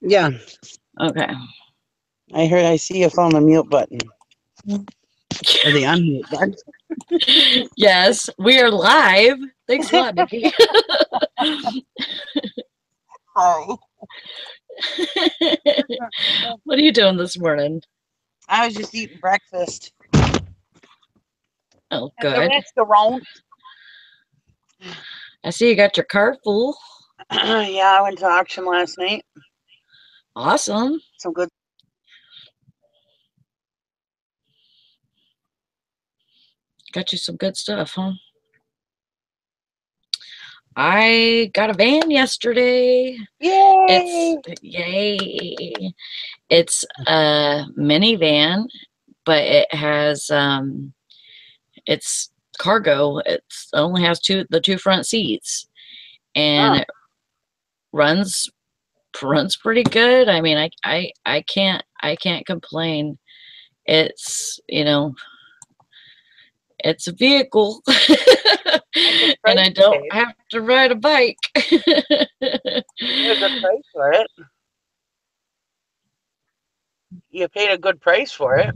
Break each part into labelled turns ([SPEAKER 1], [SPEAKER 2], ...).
[SPEAKER 1] Yeah,
[SPEAKER 2] Okay.
[SPEAKER 1] I see you found the mute button or the unmute button.
[SPEAKER 2] Yes, we are live. Thanks a lot, Nikki.
[SPEAKER 1] Hi.
[SPEAKER 2] What are you doing this morning?
[SPEAKER 1] I was just eating breakfast.
[SPEAKER 2] Oh,
[SPEAKER 1] And the
[SPEAKER 2] good.
[SPEAKER 1] restaurant.
[SPEAKER 2] I see you got your car full.
[SPEAKER 1] Yeah, I went to auction last night.
[SPEAKER 2] Awesome.
[SPEAKER 1] Some good.
[SPEAKER 2] Got you some good stuff, huh? I got a van yesterday. It's
[SPEAKER 1] Yay!
[SPEAKER 2] yay. It's a minivan, but it has it's cargo. It's only has the two front seats, and
[SPEAKER 1] Huh.
[SPEAKER 2] it runs pretty good. I mean, I can't complain. It's it's a vehicle,
[SPEAKER 1] A good
[SPEAKER 2] and
[SPEAKER 1] price
[SPEAKER 2] I
[SPEAKER 1] you
[SPEAKER 2] don't
[SPEAKER 1] paid.
[SPEAKER 2] have to ride a bike.
[SPEAKER 1] You paid a good price for it. You paid a good price for it.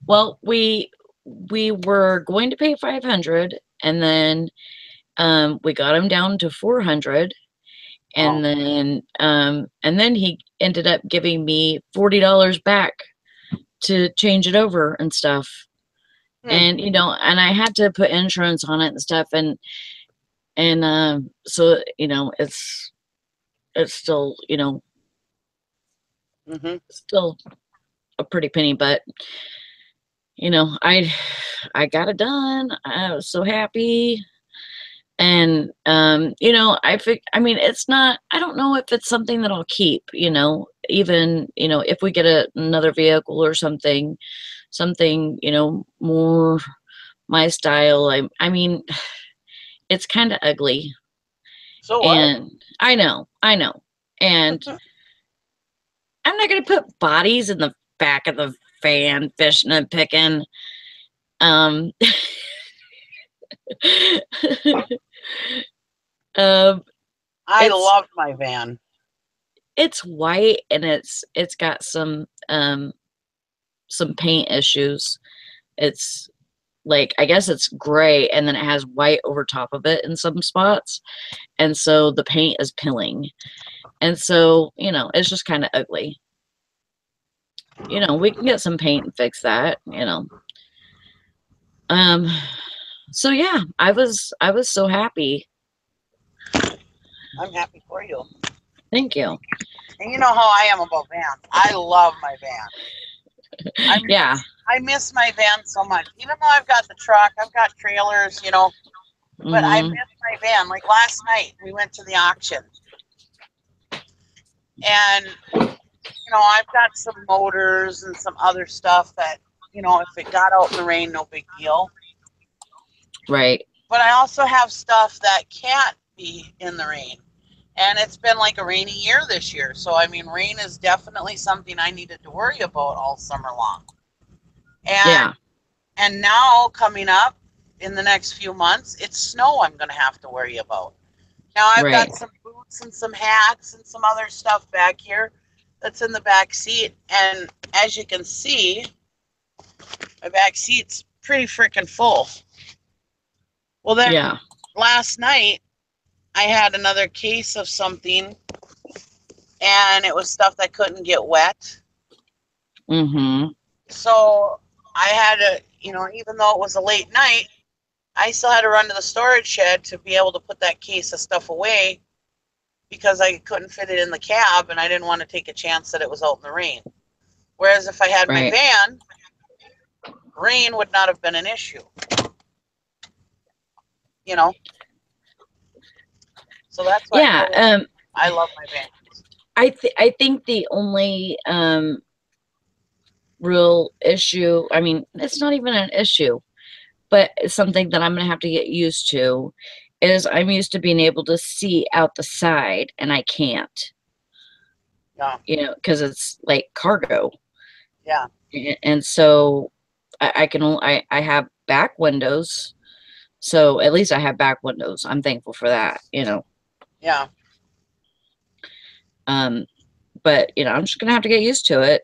[SPEAKER 2] Well, we were going to pay 500, and then we got him down to 400,
[SPEAKER 1] Oh.
[SPEAKER 2] and then he ended up giving me $40 back to change it over and stuff.
[SPEAKER 1] Hmm.
[SPEAKER 2] And and I had to put insurance on it and stuff, and so it's still
[SPEAKER 1] Mm-hmm.
[SPEAKER 2] still a pretty penny, but I got it done. I was so happy. And I mean, it's not, I don't know if it's something that I'll keep, even if we get another vehicle or something more my style. I mean, it's kind of ugly,
[SPEAKER 1] So what?
[SPEAKER 2] and I know, and I'm not gonna put bodies in the back of the van fishing and picking. um um
[SPEAKER 1] I
[SPEAKER 2] it's
[SPEAKER 1] loved my van.
[SPEAKER 2] it's white, and it's got some paint issues. It's like, I guess it's gray, and then it has white over top of it in some spots, and so the paint is peeling, and so it's just kind of ugly. We can get some paint and fix that. um so yeah, I was so happy.
[SPEAKER 1] I'm happy for you.
[SPEAKER 2] Thank you.
[SPEAKER 1] And you know how I am about vans. I love my van. I
[SPEAKER 2] Yeah.
[SPEAKER 1] miss I miss my van so much. Even though I've got the truck, I've got trailers, but I
[SPEAKER 2] Hmm.
[SPEAKER 1] miss my van. Like last night, we went to the auction, and I've got some motors and some other stuff that if it got out in the rain, no big deal.
[SPEAKER 2] Right.
[SPEAKER 1] But I also have stuff that can't be in the rain. And it's been like a rainy year this year. So, I mean, rain is definitely something I needed to worry about all summer long. And
[SPEAKER 2] Yeah.
[SPEAKER 1] and now coming up in the next few months, it's snow I'm going to have to worry about. Now I've
[SPEAKER 2] Right.
[SPEAKER 1] got some boots and some hats and some other stuff back here that's in the back seat. And as you can see, my back seat's pretty freaking full. Well, then
[SPEAKER 2] Yeah.
[SPEAKER 1] last night I had another case of something, and it was stuff that couldn't get wet.
[SPEAKER 2] Hmm.
[SPEAKER 1] So I had to, even though it was a late night, I still had to run to the storage shed to be able to put that case of stuff away because I couldn't fit it in the cab and I didn't want to take a chance that it was out in the rain. Whereas if I had my
[SPEAKER 2] Right.
[SPEAKER 1] van, rain would not have been an issue, you know? So that's why
[SPEAKER 2] Yeah.
[SPEAKER 1] I love my van.
[SPEAKER 2] I think the only real issue, I mean, it's not even an issue, but it's something that I'm gonna have to get used to, is I'm used to being able to see out the side, and I can't,
[SPEAKER 1] Yeah,
[SPEAKER 2] because it's like cargo.
[SPEAKER 1] yeah,
[SPEAKER 2] And so I can only, I have back windows, so at least I have back windows. I'm thankful for that.
[SPEAKER 1] yeah.
[SPEAKER 2] Um, but I'm just gonna have to get used to it,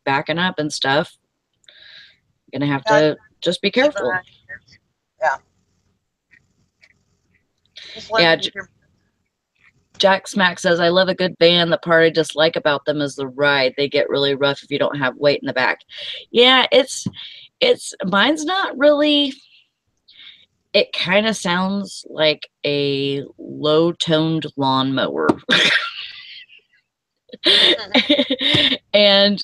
[SPEAKER 2] backing up and stuff. Gonna have
[SPEAKER 1] Yeah,
[SPEAKER 2] to just be
[SPEAKER 1] keep an
[SPEAKER 2] careful.
[SPEAKER 1] eye. Yeah, just learn to
[SPEAKER 2] Yeah,
[SPEAKER 1] keep your.
[SPEAKER 2] Jack Smack says, I love a good van. The part I dislike about them is the ride. They get really rough if you don't have weight in the back. Yeah, mine's not really, it kind of sounds like a low toned lawnmower. And,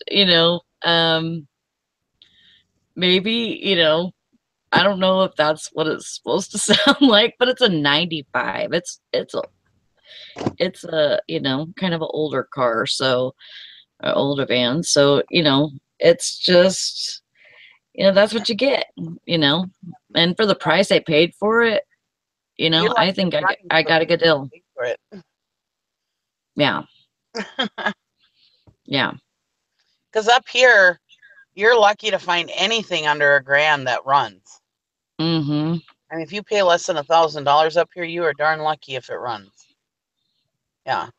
[SPEAKER 2] maybe, I don't know if that's what it's supposed to sound like, but it's a 95. It's a kind of an older car, so older van. So, it's just, that's what you get, you know. And for the price I paid for it,
[SPEAKER 1] You like
[SPEAKER 2] I
[SPEAKER 1] it
[SPEAKER 2] think
[SPEAKER 1] running,
[SPEAKER 2] I
[SPEAKER 1] so
[SPEAKER 2] got a
[SPEAKER 1] you
[SPEAKER 2] good deal.
[SPEAKER 1] pay for it.
[SPEAKER 2] Yeah. Yeah.
[SPEAKER 1] Because up here, you're lucky to find anything under $1,000 that runs.
[SPEAKER 2] Mm-hmm.
[SPEAKER 1] I mean, if you pay less than $1,000 up here, you are darn lucky if it runs. Yeah.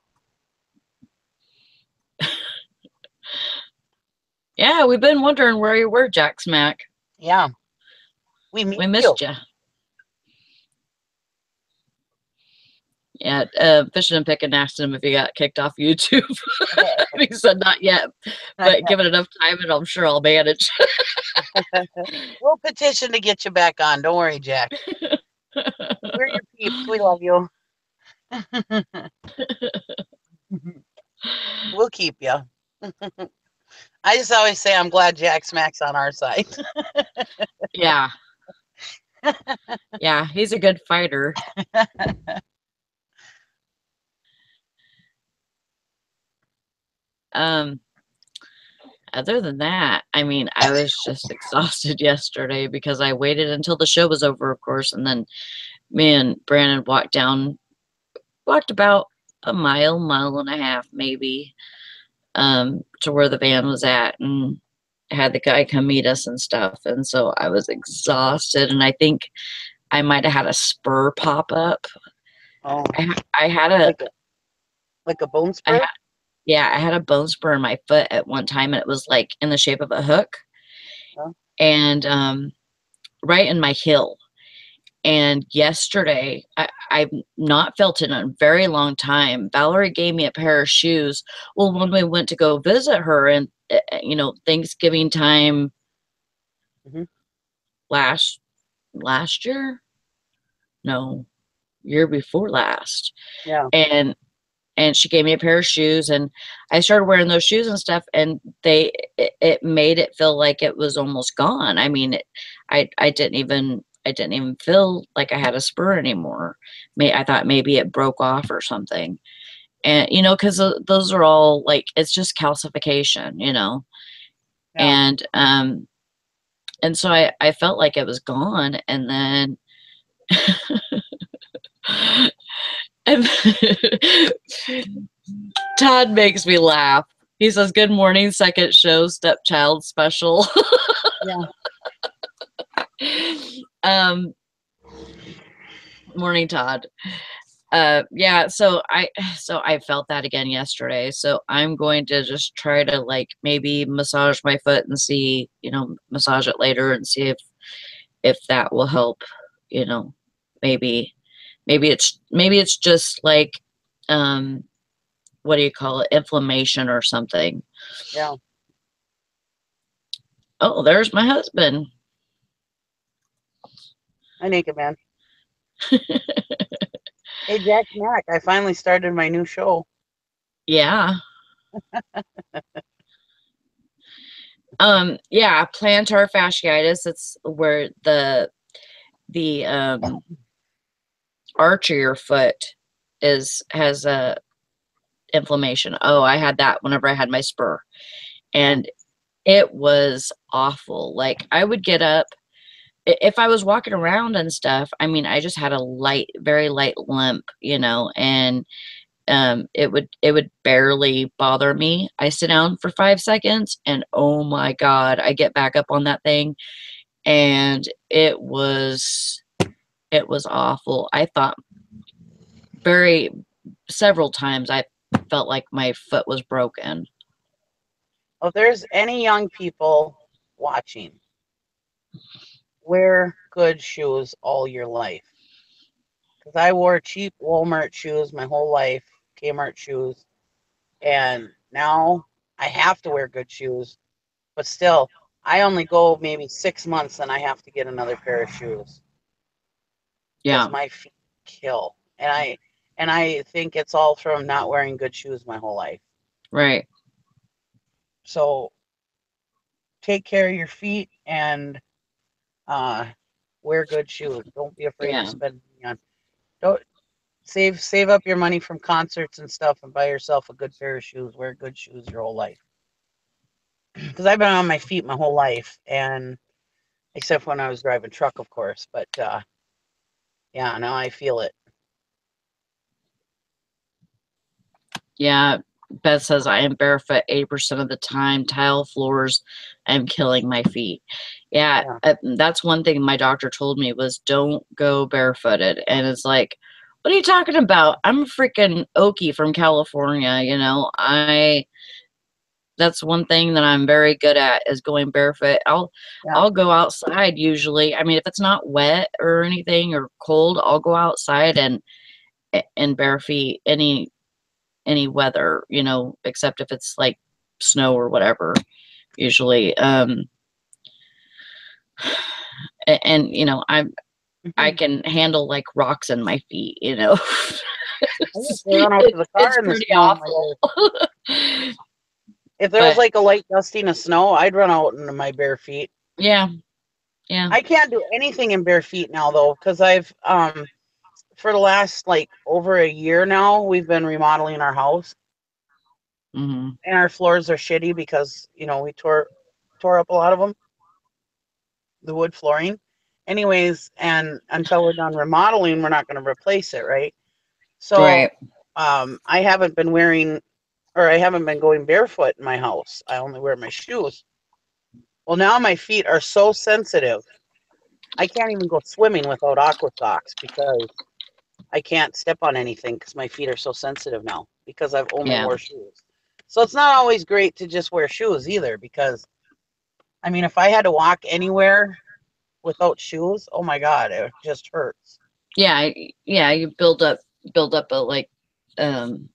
[SPEAKER 2] Yeah, we've been wondering where you were, Jack Smack.
[SPEAKER 1] Yeah. We
[SPEAKER 2] We
[SPEAKER 1] missed you.
[SPEAKER 2] missed you. Yeah, Fishing and Picking asked him if he got kicked off YouTube. He said not yet, but give it enough time and I'm sure I'll manage.
[SPEAKER 1] We'll petition to get you back on. Don't worry, Jack. We're your peeps. We love you. We'll keep you. I just always say I'm glad Jack Smack's on our side.
[SPEAKER 2] Yeah. Yeah, he's a good fighter. Um, Other than that, I mean, I was just exhausted yesterday because I waited until the show was over, of course, and then me and Brandon walked about a mile and a half maybe, to where the van was at, and had the guy come meet us and stuff. And so I was exhausted, and I think I might have had a spur pop up.
[SPEAKER 1] Oh,
[SPEAKER 2] I had a
[SPEAKER 1] like a bone
[SPEAKER 2] I
[SPEAKER 1] spur?
[SPEAKER 2] had yeah, I had a bone spur in my foot at one time, and it was like in the shape of a hook,
[SPEAKER 1] Huh?
[SPEAKER 2] and right in my heel. And yesterday, I've not felt it in a very long time. Valerie gave me a pair of shoes. Well, when we went to go visit her, and Thanksgiving time
[SPEAKER 1] Hmm.
[SPEAKER 2] last last year, no, year before last,
[SPEAKER 1] Yeah.
[SPEAKER 2] and she gave me a pair of shoes, and I started wearing those shoes and stuff, and it made it feel like it was almost gone. I mean, I didn't even feel like I had a spur anymore. I thought maybe it broke off or something, and because those are all like, it's just calcification,
[SPEAKER 1] Yeah.
[SPEAKER 2] and so I felt like it was gone, and then and Todd makes me laugh. He says, "Good morning, second show, stepchild special."
[SPEAKER 1] Yeah.
[SPEAKER 2] um, Morning, Todd. Yeah, so I felt that again yesterday. So I'm going to just try to like maybe massage my foot and see, massage it later and see if that will help. You know, maybe maybe it's just like, um what do you call it, inflammation or something.
[SPEAKER 1] Yeah.
[SPEAKER 2] Oh, there's my husband.
[SPEAKER 1] Hi, Naked Man. Hey, Jack Smack. I finally started my new show.
[SPEAKER 2] Yeah. Yeah, plantar fasciitis. It's where the arch of your foot has a inflammation. Oh, I had that whenever I had my spur,
[SPEAKER 1] Yeah.
[SPEAKER 2] and it was awful. Like, I would get up, if I was walking around and stuff, I mean, I just had a very light limp, and it would barely bother me. I sit down for 5 seconds, and oh my God, I get back up on that thing, and it was awful. I thought several times felt like my foot was broken.
[SPEAKER 1] If there's any young people watching, wear good shoes all your life. Because I wore cheap Walmart shoes my whole life, Kmart shoes, and now I have to wear good shoes. But still, I only go maybe 6 months and I have to get another pair of shoes because
[SPEAKER 2] Yeah,
[SPEAKER 1] my feet kill. And I think it's all from not wearing good shoes my whole life.
[SPEAKER 2] right.
[SPEAKER 1] So take care of your feet and uh, wear good shoes. Don't be afraid to
[SPEAKER 2] Yeah.
[SPEAKER 1] spend money on. Don't save up your money from concerts and stuff and buy yourself a good pair of shoes. Wear good shoes your whole life. Because I've been on my feet my whole life, and except when I was driving truck, of course. But yeah, now I feel it.
[SPEAKER 2] Yeah. Beth says I am barefoot 80% of the time. Tile floors, I'm killing my feet. Yeah,
[SPEAKER 1] Yeah,
[SPEAKER 2] that's one thing my doctor told me was don't go barefooted. And it's like, what are you talking about? I'm a freaking Okie from California, you know. That's one thing that I'm very good at is going barefoot.
[SPEAKER 1] yeah.
[SPEAKER 2] I'll go outside usually. I mean, if it's not wet or anything or cold, I'll go outside and bare feet any weather, you know, except if it's like snow or whatever, usually. And you know, I
[SPEAKER 1] Mhm.
[SPEAKER 2] can handle like rocks in my feet, you know.
[SPEAKER 1] I used to run out to the
[SPEAKER 2] It's
[SPEAKER 1] car in the
[SPEAKER 2] pretty
[SPEAKER 1] snow in my
[SPEAKER 2] awful.
[SPEAKER 1] bare. If there was
[SPEAKER 2] But
[SPEAKER 1] like a light dusting of snow, I'd run out in my bare feet.
[SPEAKER 2] yeah, yeah.
[SPEAKER 1] I can't do anything in bare feet now though, because I've for the last like over a year now, we've been remodeling our house,
[SPEAKER 2] Hmm.
[SPEAKER 1] and our floors are shitty because we tore up a lot of them, the wood flooring. Anyways, and until we're done remodeling, we're not going to replace it, right? So,
[SPEAKER 2] Right.
[SPEAKER 1] I haven't been wearing, or I haven't been going barefoot in my house. I only wear my shoes. Well, now my feet are so sensitive. I can't even go swimming without aqua socks because I can't step on anything because my feet are so sensitive now because I've only
[SPEAKER 2] Yeah.
[SPEAKER 1] wore shoes. So it's not always great to just wear shoes either because I mean if I had to walk anywhere without shoes, oh my god, it just hurts.
[SPEAKER 2] Yeah, yeah, you build up a um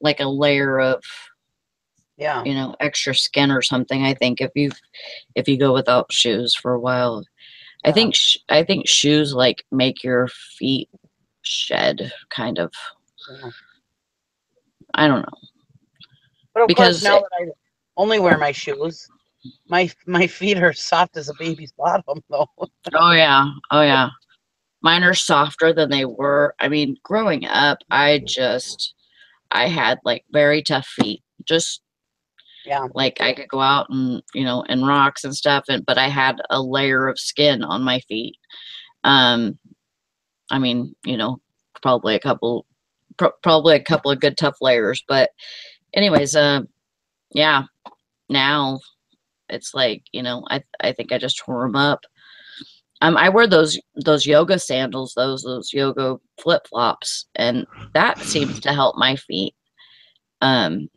[SPEAKER 2] like a layer of,
[SPEAKER 1] Yeah,
[SPEAKER 2] you know, extra skin or something, I think if you go without shoes for a while.
[SPEAKER 1] yeah,
[SPEAKER 2] I think shoes like make your feet shed kind of.
[SPEAKER 1] yeah.
[SPEAKER 2] I don't know.
[SPEAKER 1] But of course,
[SPEAKER 2] Because
[SPEAKER 1] now that I only wear my shoes, my feet are soft as a baby's bottom though.
[SPEAKER 2] oh yeah. Oh yeah. Mine are softer than they were. I mean, growing up, I had like very tough feet. Just
[SPEAKER 1] Yeah, me
[SPEAKER 2] like I
[SPEAKER 1] too.
[SPEAKER 2] could go out and, you know, and rocks and stuff, and but I had a layer of skin on my feet. Um, I mean, you know, probably a couple, probably a couple of good tough layers. But anyways, yeah, now it's like, you know, I think I just tore them up. I wear those yoga sandals, those yoga flip flops, and that seems to help my feet. Um,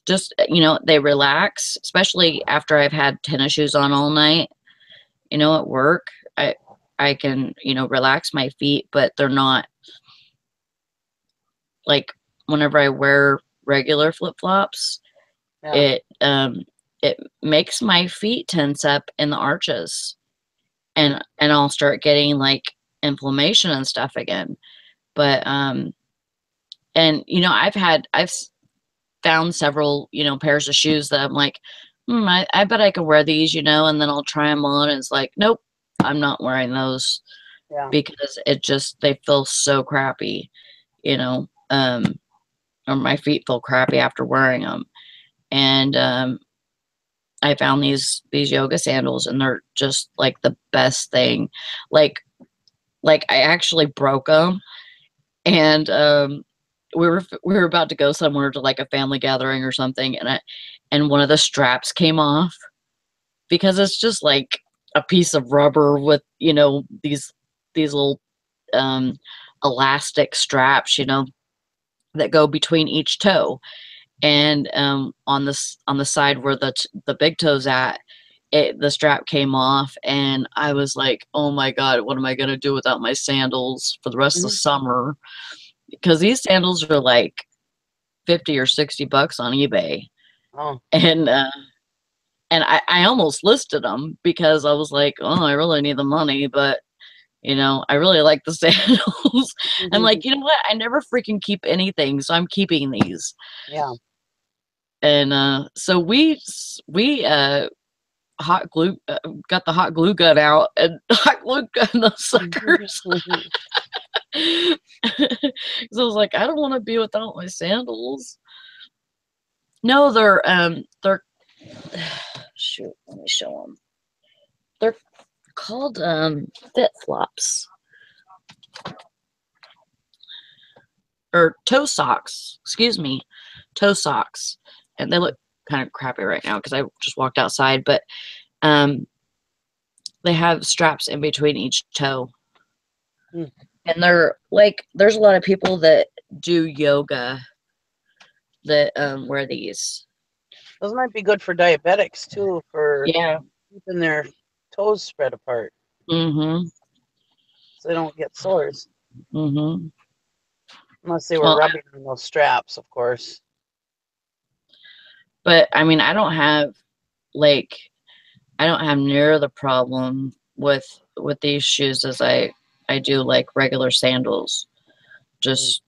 [SPEAKER 2] just you know, they relax, especially after I've had tennis shoes on all night. You know, at work, I I can, you know, relax my feet, but they're not like whenever I wear regular flip flops,
[SPEAKER 1] Yeah,
[SPEAKER 2] it makes my feet tense up in the arches,
[SPEAKER 1] mm,
[SPEAKER 2] and I'll start getting like inflammation and stuff again. But and you know, I've found several, you know, pairs of shoes that I'm like, I bet I could wear these, you know, and then I'll try them on and it's like, nope, I'm not wearing those
[SPEAKER 1] yeah,
[SPEAKER 2] because they feel so crappy, you know, or my feet feel crappy after wearing them. And I found these yoga sandals and they're just like the best thing. Like I actually broke them and we were about to go somewhere to like a family gathering or something and one of the straps came off because it's just like a piece of rubber with, you know, these little um elastic straps, you know. that go between each toe. And on the side where the big toe's at, the strap came off, and I was like, "Oh my God, what am I gonna do without my sandals for the rest of the
[SPEAKER 1] Mhm.
[SPEAKER 2] summer?" Because these sandals are like 50 or $60 on eBay,
[SPEAKER 1] Oh.
[SPEAKER 2] and I almost listed them because I was like, "Oh, I really need the money," but I really like the sandals. I'm like, you know what? I never freaking keep anything, so I'm keeping these.
[SPEAKER 1] Yeah.
[SPEAKER 2] And so we hot glue got the hot glue gun out and hot glue gun those suckers. So I was like, I don't want to be without my sandals. No, they're shoot, let me show them. They're called fit flops or toe socks. Excuse me, toe socks, and they look kind of crappy right now because I just walked outside. But um, they have straps in between each toe,
[SPEAKER 1] Mm.
[SPEAKER 2] and they're like, there's a lot of people that do yoga that wear these.
[SPEAKER 1] Those might be good for diabetics too, for
[SPEAKER 2] Yeah.
[SPEAKER 1] keeping their toes spread apart
[SPEAKER 2] Mm-hmm.
[SPEAKER 1] so they don't get sores.
[SPEAKER 2] Mm-hmm.
[SPEAKER 1] Unless they were
[SPEAKER 2] Well,
[SPEAKER 1] rubbing on those straps, of course.
[SPEAKER 2] but I mean, like I don't have near the problem with these shoes as I do like regular sandals.
[SPEAKER 1] Mm.
[SPEAKER 2] Just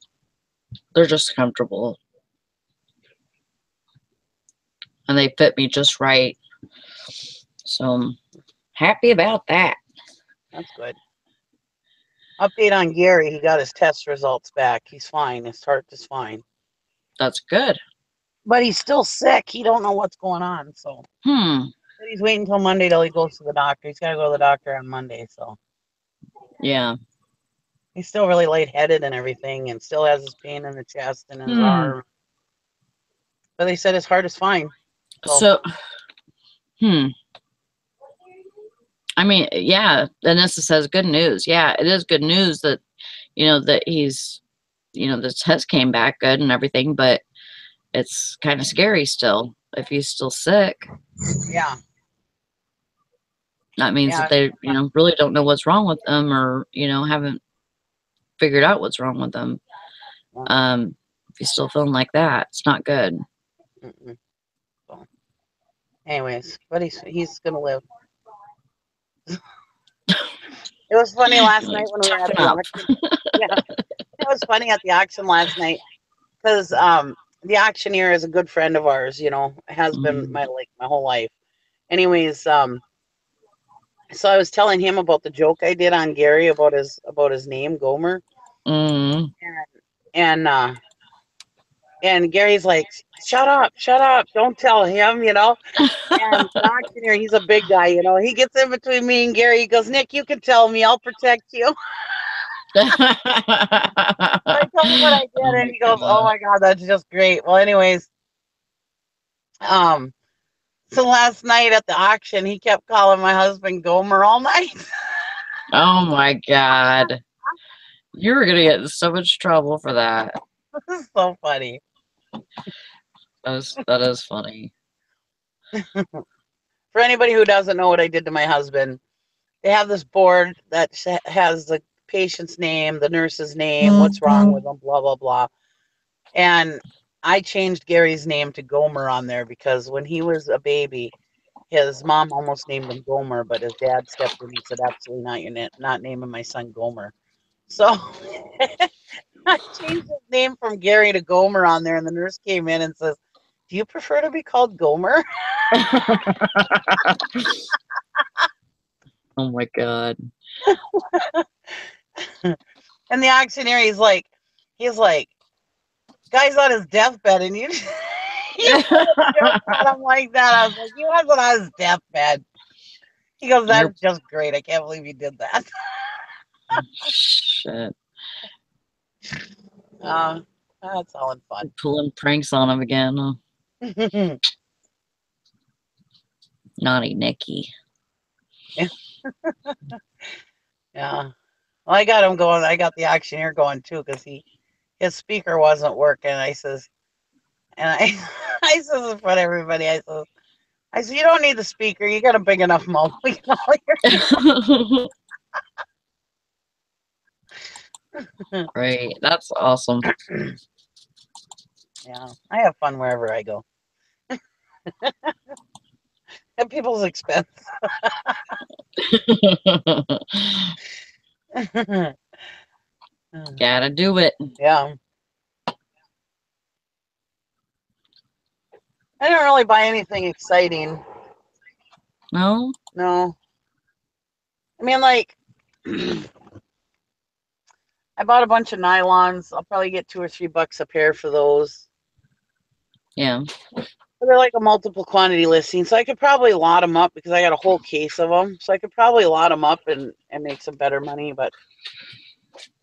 [SPEAKER 2] they're just comfortable and they fit me just right. So I'm happy about that.
[SPEAKER 1] That's good. Update on Gary. He got his test results back. He's fine. His heart is fine.
[SPEAKER 2] That's good.
[SPEAKER 1] But he's still sick. He don't know what's going on. So
[SPEAKER 2] Hmm.
[SPEAKER 1] he's waiting until Monday till he goes to the doctor. He's got to go to the doctor on Monday. So
[SPEAKER 2] Yeah.
[SPEAKER 1] he's still really lightheaded and everything and still has his pain in the chest and in his
[SPEAKER 2] Hmm.
[SPEAKER 1] arm. But they said his heart is fine. So,
[SPEAKER 2] So hmm. I mean, yeah, Anissa says good news. Yeah, it is good news that that the test came back good and everything, but it's kind of scary still. If he's still sick,
[SPEAKER 1] yeah.
[SPEAKER 2] that means that
[SPEAKER 1] Yeah.
[SPEAKER 2] they, really don't know what's wrong with them or, haven't figured out what's wrong with them. If he's still feeling like that, it's not good.
[SPEAKER 1] Mm-mm. So, anyways, but he's going to live. It was funny last
[SPEAKER 2] Like,
[SPEAKER 1] night when we were at
[SPEAKER 2] toughen
[SPEAKER 1] the
[SPEAKER 2] up.
[SPEAKER 1] auction. Yeah. It was funny at the auction last night because the auctioneer is a good friend of ours, has been
[SPEAKER 2] Mm,
[SPEAKER 1] my whole life. Anyways, so I was telling him about the joke I did on Gary about his name, Gomer.
[SPEAKER 2] mm.
[SPEAKER 1] And and Gary's like, shut up, don't tell him. And the auctioneer, he's a big guy. He gets in between me and Gary. He goes, Nick, you can tell me, I'll protect you. So I told him what I
[SPEAKER 2] Oh
[SPEAKER 1] did, and
[SPEAKER 2] my
[SPEAKER 1] he goes, "Oh
[SPEAKER 2] god.
[SPEAKER 1] my God, that's just great." Well, anyways, um, so last night at the auction, he kept calling my husband Gomer all night.
[SPEAKER 2] Oh my god. You're gonna get in so much trouble for that.
[SPEAKER 1] This is so funny.
[SPEAKER 2] That is funny.
[SPEAKER 1] For anybody who doesn't know what I did to my husband, they have this board that has the patient's name, the nurse's name, what's wrong with them, blah blah blah. And I changed Gary's name to Gomer on there because when he was a baby, his mom almost named him Gomer, but his dad stepped in and said, "Absolutely not, you're not naming my son Gomer." So I changed his name from Gary to Gomer on there, and the nurse came in and says, "Do you prefer to be called Gomer?"
[SPEAKER 2] Oh my god.
[SPEAKER 1] And the auctioneer, he's like, "Guy's on his deathbed, and you you put a joke on him like that." I was like, "He wasn't on his deathbed." He goes,
[SPEAKER 2] You're
[SPEAKER 1] "That's just great. I can't believe you did that."
[SPEAKER 2] shit.
[SPEAKER 1] Uh, that's all in fun.
[SPEAKER 2] Pulling pranks on him again. Oh, naughty Nicky.
[SPEAKER 1] Yeah. Well, I got him going. I got the auctioneer going too because his speaker wasn't working. I says, and I, I says in front of everybody, I said, you don't need the speaker. You got a big enough mouth. We can all hear.
[SPEAKER 2] Right. That's awesome.
[SPEAKER 1] Yeah, I have fun wherever I go. At people's expense.
[SPEAKER 2] Gotta do it.
[SPEAKER 1] Yeah. I didn't really buy anything exciting.
[SPEAKER 2] No?
[SPEAKER 1] No. I mean, like, I bought a bunch of nylons. I'll probably get $2 or $3 a pair for those.
[SPEAKER 2] Yeah.
[SPEAKER 1] But they're like a multiple quantity listing, so I could probably lot them up because I got a whole case of them. So I could probably lot them up and make some better money, but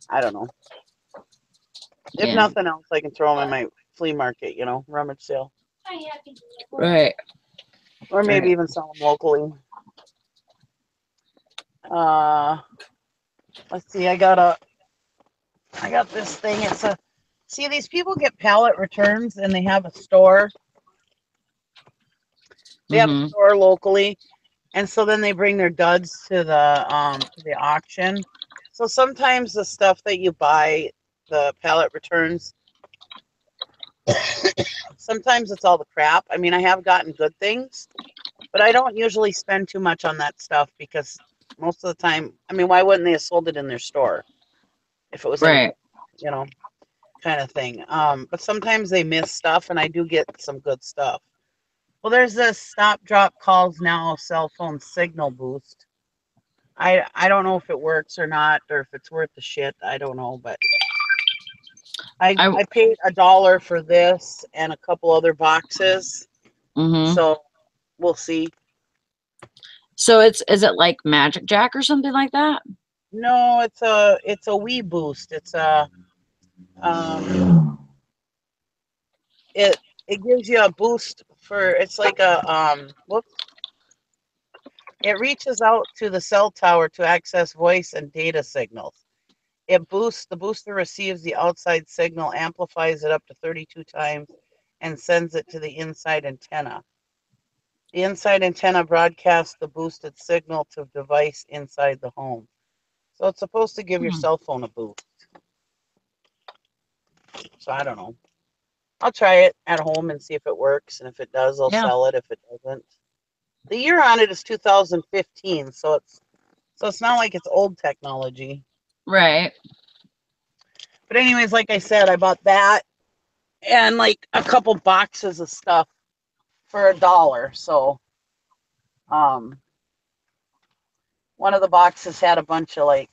[SPEAKER 1] I don't know. If
[SPEAKER 2] Yeah.
[SPEAKER 1] nothing else, I can throw them in my flea market, rummage sale.
[SPEAKER 2] Right.
[SPEAKER 1] Or maybe
[SPEAKER 2] Right.
[SPEAKER 1] even sell them locally. Let's see, I got this thing. See, these people get pallet returns and they have a store. They have a
[SPEAKER 2] Mm-hmm.
[SPEAKER 1] store locally, and so then they bring their duds to the auction. So sometimes the stuff that you buy, the pallet returns, sometimes it's all the crap. I mean, I have gotten good things, but I don't usually spend too much on that stuff because most of the time, I mean, why wouldn't they have sold it in their store if it was any
[SPEAKER 2] Right.
[SPEAKER 1] good, you know, kind of thing. But sometimes they miss stuff, and I do get some good stuff. Well, there's this stop drop calls now cell phone signal boost. I don't know if it works or not, or if it's worth the shit. I don't know, but
[SPEAKER 2] I
[SPEAKER 1] I paid $1 for this and a couple other boxes,
[SPEAKER 2] mm-hmm.
[SPEAKER 1] so we'll see.
[SPEAKER 2] So is it like Magic Jack or something like that?
[SPEAKER 1] No, it's a Wii boost. It's a it it gives you a boost for it's like a whoops. It reaches out to the cell tower to access voice and data signals. The booster receives the outside signal, amplifies it up to 32 times, and sends it to the inside antenna. The inside antenna broadcasts the boosted signal to a device inside the home. So it's supposed to give your
[SPEAKER 2] Hmm.
[SPEAKER 1] cell phone a boost. So I don't know. I'll try it at home and see if it works. And if it does, I'll
[SPEAKER 2] Yeah.
[SPEAKER 1] sell it. If it doesn't, the year on it is 2015, so it's not like it's old technology.
[SPEAKER 2] Right.
[SPEAKER 1] But anyways, like I said, I bought that and like a couple boxes of stuff for $1. So um one of the boxes had a bunch of like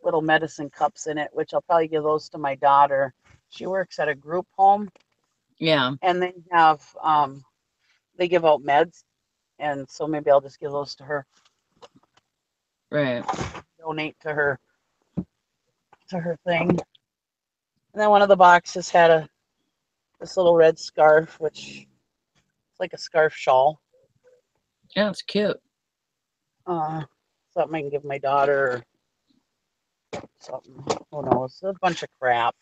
[SPEAKER 1] little medicine cups in it, which I'll probably give those to my daughter. She works at a group home,
[SPEAKER 2] Yeah.
[SPEAKER 1] and they give out meds, and so maybe I'll just give those to her,
[SPEAKER 2] Right.
[SPEAKER 1] donate to her thing. And then one of the boxes had this little red scarf, which is like a scarf shawl.
[SPEAKER 2] Yeah, it's cute.
[SPEAKER 1] Something I can give my daughter or something. Who knows? A bunch of crap.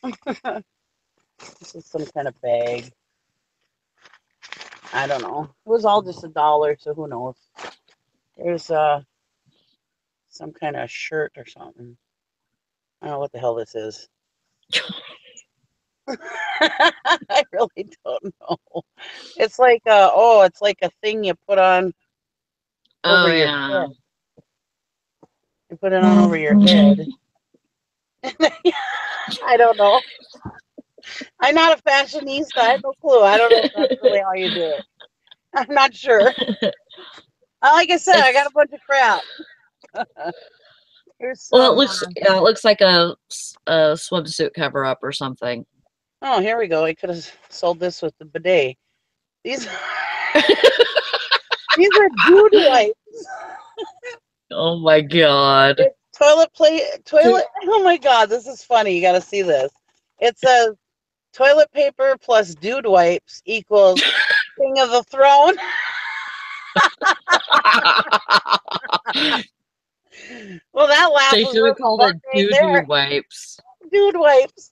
[SPEAKER 1] This is some kind of bag. I don't know. It was all just $1, so who knows? There's some kind of shirt or something. I don't know what the hell this is. I really don't know. It's like it's like a thing you put on
[SPEAKER 2] Oh
[SPEAKER 1] over your
[SPEAKER 2] yeah.
[SPEAKER 1] head. You put it on over your head. I don't know. I'm not a fashionista. I have no clue. I don't know if that's really how you do it. I'm not sure. Like I said, I got a
[SPEAKER 2] It's
[SPEAKER 1] bunch of crap. Here's
[SPEAKER 2] well,
[SPEAKER 1] some.
[SPEAKER 2] it looks like a swimsuit cover up or something.
[SPEAKER 1] Oh, here we go. I could have sold this with the bidet. These these are dude wipes.
[SPEAKER 2] Oh my god.
[SPEAKER 1] It's toilet. Oh my god, this is funny. You got to see this. It says toilet paper plus dude wipes equals King of the Throne. Well, that laugh
[SPEAKER 2] They
[SPEAKER 1] was
[SPEAKER 2] should have
[SPEAKER 1] worth a
[SPEAKER 2] called
[SPEAKER 1] buck
[SPEAKER 2] it
[SPEAKER 1] right
[SPEAKER 2] doo doo
[SPEAKER 1] there.
[SPEAKER 2] wipes.
[SPEAKER 1] dude wipes.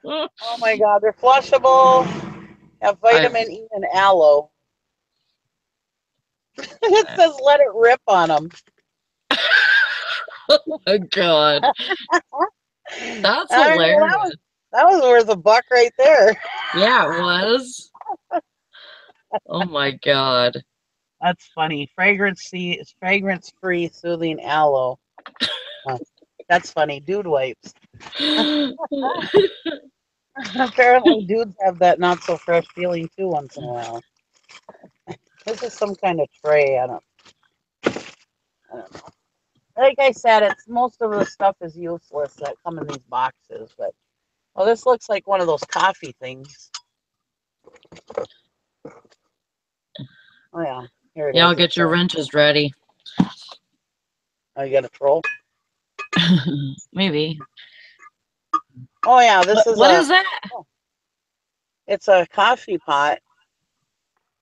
[SPEAKER 1] Oh my God, they're flushable, have
[SPEAKER 2] I,
[SPEAKER 1] vitamin E and aloe. It says let it rip on them.
[SPEAKER 2] oh God, that's
[SPEAKER 1] I mean, well,
[SPEAKER 2] hilarious.
[SPEAKER 1] that was worth a buck right there.
[SPEAKER 2] Yeah, it was. Oh my God.
[SPEAKER 1] That's funny. Fragrance free soothing aloe. Huh. That's funny. Dude wipes. Apparently, dudes have that not so fresh feeling too once in a while. This is some kind of tray. I don't know. Like I said, it's most of the stuff is useless that come in these boxes. But well, this looks like one of those coffee things. Oh yeah, here it
[SPEAKER 2] Y'all
[SPEAKER 1] is.
[SPEAKER 2] get
[SPEAKER 1] It's
[SPEAKER 2] your
[SPEAKER 1] a.
[SPEAKER 2] wrenches ready.
[SPEAKER 1] Oh, you got a troll.
[SPEAKER 2] Maybe.
[SPEAKER 1] Oh yeah, this is
[SPEAKER 2] What
[SPEAKER 1] a.
[SPEAKER 2] is that?
[SPEAKER 1] Oh, it's a coffee pot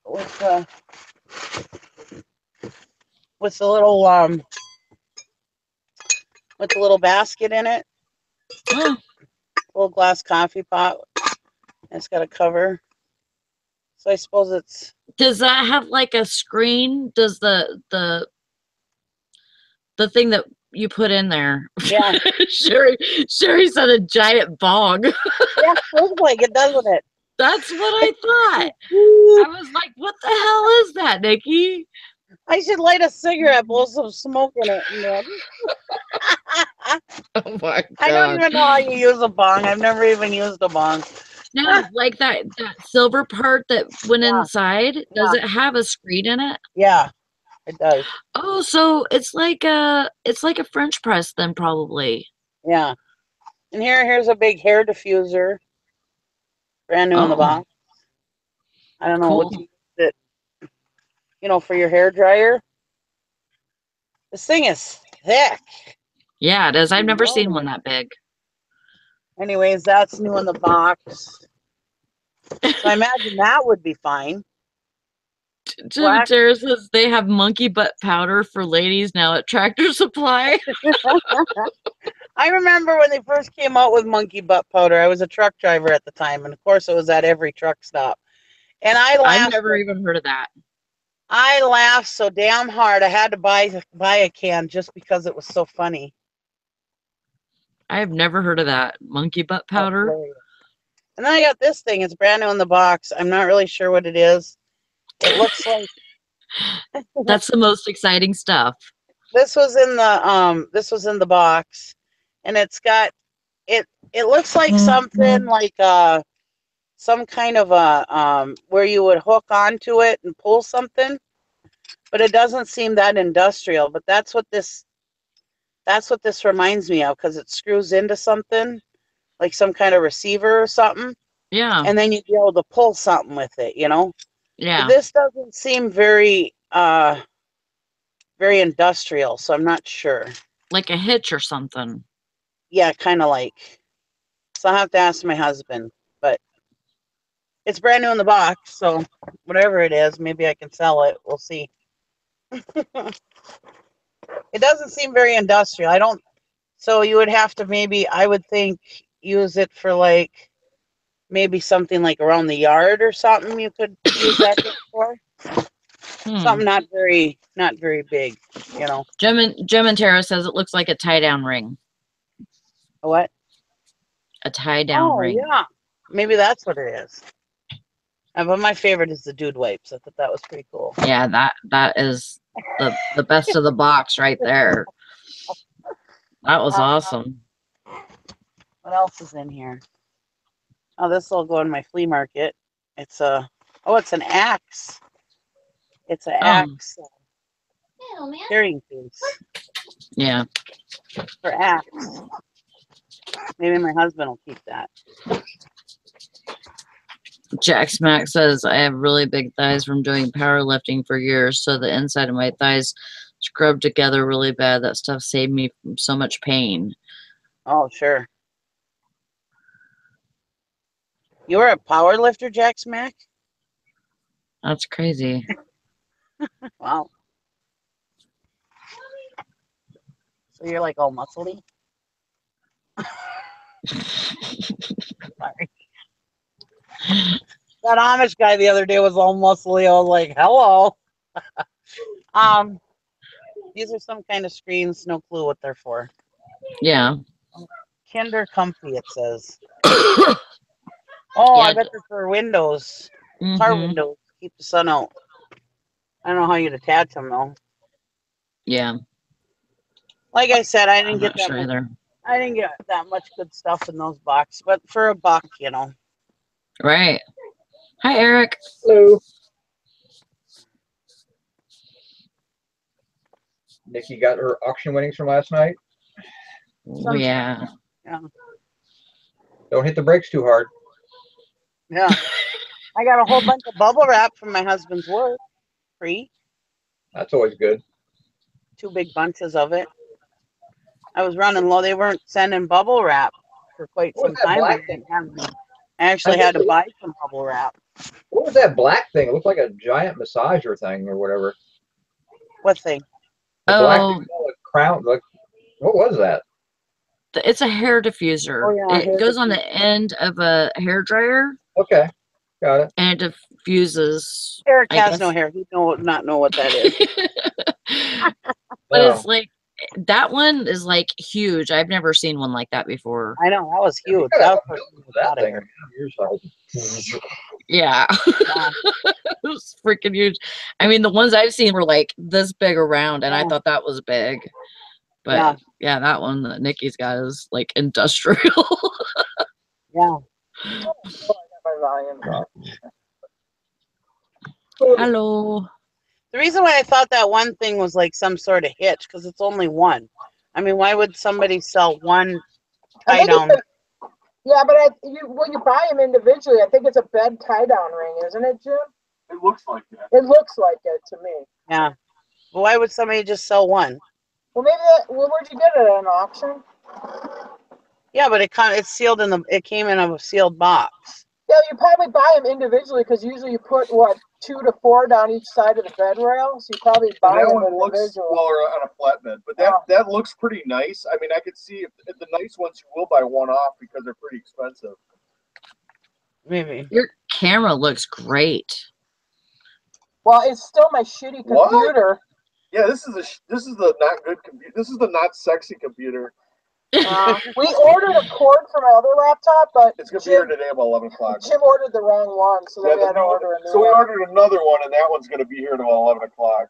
[SPEAKER 1] with with a little with a little basket in it.
[SPEAKER 2] Oh,
[SPEAKER 1] Little glass coffee pot. It's got a cover. So I suppose it's
[SPEAKER 2] does that have like a screen? Does the thing that you put in there?
[SPEAKER 1] yeah.
[SPEAKER 2] Sherry said a giant bong.
[SPEAKER 1] Yeah, looks like it, doesn't it?
[SPEAKER 2] That's what I thought. I was like, what the hell is that, Nikki?
[SPEAKER 1] I should light a cigarette, blow some smoke in it, and then
[SPEAKER 2] Oh my
[SPEAKER 1] I don't
[SPEAKER 2] God.
[SPEAKER 1] even know how you use a bong. I've never even used a bong.
[SPEAKER 2] No, like that silver part that went
[SPEAKER 1] Yeah,
[SPEAKER 2] inside, does
[SPEAKER 1] yeah,
[SPEAKER 2] it have a screen in it?
[SPEAKER 1] yeah, it does.
[SPEAKER 2] Oh, so it's like a French press then probably.
[SPEAKER 1] Yeah. And here's a big hair diffuser, brand new in the
[SPEAKER 2] Oh,
[SPEAKER 1] box. I don't know what you
[SPEAKER 2] cool.
[SPEAKER 1] use it, for your hair dryer. This thing is thick.
[SPEAKER 2] Yeah, it is. I've never seen one
[SPEAKER 1] Enormous.
[SPEAKER 2] that big.
[SPEAKER 1] Anyways, that's new in the box. So I imagine that would be fine. Black.
[SPEAKER 2] Tara says they have monkey butt powder for ladies now at Tractor Supply.
[SPEAKER 1] I remember when they first came out with monkey butt powder. I was a truck driver at the time, and of course, it was at every truck stop. And
[SPEAKER 2] I've never even heard of that.
[SPEAKER 1] I laughed so damn hard. I had to buy a can just because it was so funny.
[SPEAKER 2] I have never heard of that. Monkey butt
[SPEAKER 1] That's
[SPEAKER 2] powder.
[SPEAKER 1] hilarious. And then I got this thing. It's brand new in the box. I'm not really sure what it is. It looks like
[SPEAKER 2] That's the most exciting stuff.
[SPEAKER 1] this was in the box, and it's got it. It looks like something like some kind of a where you would hook onto it and pull something, but it doesn't seem that industrial. But that's what this reminds me of because it screws into something like some kind of receiver or something,
[SPEAKER 2] Yeah,
[SPEAKER 1] and then you'd be able to pull something with it. But
[SPEAKER 2] yeah.
[SPEAKER 1] this doesn't seem very industrial, so I'm not sure.
[SPEAKER 2] Like a hitch or something.
[SPEAKER 1] Yeah, kind of like. So I'll have to ask my husband, but it's brand new in the box, so whatever it is, maybe I can sell it. We'll see. It doesn't seem very industrial. I don't. So you would have to maybe, I would think, use it for like maybe something like around the yard or something. You could use that thing for
[SPEAKER 2] Hmm.
[SPEAKER 1] something not very big. You know
[SPEAKER 2] Jim and Tara says it looks like a tie down ring.
[SPEAKER 1] what?
[SPEAKER 2] A tie down
[SPEAKER 1] Oh
[SPEAKER 2] ring.
[SPEAKER 1] yeah, maybe that's what it is. But my favorite is the dude wipes. I thought that was pretty cool.
[SPEAKER 2] Yeah, that is the best of the box right there. That was
[SPEAKER 1] Uh,
[SPEAKER 2] awesome.
[SPEAKER 1] what else is in here? Oh, this will go in my flea market. It's it's an axe. It's an
[SPEAKER 2] Oh,
[SPEAKER 1] axe carrying case
[SPEAKER 2] yeah.
[SPEAKER 1] for axe. Maybe my husband will keep that.
[SPEAKER 2] Jack Smack says I have really big thighs from doing powerlifting for years, so the inside of my thighs scrubbed together really bad. That stuff saved me from so much pain.
[SPEAKER 1] Oh, sure. You were a power lifter, Jack Smack?
[SPEAKER 2] That's crazy.
[SPEAKER 1] Wow. So you're like all muscly? Sorry. That Amish guy the other day was all muscly. I was like, hello. Um, these are some kind of screens, no clue what they're for.
[SPEAKER 2] Yeah.
[SPEAKER 1] Kinder Comfy, it says. Oh, I
[SPEAKER 2] Yeah.
[SPEAKER 1] bet they're for windows. Car
[SPEAKER 2] Mm-hmm.
[SPEAKER 1] windows. Keep the sun out. I don't know how you'd attach them though.
[SPEAKER 2] Yeah.
[SPEAKER 1] Like I said, I
[SPEAKER 2] I'm
[SPEAKER 1] didn't get
[SPEAKER 2] not
[SPEAKER 1] that
[SPEAKER 2] sure
[SPEAKER 1] much.
[SPEAKER 2] either.
[SPEAKER 1] I didn't get that much good stuff in those boxes, but for a buck, you know.
[SPEAKER 2] Right. Hi, Eric.
[SPEAKER 3] Hello. Nikki got her auction winnings from last night.
[SPEAKER 2] Oh, yeah.
[SPEAKER 1] Yeah.
[SPEAKER 3] Don't hit the brakes too hard.
[SPEAKER 1] Yeah. I got a whole bunch of bubble wrap from my husband's work. Free.
[SPEAKER 3] That's always good.
[SPEAKER 1] 2 big bunches of it. I was running low. They weren't sending bubble wrap for quite
[SPEAKER 3] What was
[SPEAKER 1] some
[SPEAKER 3] that
[SPEAKER 1] time.
[SPEAKER 3] black thing?
[SPEAKER 1] I actually had to buy some bubble wrap.
[SPEAKER 3] What was that black thing? It looked like a giant massager thing or whatever.
[SPEAKER 1] What thing?
[SPEAKER 3] The black
[SPEAKER 2] Oh,
[SPEAKER 3] thing, like crown. Like, what was that?
[SPEAKER 2] it's a hair diffuser.
[SPEAKER 1] Oh yeah,
[SPEAKER 2] It
[SPEAKER 1] hair
[SPEAKER 2] goes on
[SPEAKER 1] diffuser.
[SPEAKER 2] the end of a hair dryer
[SPEAKER 3] Okay, got it.
[SPEAKER 2] and it diffuses,
[SPEAKER 1] Eric
[SPEAKER 2] I
[SPEAKER 1] has
[SPEAKER 2] guess.
[SPEAKER 1] no hair. He'd not know what that is.
[SPEAKER 2] But
[SPEAKER 3] No.
[SPEAKER 2] it's like that one is like huge. I've never seen one like that before.
[SPEAKER 1] I know that was
[SPEAKER 3] You
[SPEAKER 1] huge.
[SPEAKER 3] gotta
[SPEAKER 1] That
[SPEAKER 3] have
[SPEAKER 1] was
[SPEAKER 3] a
[SPEAKER 1] for
[SPEAKER 3] that
[SPEAKER 1] out of
[SPEAKER 3] thing
[SPEAKER 1] here.
[SPEAKER 3] on your side.
[SPEAKER 2] Yeah.
[SPEAKER 1] Yeah,
[SPEAKER 2] It was freaking huge. I mean, the ones I've seen were like this big around, and I
[SPEAKER 1] yeah,
[SPEAKER 2] thought that was big. But
[SPEAKER 1] yeah.
[SPEAKER 2] yeah, that one that Nikki's got is like industrial.
[SPEAKER 1] Yeah.
[SPEAKER 2] Hello.
[SPEAKER 1] The reason why I thought that one thing was like some sort of hitch because it's only one. I mean, why would somebody sell one tie down?
[SPEAKER 4] Yeah, but when you buy them individually, I think it's a bed tie-down ring, isn't it, Jim?
[SPEAKER 5] It looks like that.
[SPEAKER 4] It looks like it to me.
[SPEAKER 1] Yeah. But why would somebody just sell one?
[SPEAKER 4] Well, where'd you get it at an auction?
[SPEAKER 1] Yeah, but it's sealed it came in a sealed box.
[SPEAKER 4] Yeah, you probably buy them individually because usually you put 2 to 4 down each side of the bed rail, so you probably buy
[SPEAKER 5] That
[SPEAKER 4] them
[SPEAKER 5] one looks
[SPEAKER 4] individually.
[SPEAKER 5] smaller on a flatbed, but that looks pretty nice. I mean, I could see if the nice ones you will buy one off because they're pretty expensive.
[SPEAKER 1] Maybe.
[SPEAKER 2] Your camera looks great.
[SPEAKER 4] Well, it's still my shitty computer.
[SPEAKER 5] What? Yeah, this is the not good computer. This is the not sexy computer.
[SPEAKER 4] We ordered a cord for my other laptop, but
[SPEAKER 5] It's gonna be here today about 11 o'clock.
[SPEAKER 4] Jim ordered the wrong one, so then we had to order a new one.
[SPEAKER 5] So we ordered another one, and that one's gonna be here at about 11 o'clock.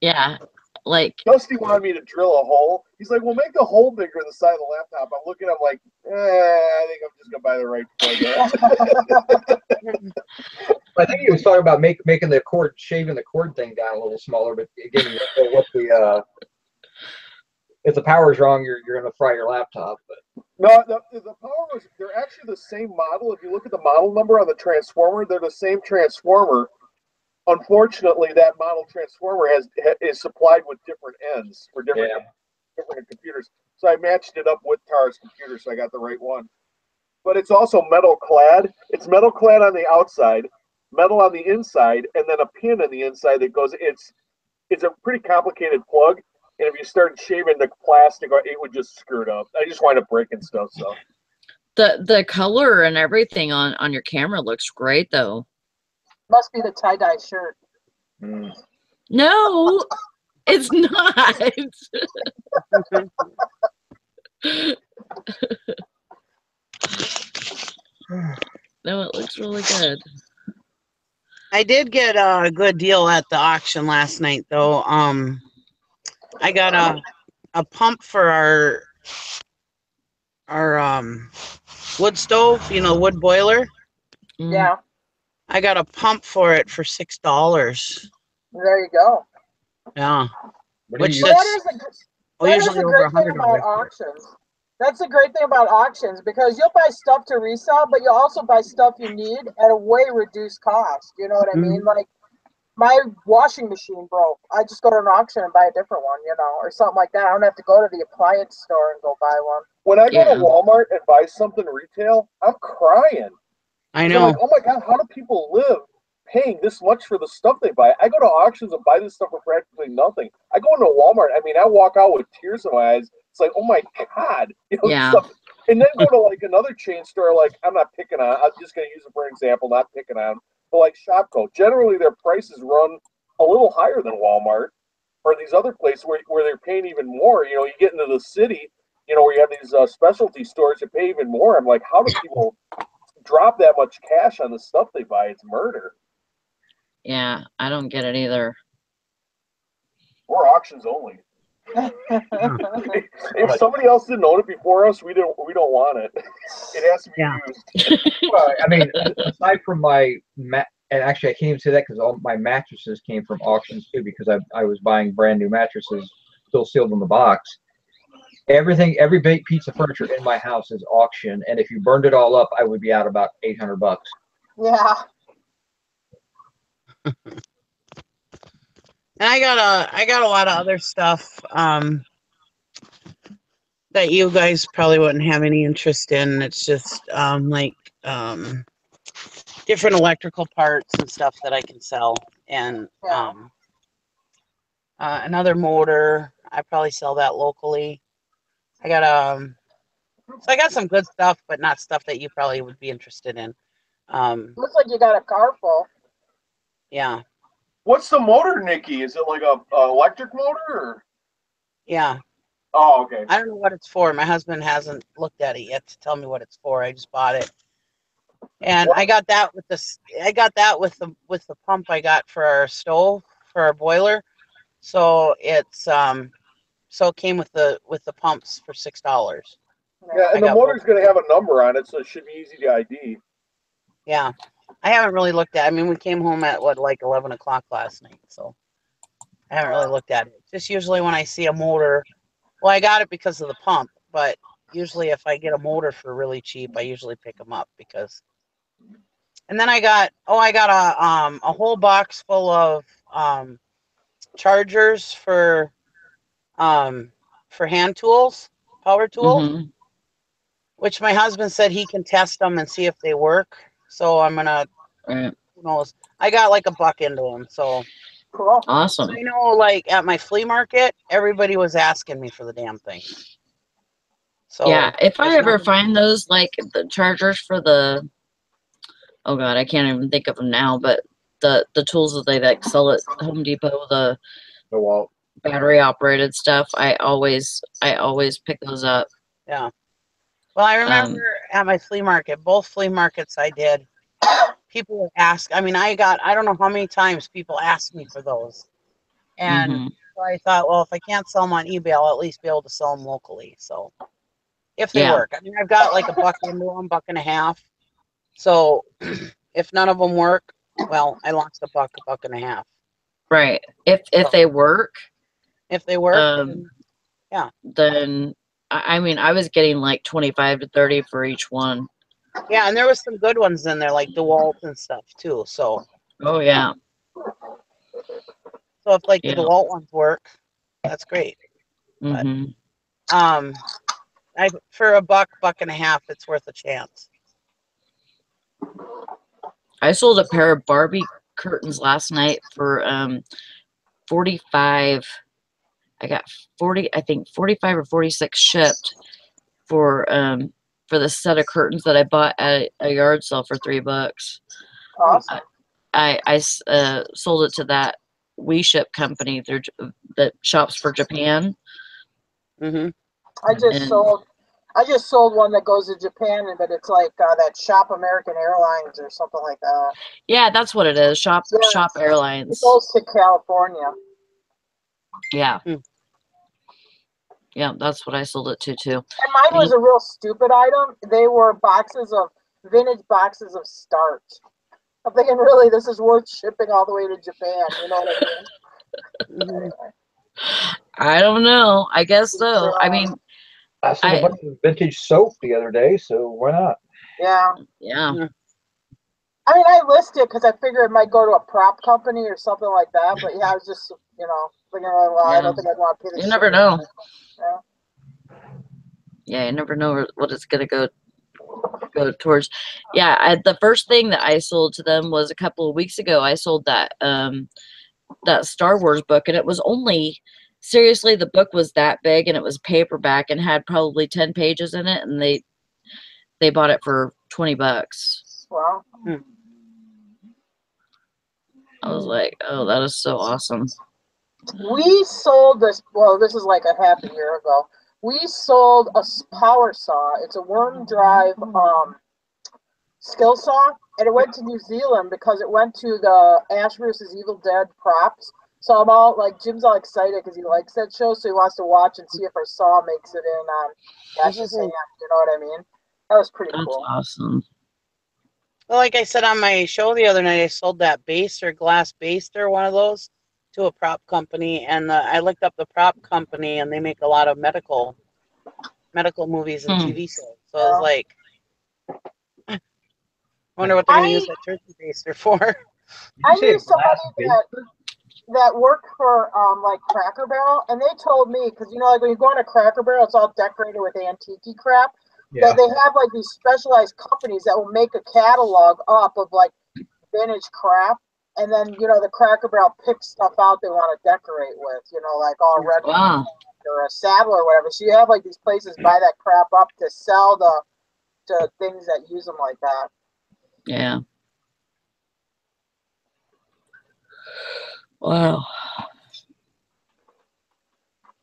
[SPEAKER 2] Yeah. Like
[SPEAKER 5] Dusty wanted me to drill a hole. He's like, "Well, make the hole bigger in the side of the laptop." I'm looking. I'm like, I think I'm just gonna buy the right plug.
[SPEAKER 3] I think he was talking about making the cord, shaving the cord thing down a little smaller. But again, you don't know what the if the power's wrong, you're gonna fry your laptop. But
[SPEAKER 5] No, the power was. They're actually the same model. If you look at the model number on the transformer, they're the same transformer. Unfortunately, that model transformer is supplied with different ends for different computers. So I matched it up with Tara's computer, so I got the right one. But it's also metal clad. It's metal clad on the outside, metal on the inside, and then a pin on the inside that goes. It's a pretty complicated plug. And if you started shaving the plastic, it would just screw it up. I just wind up breaking stuff. So
[SPEAKER 2] the color and everything on your camera looks great though.
[SPEAKER 4] Must be the tie-dye shirt.
[SPEAKER 2] No, it's not. No, it looks really good.
[SPEAKER 1] I did get a good deal at the auction last night, though. I got a pump for our wood stove, wood boiler.
[SPEAKER 4] Yeah.
[SPEAKER 1] I got a pump for it for $6.
[SPEAKER 4] There you go.
[SPEAKER 1] Yeah. Which
[SPEAKER 4] that is
[SPEAKER 1] usually
[SPEAKER 4] a
[SPEAKER 1] over
[SPEAKER 4] great thing about
[SPEAKER 1] $100.
[SPEAKER 4] auctions. That's the great thing about auctions because you'll buy stuff to resell, but you'll also buy stuff you need at a way reduced cost. You know what I mean? Like my washing machine broke. I just go to an auction and buy a different one, or something like that. I don't have to go to the appliance store and go buy one.
[SPEAKER 5] When I go to Walmart and buy something retail, I'm crying.
[SPEAKER 1] I know.
[SPEAKER 5] I'm like, oh my God, how do people live paying this much for the stuff they buy? I go to auctions and buy this stuff for practically nothing. I go into Walmart. I mean, I walk out with tears in my eyes It's like, oh my God,
[SPEAKER 2] Yeah.
[SPEAKER 5] stuff. And then go to like another chain store, like I'm not picking on, I'm just going to use it for an example, not picking on, but like Shopko. Generally, their prices run a little higher than Walmart or these other places where they're paying even more. You get into the city, where you have these specialty stores that pay even more. I'm like, how do people drop that much cash on the stuff they buy? It's murder.
[SPEAKER 2] Yeah, I don't get it either.
[SPEAKER 5] We're auctions only. If somebody else didn't own it before us, we don't want it. It has to be used.
[SPEAKER 3] Well, I mean, aside from my and actually I can't even say that because all my mattresses came from auctions too, because I was buying brand new mattresses still sealed in the box. Everything, every big piece of furniture in my house is auction, and if you burned it all up, I would be out about $800.
[SPEAKER 4] Yeah.
[SPEAKER 1] And I got a lot of other stuff that you guys probably wouldn't have any interest in. It's just like different electrical parts and stuff that I can sell, and
[SPEAKER 4] Yeah.
[SPEAKER 1] another motor. I probably sell that locally. I got so I got some good stuff, but not stuff that you probably would be interested in.
[SPEAKER 4] Looks like you got a car full.
[SPEAKER 1] Yeah,
[SPEAKER 5] What's the motor, Nikki? Is it like a electric motor? Or?
[SPEAKER 1] yeah.
[SPEAKER 5] Oh, okay.
[SPEAKER 1] I don't know what it's for. My husband hasn't looked at it yet to tell me what it's for. I just bought it, and I got that with this. I got that with the pump I got for our stove for our boiler. So it's so it came with the pumps for $6.
[SPEAKER 5] Yeah,
[SPEAKER 1] I
[SPEAKER 5] and the
[SPEAKER 1] got
[SPEAKER 5] motor's
[SPEAKER 1] both.
[SPEAKER 5] going to have a number on it, so it should be easy to ID.
[SPEAKER 1] Yeah, I haven't really looked at. I mean, we came home at what, like 11 o'clock last night, so I haven't really looked at it. Just usually when I see a motor, well, I got it because of the pump, but usually if I get a motor for really cheap, I usually pick them up because. And then I got a whole box full of chargers for hand tools, power tools,
[SPEAKER 2] Mm-hmm.
[SPEAKER 1] which my husband said he can test them and see if they work. So I'm gonna,
[SPEAKER 2] Right.
[SPEAKER 1] who knows? I got like a buck into them, so.
[SPEAKER 4] Cool.
[SPEAKER 2] Awesome.
[SPEAKER 1] I know, like at my flea market, everybody was asking me for the damn thing. So
[SPEAKER 2] Yeah, if I
[SPEAKER 1] there's
[SPEAKER 2] ever
[SPEAKER 1] nothing.
[SPEAKER 2] find those, like the chargers for the, oh God, I can't even think of them now, but the tools that they like sell at Home Depot, the
[SPEAKER 3] The wall.
[SPEAKER 2] battery operated stuff, I always pick those up.
[SPEAKER 1] Yeah. Well, I remember at my flea market, both flea markets I did, people would ask. I mean, I don't know how many times people asked me for those, and
[SPEAKER 2] Mm-hmm.
[SPEAKER 1] so I thought, well, if I can't sell them on eBay, I'll at least be able to sell them locally. So if they
[SPEAKER 2] Yeah,
[SPEAKER 1] work, I mean, I've got like a buck into them, buck and a half. So if none of them work, well, I lost a buck and a half.
[SPEAKER 2] right. If
[SPEAKER 1] So
[SPEAKER 2] they work,
[SPEAKER 1] if they work,
[SPEAKER 2] um,
[SPEAKER 1] yeah.
[SPEAKER 2] then I mean, I was getting like 25 to 30 for each one.
[SPEAKER 1] Yeah, and there was some good ones in there, like DeWalt and stuff too. So
[SPEAKER 2] Oh yeah,
[SPEAKER 1] if like the
[SPEAKER 2] yeah.
[SPEAKER 1] DeWalt ones work, that's great. But
[SPEAKER 2] Mm-hmm.
[SPEAKER 1] I for a buck and a half, it's worth a chance.
[SPEAKER 2] I sold a pair of Barbie curtains last night for 45. I got 40, I think 45 or 46 shipped for the set of curtains that I bought at a yard sale for $3.
[SPEAKER 4] Awesome.
[SPEAKER 2] I sold it to that We Ship company through that shops for Japan.
[SPEAKER 1] Mm-hmm.
[SPEAKER 4] I just
[SPEAKER 2] And
[SPEAKER 4] sold one that goes to Japan, but it's like that Shop American Airlines or something like that.
[SPEAKER 2] yeah, that's what it is. Shop
[SPEAKER 4] Yeah. It
[SPEAKER 2] Airlines.
[SPEAKER 4] goes to California.
[SPEAKER 2] Yeah.
[SPEAKER 1] Hmm.
[SPEAKER 2] Yeah, that's what I sold it to too.
[SPEAKER 4] And mine was a real stupid item. They were vintage boxes of starch. I'm thinking, really, this is worth shipping all the way to Japan. You know what I mean?
[SPEAKER 1] Mm-hmm.
[SPEAKER 2] I don't know. I guess so. I mean,
[SPEAKER 3] I sold a bunch of vintage soap the other day, so why not?
[SPEAKER 4] Yeah.
[SPEAKER 2] yeah.
[SPEAKER 1] Mm-hmm.
[SPEAKER 4] I mean, I listed because I figured it might go to a prop company or something like that. But yeah, I was just, thinking, well, I don't think I'd want to pay the
[SPEAKER 2] You never
[SPEAKER 4] shipping.
[SPEAKER 2] know.
[SPEAKER 4] Yeah.
[SPEAKER 2] Yeah, you never know what it's gonna go towards. Yeah, the first thing that I sold to them was a couple of weeks ago. I sold that that Star Wars book, and it was only seriously, the book was that big and it was paperback and had probably 10 pages in it, and they bought it for $20.
[SPEAKER 4] Wow.
[SPEAKER 2] I was like, oh, that is so awesome.
[SPEAKER 4] We sold this, well, this is like a half a year ago. We sold a power saw. It's a worm drive skill saw, and it went to New Zealand because it went to the Ash vs. Evil Dead props. So I'm all like, Jim's all excited because he likes that show, so he wants to watch and see if our saw makes it in on Ash's hand. You know what I mean? That was pretty
[SPEAKER 2] That's
[SPEAKER 4] cool.
[SPEAKER 2] awesome.
[SPEAKER 1] Well, like I said on my show the other night, I sold that baster, glass baster, one of those, to a prop company, and I looked up the prop company, and they make a lot of medical movies and TV shows. So I was like, I wonder what they're going to use that turkey baster for.
[SPEAKER 4] I knew somebody that worked for like Cracker Barrel, and they told me, because you know, like when you go on a Cracker Barrel, it's all decorated with antique crap.
[SPEAKER 3] Yeah.
[SPEAKER 4] That they have like these specialized companies that will make a catalog up of like vintage crap, and then you know the Cracker Barrel picks stuff out they want to decorate with, you know, like all red or a saddle or whatever. So you have like these places buy that crap up to sell to things that use them like that.
[SPEAKER 2] Yeah. Wow.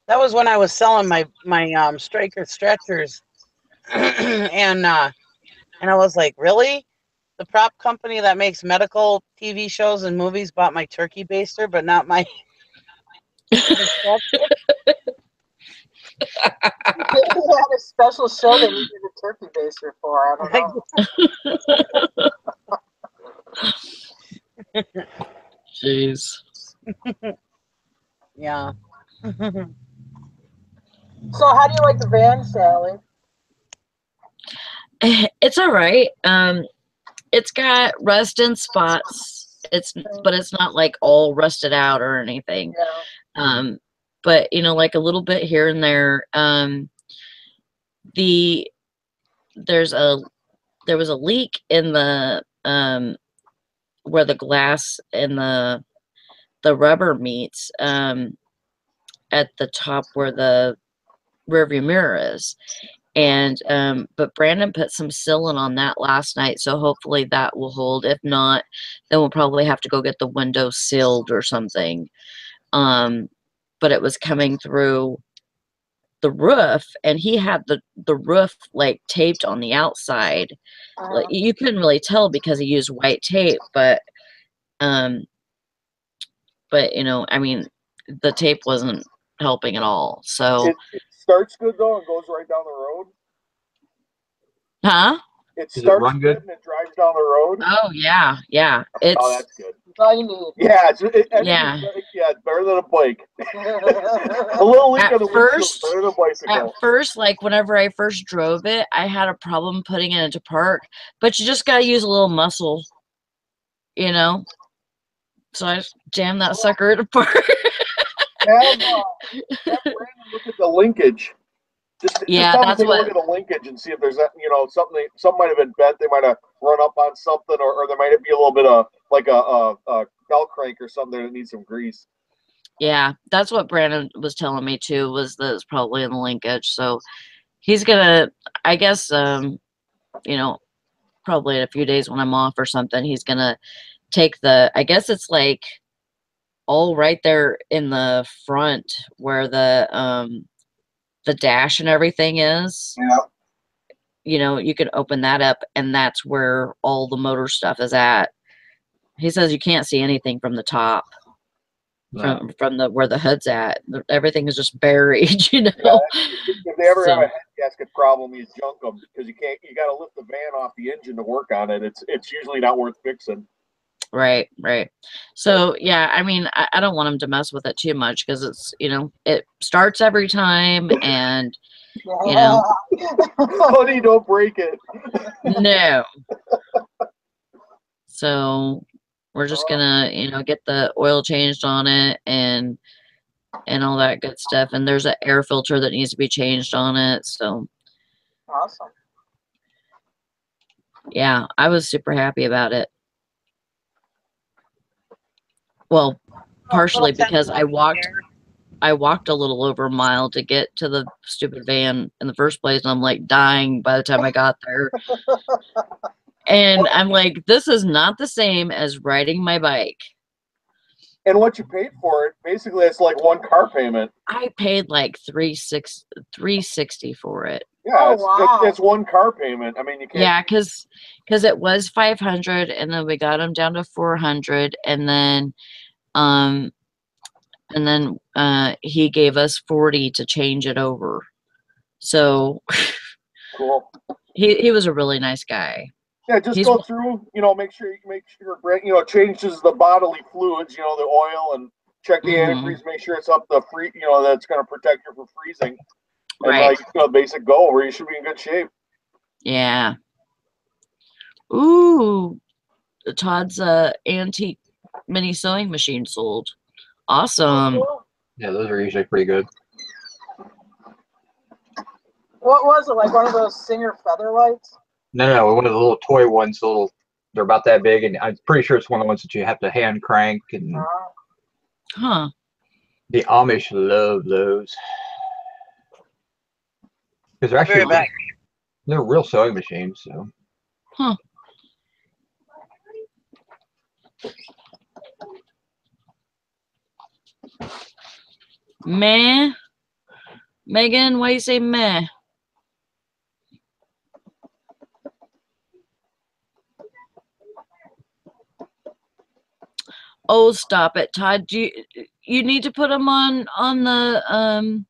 [SPEAKER 1] That was when I was selling my Striker stretchers, and I was like, really? The prop company that makes medical TV shows and movies bought my turkey baster, but not my stretcher?
[SPEAKER 4] Maybe they had a special show they needed a turkey baster for. I don't know.
[SPEAKER 2] Jeez.
[SPEAKER 1] Yeah.
[SPEAKER 4] So how do you like the van, Sally?
[SPEAKER 2] It's all right. It's got rust in spots. But it's not like all rusted out or anything.
[SPEAKER 4] Yeah.
[SPEAKER 2] But you know, like a little bit here and there. There was a leak in the where the glass and the rubber meets at the top where the rearview mirror is. And but Brandon put some sealant on that last night, so hopefully that will hold. If not, then we'll probably have to go get the window sealed or something. But it was coming through the roof, and he had the roof like taped on the outside. Like, you couldn't really tell because he used white tape, but you know, I mean, the tape wasn't helping at all. So
[SPEAKER 5] it starts good though and goes right down the road.
[SPEAKER 2] Huh?
[SPEAKER 5] It starts good and it drives down the road.
[SPEAKER 2] Oh yeah.
[SPEAKER 5] Oh, that's good.
[SPEAKER 4] That's all you need.
[SPEAKER 5] Yeah,
[SPEAKER 2] it's
[SPEAKER 5] better than a bike. A little leak on the windshield is better than a bicycle.
[SPEAKER 2] At first, like whenever I first drove it, I had a problem putting it into park, but you just gotta use a little muscle, you know. So I just jammed that sucker into park.
[SPEAKER 5] Have Brandon look at the linkage. Just
[SPEAKER 2] that's
[SPEAKER 5] take
[SPEAKER 2] what.
[SPEAKER 5] A look at the linkage and see if there's something might have been bent. They might have run up on something, or there might be a little bit of like a belt crank or something that needs some grease.
[SPEAKER 2] Yeah, that's what Brandon was telling me too. Was that it's probably in the linkage. So he's gonna, I guess, you know, probably in a few days when I'm off or something, he's gonna take the. I guess it's like all right there in the front where the dash and everything is.
[SPEAKER 5] Yeah.
[SPEAKER 2] You know, you can open that up, and that's where all the motor stuff is at. He says you can't see anything from the top, from the where the hood's at. Everything is just buried, you know.
[SPEAKER 5] Yeah, if they ever have a head gasket problem, you junk them because you can't. You got to lift the van off the engine to work on it. It's usually not worth fixing.
[SPEAKER 2] Right. So yeah, I mean, I don't want him to mess with it too much because it's, you know, it starts every time, and you know.
[SPEAKER 5] Honey, don't break it.
[SPEAKER 2] No. So we're just gonna, you know, get the oil changed on it and all that good stuff. And there's an air filter that needs to be changed on it. So
[SPEAKER 4] awesome.
[SPEAKER 2] Yeah, I was super happy about it. Well, partially because I walked. I walked a little over a mile to get to the stupid van in the first place, and I'm like dying by the time I got there. And I'm like, this is not the same as riding my bike.
[SPEAKER 5] And what you paid for it, basically, it's like one car payment.
[SPEAKER 2] I paid like $360 for it.
[SPEAKER 5] Yeah,
[SPEAKER 4] Oh,
[SPEAKER 5] it's,
[SPEAKER 4] wow.
[SPEAKER 5] it's one car payment. I mean, you can't.
[SPEAKER 2] Yeah, because it was 500, and then we got them down to 400, and then he gave us 40 to change it over. So
[SPEAKER 5] Cool.
[SPEAKER 2] he was a really nice guy.
[SPEAKER 5] Yeah, just
[SPEAKER 2] He's
[SPEAKER 5] go through, make sure changes the bodily fluids, the oil, and check the
[SPEAKER 2] Mhm.
[SPEAKER 5] antifreeze, make sure it's up the free, that's going to protect you from freezing. And
[SPEAKER 2] Right.
[SPEAKER 5] basic go over, you should be in good shape.
[SPEAKER 2] Yeah. Ooh, Todd's antique mini sewing machine sold. Awesome.
[SPEAKER 3] Yeah, those are usually pretty good.
[SPEAKER 4] What was it, like one of those Singer feather lights?
[SPEAKER 3] No, one of the little toy ones. They're about that big, and I'm pretty sure it's one of the ones that you have to hand crank. And
[SPEAKER 2] Huh.
[SPEAKER 3] the Amish love those because they're
[SPEAKER 1] I'll be
[SPEAKER 3] actually
[SPEAKER 1] right back.
[SPEAKER 3] they're real sewing machines. So
[SPEAKER 2] Huh. Meh. Megan, why you say meh? Oh, stop it, Todd. You need to put them on the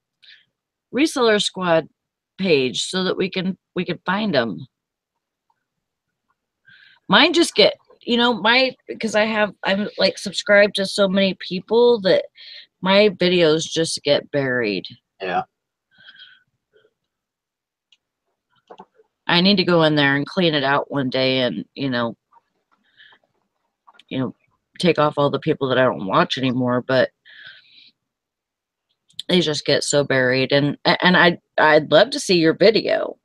[SPEAKER 2] reseller squad page so that we can find them. Mine just get, because I'm like subscribed to so many people that my videos just get buried.
[SPEAKER 3] yeah,
[SPEAKER 2] I need to go in there and clean it out one day and, take off all the people that I don't watch anymore, but they just get so buried. And I'd love to see your video.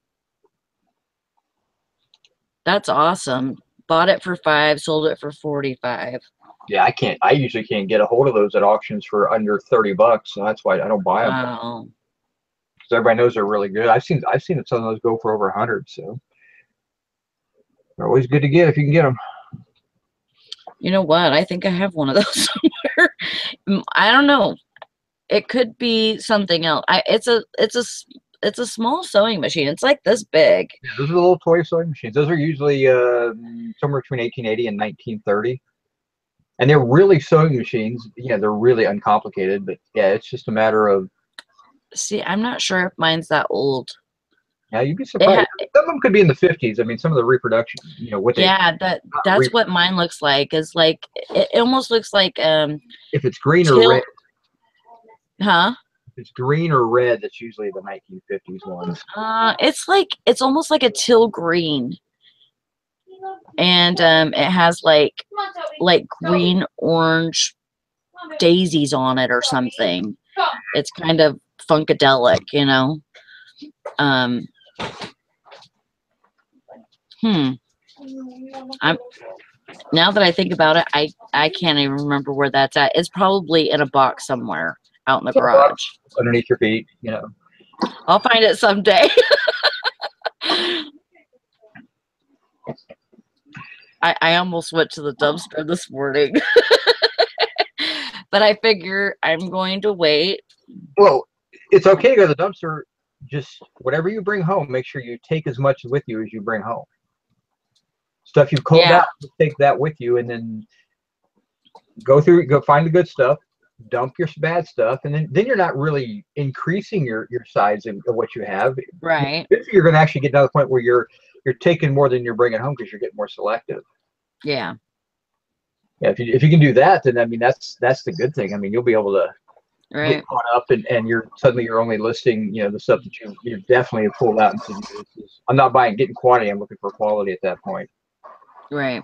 [SPEAKER 2] That's awesome. Bought it for $5, sold it for $45.
[SPEAKER 3] yeah. I usually can't get a hold of those at auctions for under $30, so that's why I don't buy them.
[SPEAKER 2] Wow.
[SPEAKER 3] Because everybody knows they're really good. I've seen some of those go for over 100. So they're always good to get if you can get them.
[SPEAKER 2] You know what? I think I have one of those somewhere. I don't know. It could be something else. It's a small sewing machine. It's like this big.
[SPEAKER 3] Yeah, those are the little toy sewing machines. Those are usually somewhere between 1880 and 1930. And they're really sewing machines. Yeah, they're really uncomplicated. But yeah, it's just a matter of.
[SPEAKER 2] See, I'm not sure if mine's that old.
[SPEAKER 3] Yeah, you'd be surprised. Some of them could be in the 50s. I mean, some of the reproduction, what they.
[SPEAKER 2] Yeah, that's what mine looks like. Is like it almost looks like
[SPEAKER 3] If it's green or red.
[SPEAKER 2] Huh?
[SPEAKER 3] If it's green or red, that's usually the 1950s ones.
[SPEAKER 2] It's almost like a teal green. And it has like green orange daisies on it or something. It's kind of funkadelic, I'm now that I think about it, I can't even remember where that's at. It's probably in a box somewhere out in the garage.
[SPEAKER 3] Underneath your feet,
[SPEAKER 2] I'll find it someday. I almost went to the dumpster this morning. But I figure I'm going to wait.
[SPEAKER 3] Well, it's okay to go to the dumpster. Just whatever you bring home, make sure you take as much with you as you bring home. Stuff you've combed out, take that with you, and then go find the good stuff, dump your bad stuff, and then you're not really increasing your size of what you have.
[SPEAKER 2] Right.
[SPEAKER 3] You're going to actually get to the point where you're taking more than you're bringing home because you're getting more selective.
[SPEAKER 2] Yeah.
[SPEAKER 3] Yeah, if you can do that, then I mean that's the good thing. I mean, you'll be able to get caught up, and you're only listing the stuff that you definitely have pulled out and said, I'm not getting quantity. I'm looking for quality at that point.
[SPEAKER 2] Right.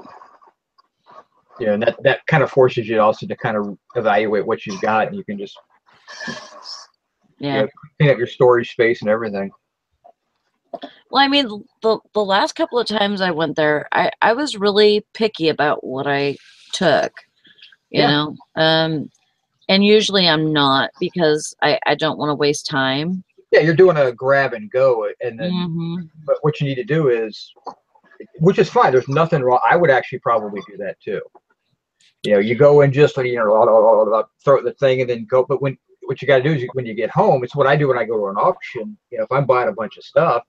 [SPEAKER 3] And that kind of forces you also to kind of evaluate what you've got, and you can just clean up your storage space and everything.
[SPEAKER 2] Well, I mean, the last couple of times I went there, I was really picky about what I took, you know. And usually I'm not, because I don't want to waste time.
[SPEAKER 3] Yeah, you're doing a grab and go, and then
[SPEAKER 2] Mm-hmm.
[SPEAKER 3] but what you need to do is, which is fine. There's nothing wrong. I would actually probably do that too. You know, you go in just throw the thing and then go. But what you got to do is when you get home, it's what I do when I go to an auction. You know, if I'm buying a bunch of stuff,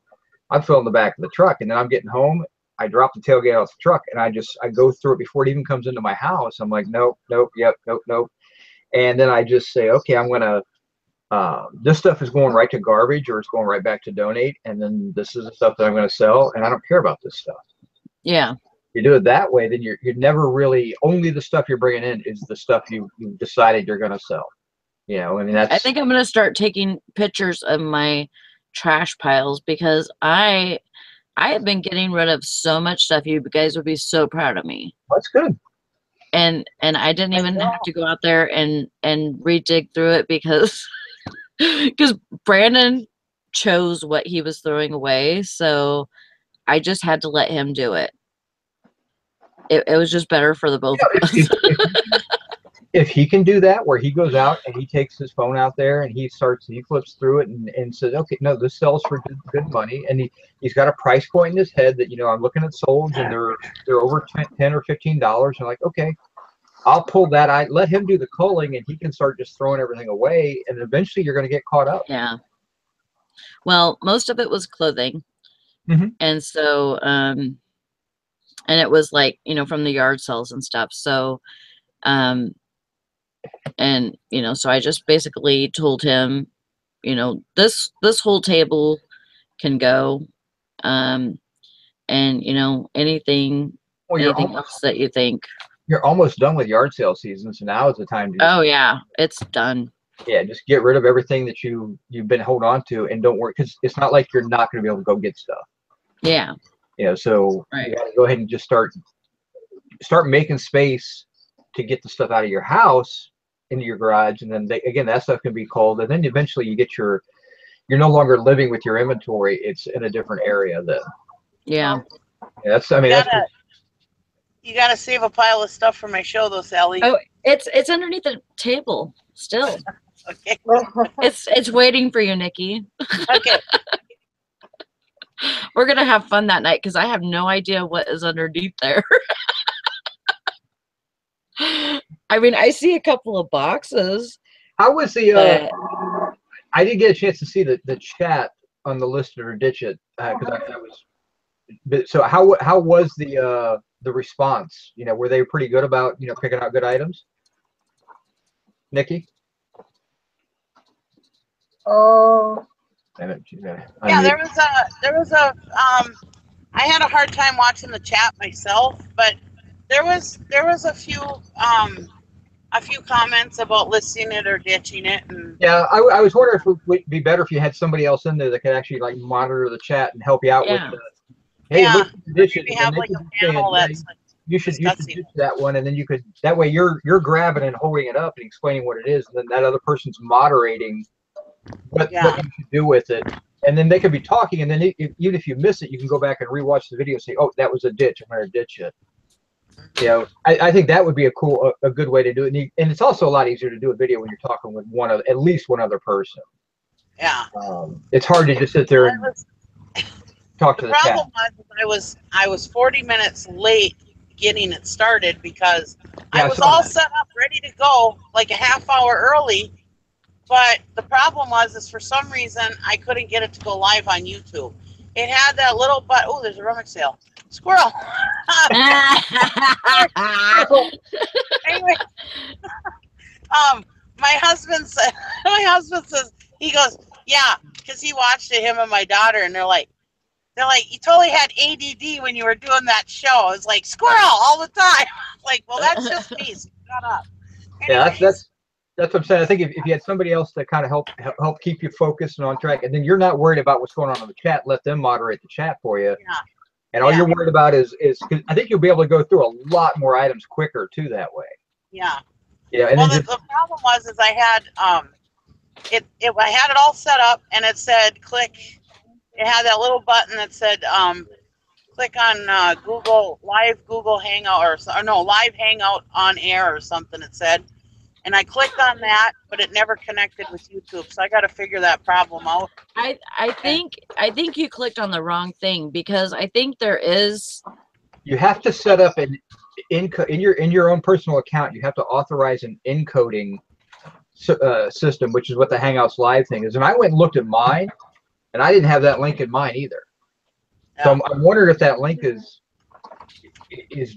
[SPEAKER 3] I'm filling the back of the truck, and then I'm getting home. I drop the tailgate off the truck, and I go through it before it even comes into my house. I'm like, nope, nope, yep, nope, nope. And then I just say, okay, I'm gonna. This stuff is going right to garbage, or it's going right back to donate, and then this is the stuff that I'm going to sell, and I don't care about this stuff.
[SPEAKER 2] Yeah.
[SPEAKER 3] You do it that way, then you're never really, only the stuff you're bringing in is the stuff you decided you're going to sell. You know, I mean,
[SPEAKER 2] I think I'm going to start taking pictures of my trash piles, because I have been getting rid of so much stuff. You guys would be so proud of me.
[SPEAKER 3] That's good.
[SPEAKER 2] And I didn't even have to go out there and redig through it, because Brandon chose what he was throwing away, so I just had to let him do it. It was just better for the both of us.
[SPEAKER 3] If he can do that, where he goes out and he takes his phone out there and he flips through it and says, okay, no, this sells for good money, and he's got a price point in his head that, you know, I'm looking at solds and they're over $10 or $15. And like, okay, I'll pull that. I let him do the culling, and he can start just throwing everything away, and eventually you're going to get caught up.
[SPEAKER 2] Yeah. Well, most of it was clothing.
[SPEAKER 3] Mm-hmm.
[SPEAKER 2] And so, and it was like, you know, from the yard sales and stuff. So, and, you know, so I just basically told him, you know, this whole table can go, and, you know, anything else that you think.
[SPEAKER 3] You're almost done with yard sale season, so now is the time to
[SPEAKER 2] Oh yeah, it's done.
[SPEAKER 3] Yeah, just get rid of everything that you've been holding on to, and don't worry, because it's not like you're not going to be able to go get stuff.
[SPEAKER 2] Yeah.
[SPEAKER 3] You know, so you got to go ahead and just start making space to get the stuff out of your house into your garage, and then again, that stuff can be cold, and then eventually you're no longer living with your inventory; it's in a different area. Then
[SPEAKER 2] yeah,
[SPEAKER 1] you gotta save a pile of stuff for my show, though, Sally.
[SPEAKER 2] Oh, it's underneath the table still.
[SPEAKER 1] Okay.
[SPEAKER 2] It's waiting for you, Nikki.
[SPEAKER 1] Okay.
[SPEAKER 2] We're gonna have fun that night, because I have no idea what is underneath there. I mean, I see a couple of boxes.
[SPEAKER 3] How was the? I didn't get a chance to see the chat on the list or ditch it, because I was. So how was the response? You know, were they pretty good about, you know, picking out good items? Nikki?
[SPEAKER 4] Oh.
[SPEAKER 1] Yeah, there was a I had a hard time watching the chat myself, but there was a few comments about listing it or ditching it. And
[SPEAKER 3] yeah, I was wondering if it would be better if you had somebody else in there that could actually like monitor the chat and help you out with the, hey,
[SPEAKER 1] yeah,
[SPEAKER 3] ditch it.
[SPEAKER 1] maybe have like a panel that's
[SPEAKER 3] you should ditch that one, and then you could, that way you're grabbing and holding it up and explaining what it is, and then that other person's moderating what you should do with it, and then they could be talking, and then even if you miss it, you can go back and rewatch the video and say, oh, that was a ditch, I'm going to ditch it. You know, I think that would be a good way to do it, and it's also a lot easier to do a video when you're talking with at least one other person.
[SPEAKER 1] Yeah.
[SPEAKER 3] It's hard to just sit there and talk to the chat.
[SPEAKER 1] The problem I was 40 minutes late getting it started, because I was all set up ready to go like a half hour early, but the problem is for some reason I couldn't get it to go live on YouTube. It had that little button. Oh, there's a rummage sale. Squirrel. Anyway, my husband says, he goes, yeah, because he watched it, him and my daughter, and they're like, you totally had ADD when you were doing that show. It's like squirrel all the time. Like, well, that's just me. So shut up. Anyways.
[SPEAKER 3] Yeah, that's what I'm saying. I think if you had somebody else to kind of help keep you focused and on track, and then you're not worried about what's going on in the chat, let them moderate the chat for you. Yeah. And all you're worried about is cause I think you'll be able to go through a lot more items quicker too that way.
[SPEAKER 1] Yeah.
[SPEAKER 3] Yeah. And
[SPEAKER 1] well, the problem was I had I had it all set up, and it said click. It had that little button that said click on live Google Hangout or no, live Hangout on air or something. It said, and I clicked on that, but it never connected with YouTube. So I got to figure that problem out.
[SPEAKER 2] I think you clicked on the wrong thing, because I think there is.
[SPEAKER 3] You have to set up an in your own personal account. You have to authorize an encoding system, which is what the Hangouts Live thing is. And I went and looked at mine, and I didn't have that link in mine either.
[SPEAKER 1] Yeah.
[SPEAKER 3] So I'm wondering if that link is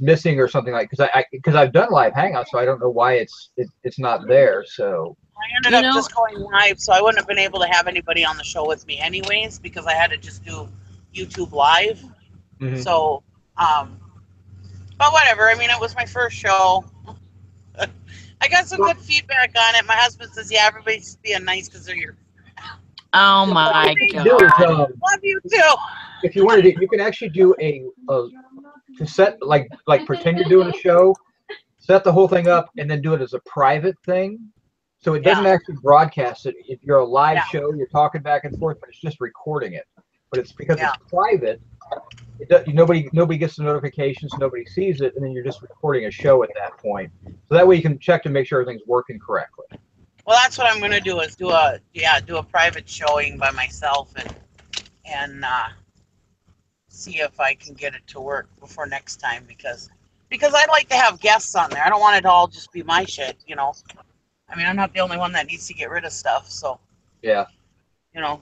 [SPEAKER 3] missing or something, like, because I've done live Hangouts, so I don't know why it's not there. So
[SPEAKER 1] I ended up just going live, so I wouldn't have been able to have anybody on the show with me anyways, because I had to just do YouTube Live.
[SPEAKER 3] mm-hmm.
[SPEAKER 1] So, but whatever. I mean, it was my first show. I got some good feedback on it. My husband says, "Yeah, everybody's being nice because they're your."
[SPEAKER 2] Oh my God!
[SPEAKER 1] Love you too.
[SPEAKER 3] If you wanted to, you can actually do to set like pretend you're doing a show, set the whole thing up, and then do it as a private thing. So it doesn't actually broadcast it. If you're a live show, you're talking back and forth, but it's just recording it. But it's because it's private. Nobody gets the notifications, nobody sees it, and then you're just recording a show at that point. So that way you can check to make sure everything's working correctly.
[SPEAKER 1] Well, that's what I'm gonna do, is do a private showing by myself and see if I can get it to work before next time, because I'd like to have guests on there. I don't want it to all just be my shit, you know. I mean, I'm not the only one that needs to get rid of stuff, so
[SPEAKER 3] yeah,
[SPEAKER 1] you know.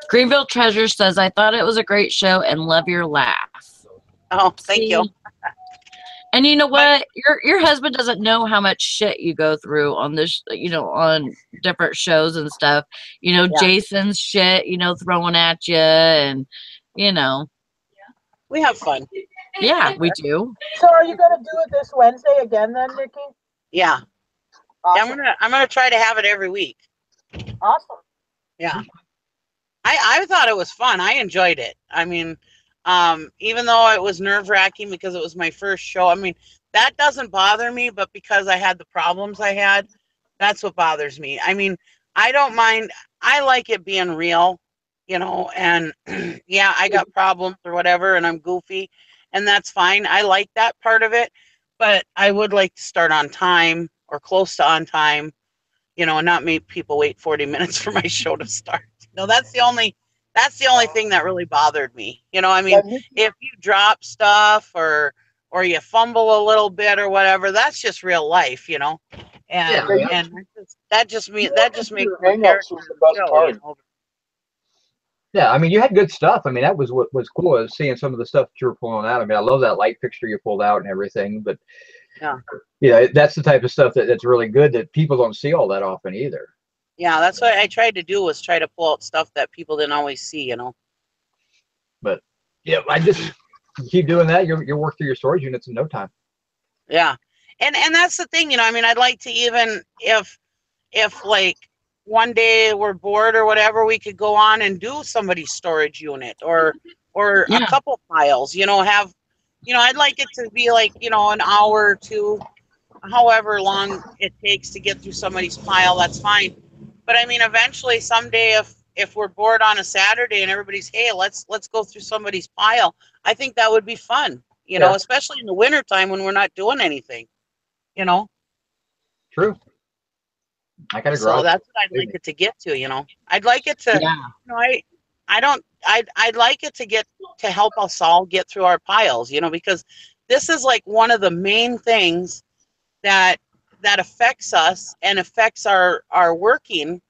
[SPEAKER 2] Greenville Treasure says, "I thought it was a great show and love your laugh."
[SPEAKER 1] Oh, thank you.
[SPEAKER 2] And you know what? Your husband doesn't know how much shit you go through on this, you know, on different shows and stuff. You know, Jason's shit, you know, throwing at you, and you know.
[SPEAKER 1] We have fun.
[SPEAKER 2] Yeah, we do.
[SPEAKER 4] So are you gonna do it this Wednesday again then, Nikki?
[SPEAKER 1] Yeah.
[SPEAKER 4] Awesome.
[SPEAKER 1] I'm gonna try to have it every week.
[SPEAKER 4] Awesome.
[SPEAKER 1] Yeah. I thought it was fun. I enjoyed it. I mean, even though it was nerve-wracking because it was my first show, I mean, that doesn't bother me, but because I had the problems I had, that's what bothers me. I mean, I don't mind. I like it being real, you know, and yeah, I got problems or whatever, and I'm goofy, and that's fine. I like that part of it, but I would like to start on time or close to on time, you know, and not make people wait 40 minutes for my show to start. No, that's the only thing that really bothered me. You know, I mean, if you drop stuff or you fumble a little bit or whatever, that's just real life, you know. And that just makes the character
[SPEAKER 5] the best part.
[SPEAKER 1] You know?
[SPEAKER 3] Yeah, I mean, you had good stuff. I mean, that was what was cool, is seeing some of the stuff that you were pulling out. I mean, I love that light fixture you pulled out and everything, but yeah, that's the type of stuff that's really good that people don't see all that often either.
[SPEAKER 1] Yeah, that's what I tried to do, was try to pull out stuff that people didn't always see, you know.
[SPEAKER 3] But yeah, I just keep doing that. You'll work through your storage units in no time.
[SPEAKER 1] Yeah, and that's the thing, you know. I mean, I'd like to, even if like one day we're bored or whatever, we could go on and do somebody's storage unit or a couple files, you know. I'd like it to be like, you know, an hour or two, however long it takes to get through somebody's pile. That's fine. But I mean, eventually, someday, if we're bored on a Saturday and everybody's, hey, let's go through somebody's pile, I think that would be fun, you know, especially in the wintertime when we're not doing anything, you know.
[SPEAKER 3] True. I got a garage.
[SPEAKER 1] So that's what I'd like it to get to, you know. I'd like it to, you know, I'd like it to help us all get through our piles, you know, because this is like one of the main things that affects us and affects our working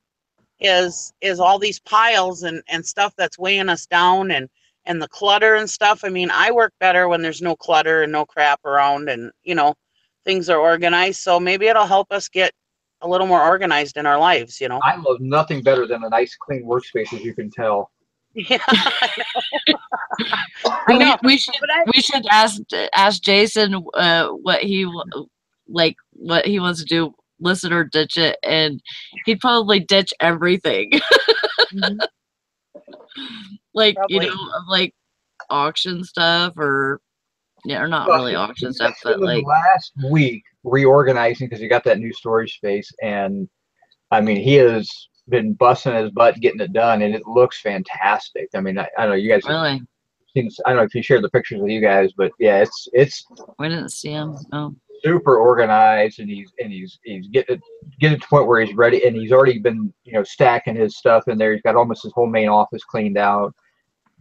[SPEAKER 1] is all these piles and stuff that's weighing us down, and the clutter and stuff. I mean, I work better when there's no clutter and no crap around, and you know, things are organized. So maybe it'll help us get a little more organized in our lives, you know.
[SPEAKER 3] I love nothing better than a nice clean workspace, as you can tell.
[SPEAKER 1] Yeah, I know.
[SPEAKER 2] We should ask Jason what he wants to do, listen or ditch it, and he'd probably ditch everything. Like probably. You know, like auction stuff, or not really auction stuff, but like
[SPEAKER 3] last week reorganizing because he got that new storage space, and I mean, he has been busting his butt getting it done, and it looks fantastic. I mean, I don't know, you guys
[SPEAKER 2] really.
[SPEAKER 3] I don't know if you shared the pictures with you guys, but yeah, it's.
[SPEAKER 2] We didn't see him. Oh.
[SPEAKER 3] super organized, and he's getting to the point where he's ready, and he's already been, you know, stacking his stuff in there. He's got almost his whole main office cleaned out.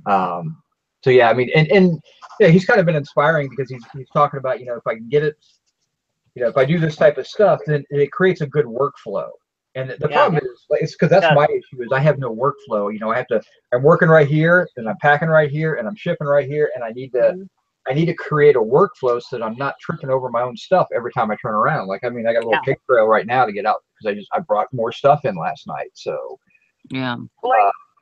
[SPEAKER 3] So yeah, I mean, and yeah, he's kind of been inspiring because he's talking about, you know, if I can get it, you know, if I do this type of stuff, then it creates a good workflow. And the problem is, like, it's because that's my issue, is I have no workflow. You know, I'm working right here, and I'm packing right here, and I'm shipping right here, and I need to create a workflow so that I'm not tripping over my own stuff every time I turn around. Like, I mean, I got a little pig trail right now to get out because I brought more stuff in last night. So
[SPEAKER 2] yeah.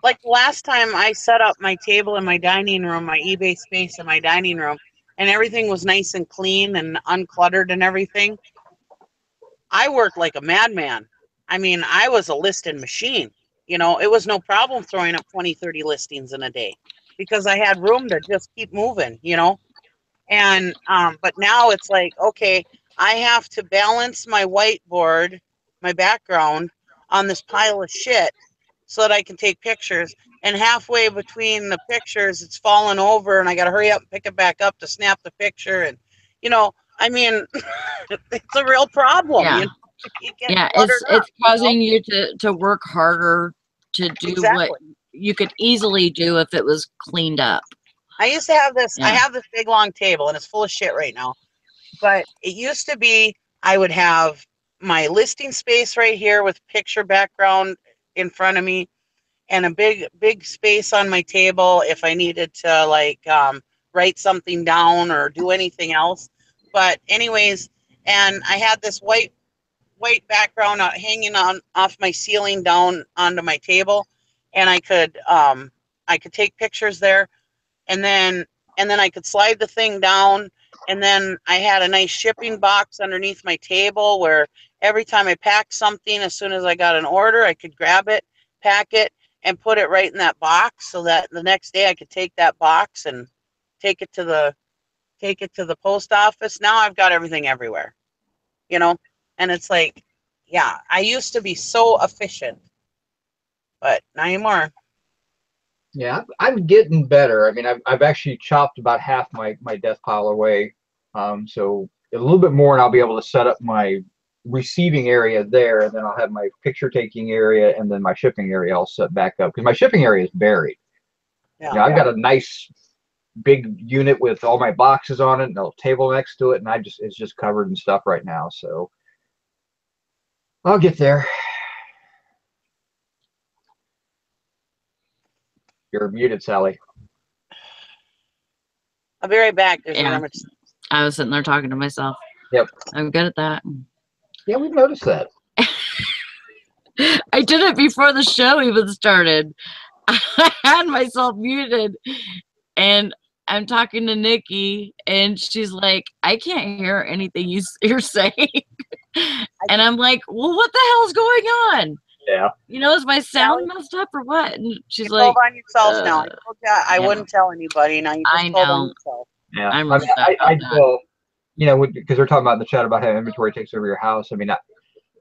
[SPEAKER 1] Like last time I set up my table in my dining room, my eBay space in my dining room, and everything was nice and clean and uncluttered and everything. I worked like a madman. I mean, I was a listing machine. You know, it was no problem throwing up 20, 30 listings in a day because I had room to just keep moving, you know. And but now it's like, okay, I have to balance my whiteboard, my background, on this pile of shit so that I can take pictures. And halfway between the pictures, it's fallen over, and I got to hurry up and pick it back up to snap the picture. And, you know, I mean, it's a real problem.
[SPEAKER 2] Yeah.
[SPEAKER 1] You know? You get
[SPEAKER 2] Yeah,
[SPEAKER 1] cluttered up,
[SPEAKER 2] it's causing you to work harder to do what you could easily do if it was cleaned up.
[SPEAKER 1] I used to have this. I have this big long table, and it's full of shit right now. But it used to be I would have my listing space right here with picture background in front of me, and a big space on my table if I needed to, like, write something down or do anything else. But anyways, and I had this white background hanging on off my ceiling down onto my table, and I could take pictures there, and then I could slide the thing down, and then I had a nice shipping box underneath my table where every time I packed something, as soon as I got an order, I could grab it, pack it, and put it right in that box so that the next day I could take that box and take it to the post office. Now I've got everything everywhere, you know. And it's like, yeah, I used to be so efficient, but not anymore.
[SPEAKER 3] Yeah, I'm getting better. I mean, I've actually chopped about half my death pile away. So a little bit more, and I'll be able to set up my receiving area there, and then I'll have my picture taking area, and then my shipping area all set back up because my shipping area is buried.
[SPEAKER 1] Yeah.
[SPEAKER 3] You know, I've got a nice big unit with all my boxes on it and a table next to it, and it's just covered in stuff right now. So I'll get there. You're muted, Sally.
[SPEAKER 1] I'll be right back. There's
[SPEAKER 2] Yeah. I was sitting there talking to myself.
[SPEAKER 3] Yep.
[SPEAKER 2] I'm good at that.
[SPEAKER 3] Yeah, we've noticed that.
[SPEAKER 2] I did it before the show even started. I had myself muted, and I'm talking to Nikki, and she's like, I can't hear anything you're saying. And I'm like, well, what the hell's going on?
[SPEAKER 3] Yeah.
[SPEAKER 2] You know, is my sound messed up or what? And she's
[SPEAKER 1] you
[SPEAKER 2] like,
[SPEAKER 1] told on yourself now. I told you I wouldn't tell anybody. Now you just told on yourself.
[SPEAKER 3] Yeah.
[SPEAKER 2] I'm
[SPEAKER 3] well, you know, because they're talking about in the chat about how inventory takes over your house. I mean,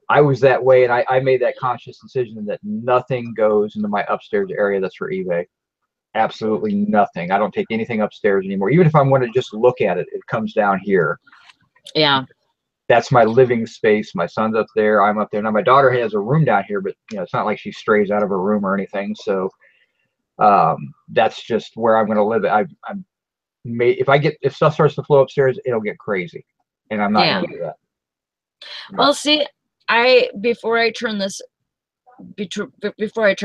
[SPEAKER 3] I was that way, and I made that conscious decision that nothing goes into my upstairs area that's for eBay. Absolutely nothing. I don't take anything upstairs anymore. Even if I want to just look at it, it comes down here.
[SPEAKER 2] Yeah.
[SPEAKER 3] That's my living space. My son's up there. I'm up there. Now my daughter has a room down here, but you know, it's not like she strays out of her room or anything. So that's just where I'm going to live. If stuff starts to flow upstairs, it'll get crazy, and I'm not going to do that.
[SPEAKER 2] Well, see, before I turn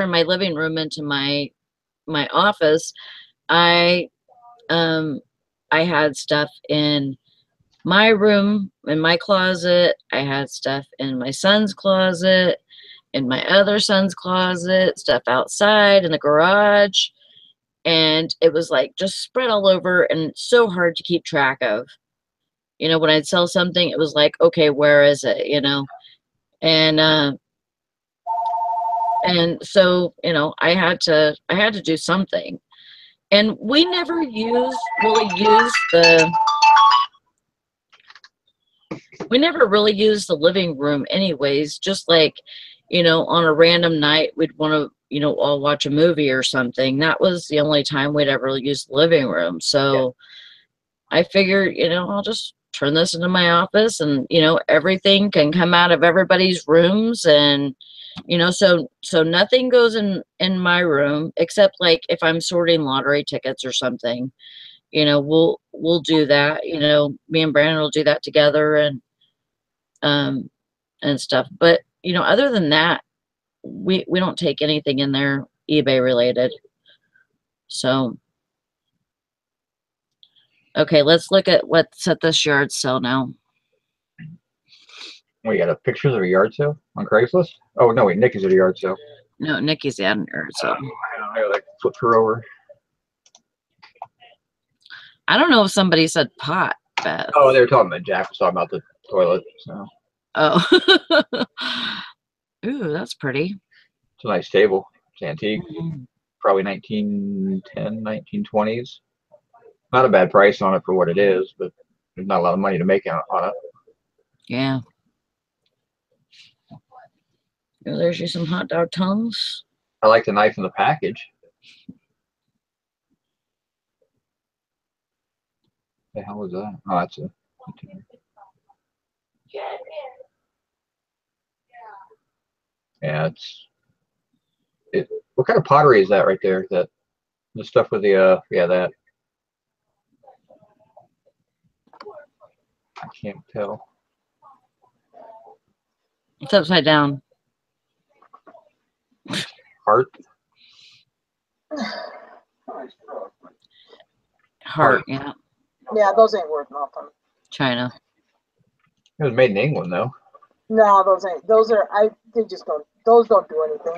[SPEAKER 2] my living room into my office, I had stuff in my room, in my closet. I had stuff in my son's closet, in my other son's closet, stuff outside in the garage. And it was like just spread all over, and it's so hard to keep track of. You know, when I'd sell something, it was like, okay, where is it? You know, and so, you know, I had to do something. And we never really used the living room anyways. Just like, you know, on a random night, we'd want to, you know, all watch a movie or something. That was the only time we'd ever use the living room. So I figured, you know, I'll just turn this into my office, and you know, everything can come out of everybody's rooms, and you know, so nothing goes in my room except like if I'm sorting lottery tickets or something. You know, we'll do that. You know, me and Brandon will do that together, um and stuff. But you know, other than that, we don't take anything in there eBay related. So okay, let's look at what's at this yard sale now.
[SPEAKER 3] We got a pictures of a yard sale on Craigslist. Oh no, wait, Nikki's at a yard sale.
[SPEAKER 2] No, Nikki's at a yard sale.
[SPEAKER 3] I like flip her over.
[SPEAKER 2] I don't know if somebody said pot, Beth.
[SPEAKER 3] Oh, they were talking about Jack was talking about the toilet. So.
[SPEAKER 2] Oh. Ooh, that's pretty.
[SPEAKER 3] It's a nice table. It's antique.
[SPEAKER 2] Mm-hmm.
[SPEAKER 3] Probably 1910, 1920s. Not a bad price on it for what it is, but there's not a lot of money to make on it.
[SPEAKER 2] Yeah. Oh, there's you some hot dog tongues.
[SPEAKER 3] I like the knife in the package. The hell is that? Oh, that's a. Yeah, it. What kind of pottery is that right there? That the stuff with the yeah, that. I can't tell.
[SPEAKER 2] It's upside down.
[SPEAKER 3] Heart.
[SPEAKER 2] Heart, yeah.
[SPEAKER 4] Yeah, those ain't worth nothing.
[SPEAKER 2] China.
[SPEAKER 3] It was made in England though.
[SPEAKER 4] No, those ain't. Those are. They just don't. Those don't do anything.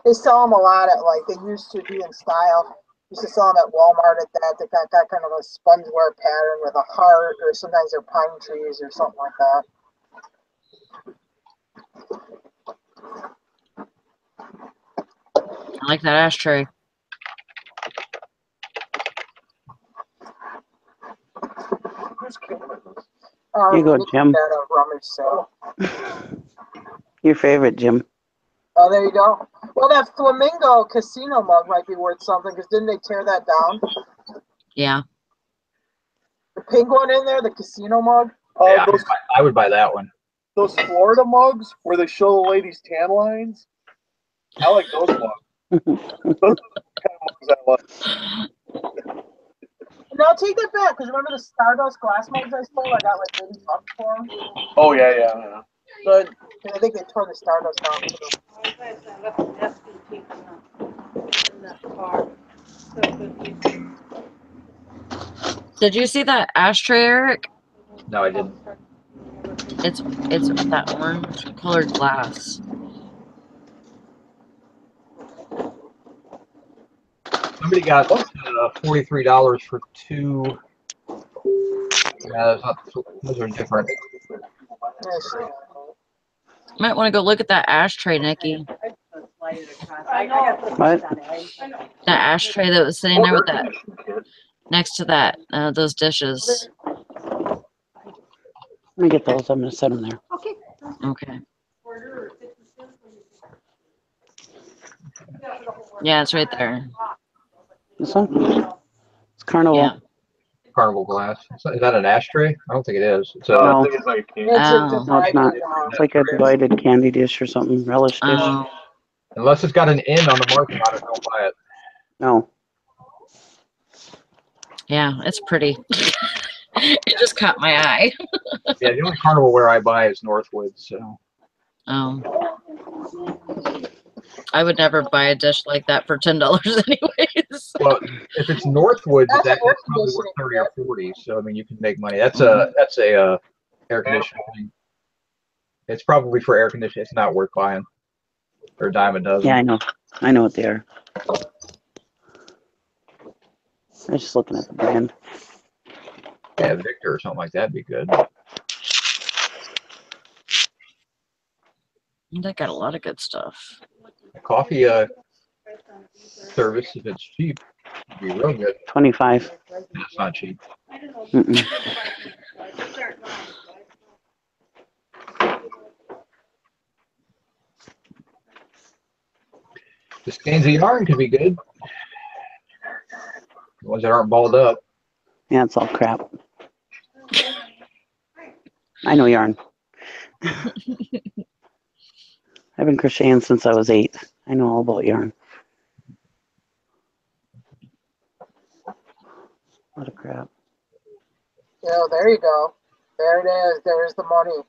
[SPEAKER 4] They sell them a lot at like they used to be in style. Used to sell them at Walmart at that. They got that kind of a spongeware pattern with a heart, or sometimes they're pine trees or something like that.
[SPEAKER 2] I like that ashtray.
[SPEAKER 6] You go, Jim.
[SPEAKER 4] At a rummage sale.
[SPEAKER 6] Your favorite, Jim.
[SPEAKER 4] Oh, there you go. Well, that flamingo casino mug might be worth something because didn't they tear that down?
[SPEAKER 2] Yeah.
[SPEAKER 4] The pink one in there, the casino mug.
[SPEAKER 3] Yeah, I would buy that one.
[SPEAKER 5] Those Florida mugs where they show the ladies' tan lines. I like those mugs. Those are the kind of mugs I like.
[SPEAKER 4] No, I'll take that back because remember the Stardust glass mugs I stole? I got like $80 for them.
[SPEAKER 5] Oh yeah.
[SPEAKER 4] But I think they tore the Stardust down too.
[SPEAKER 2] Did you see that ashtray, Eric?
[SPEAKER 3] No, I didn't.
[SPEAKER 2] It's that orange colored glass.
[SPEAKER 3] Somebody got $43 for two. Yeah, those are different.
[SPEAKER 2] Might want to go look at that ashtray, Nikki.
[SPEAKER 6] What?
[SPEAKER 2] That ashtray that was sitting there with that next to that those dishes.
[SPEAKER 6] Let me get those. I'm going to set them there.
[SPEAKER 2] Okay. Yeah, it's right there.
[SPEAKER 6] This one? It's Carnival.
[SPEAKER 2] Yeah.
[SPEAKER 3] Carnival glass. Is that an ashtray? I don't think it is. It's
[SPEAKER 5] I
[SPEAKER 6] No.
[SPEAKER 5] think it's like
[SPEAKER 4] It's
[SPEAKER 2] Oh.
[SPEAKER 6] No, it's not. It's like a divided candy dish or something, relish dish.
[SPEAKER 2] Oh.
[SPEAKER 3] unless it's got an N on the marking on it, don't buy it.
[SPEAKER 6] No.
[SPEAKER 2] Yeah, it's pretty. It just caught my eye.
[SPEAKER 3] Yeah, the only carnival ware I buy is Northwood. So.
[SPEAKER 2] Oh. I would never buy a dish like that for $10 anyways.
[SPEAKER 3] Well, if it's Northwood,
[SPEAKER 4] That's
[SPEAKER 3] that's
[SPEAKER 4] air
[SPEAKER 3] probably worth
[SPEAKER 4] conditioning,
[SPEAKER 3] 30 or 40. So I mean, you can make money. That's a air conditioning thing. It's probably for air conditioning. It's not worth buying. Or a dime a dozen.
[SPEAKER 6] Yeah, I know. I know what they are. I was just looking at the brand.
[SPEAKER 3] Yeah, Victor or something like that'd be good.
[SPEAKER 2] They got a lot of good stuff.
[SPEAKER 3] Coffee service, if it's cheap, would be real good.
[SPEAKER 6] 25.
[SPEAKER 3] It's not cheap.
[SPEAKER 6] Mm-mm.
[SPEAKER 3] The skeins of yarn could be good. The ones that aren't balled up.
[SPEAKER 6] Yeah, it's all crap. I know yarn. I've been crocheting since I was 8. I know all about yarn. What a crap.
[SPEAKER 4] Yeah, there you go. There it is. There's the money.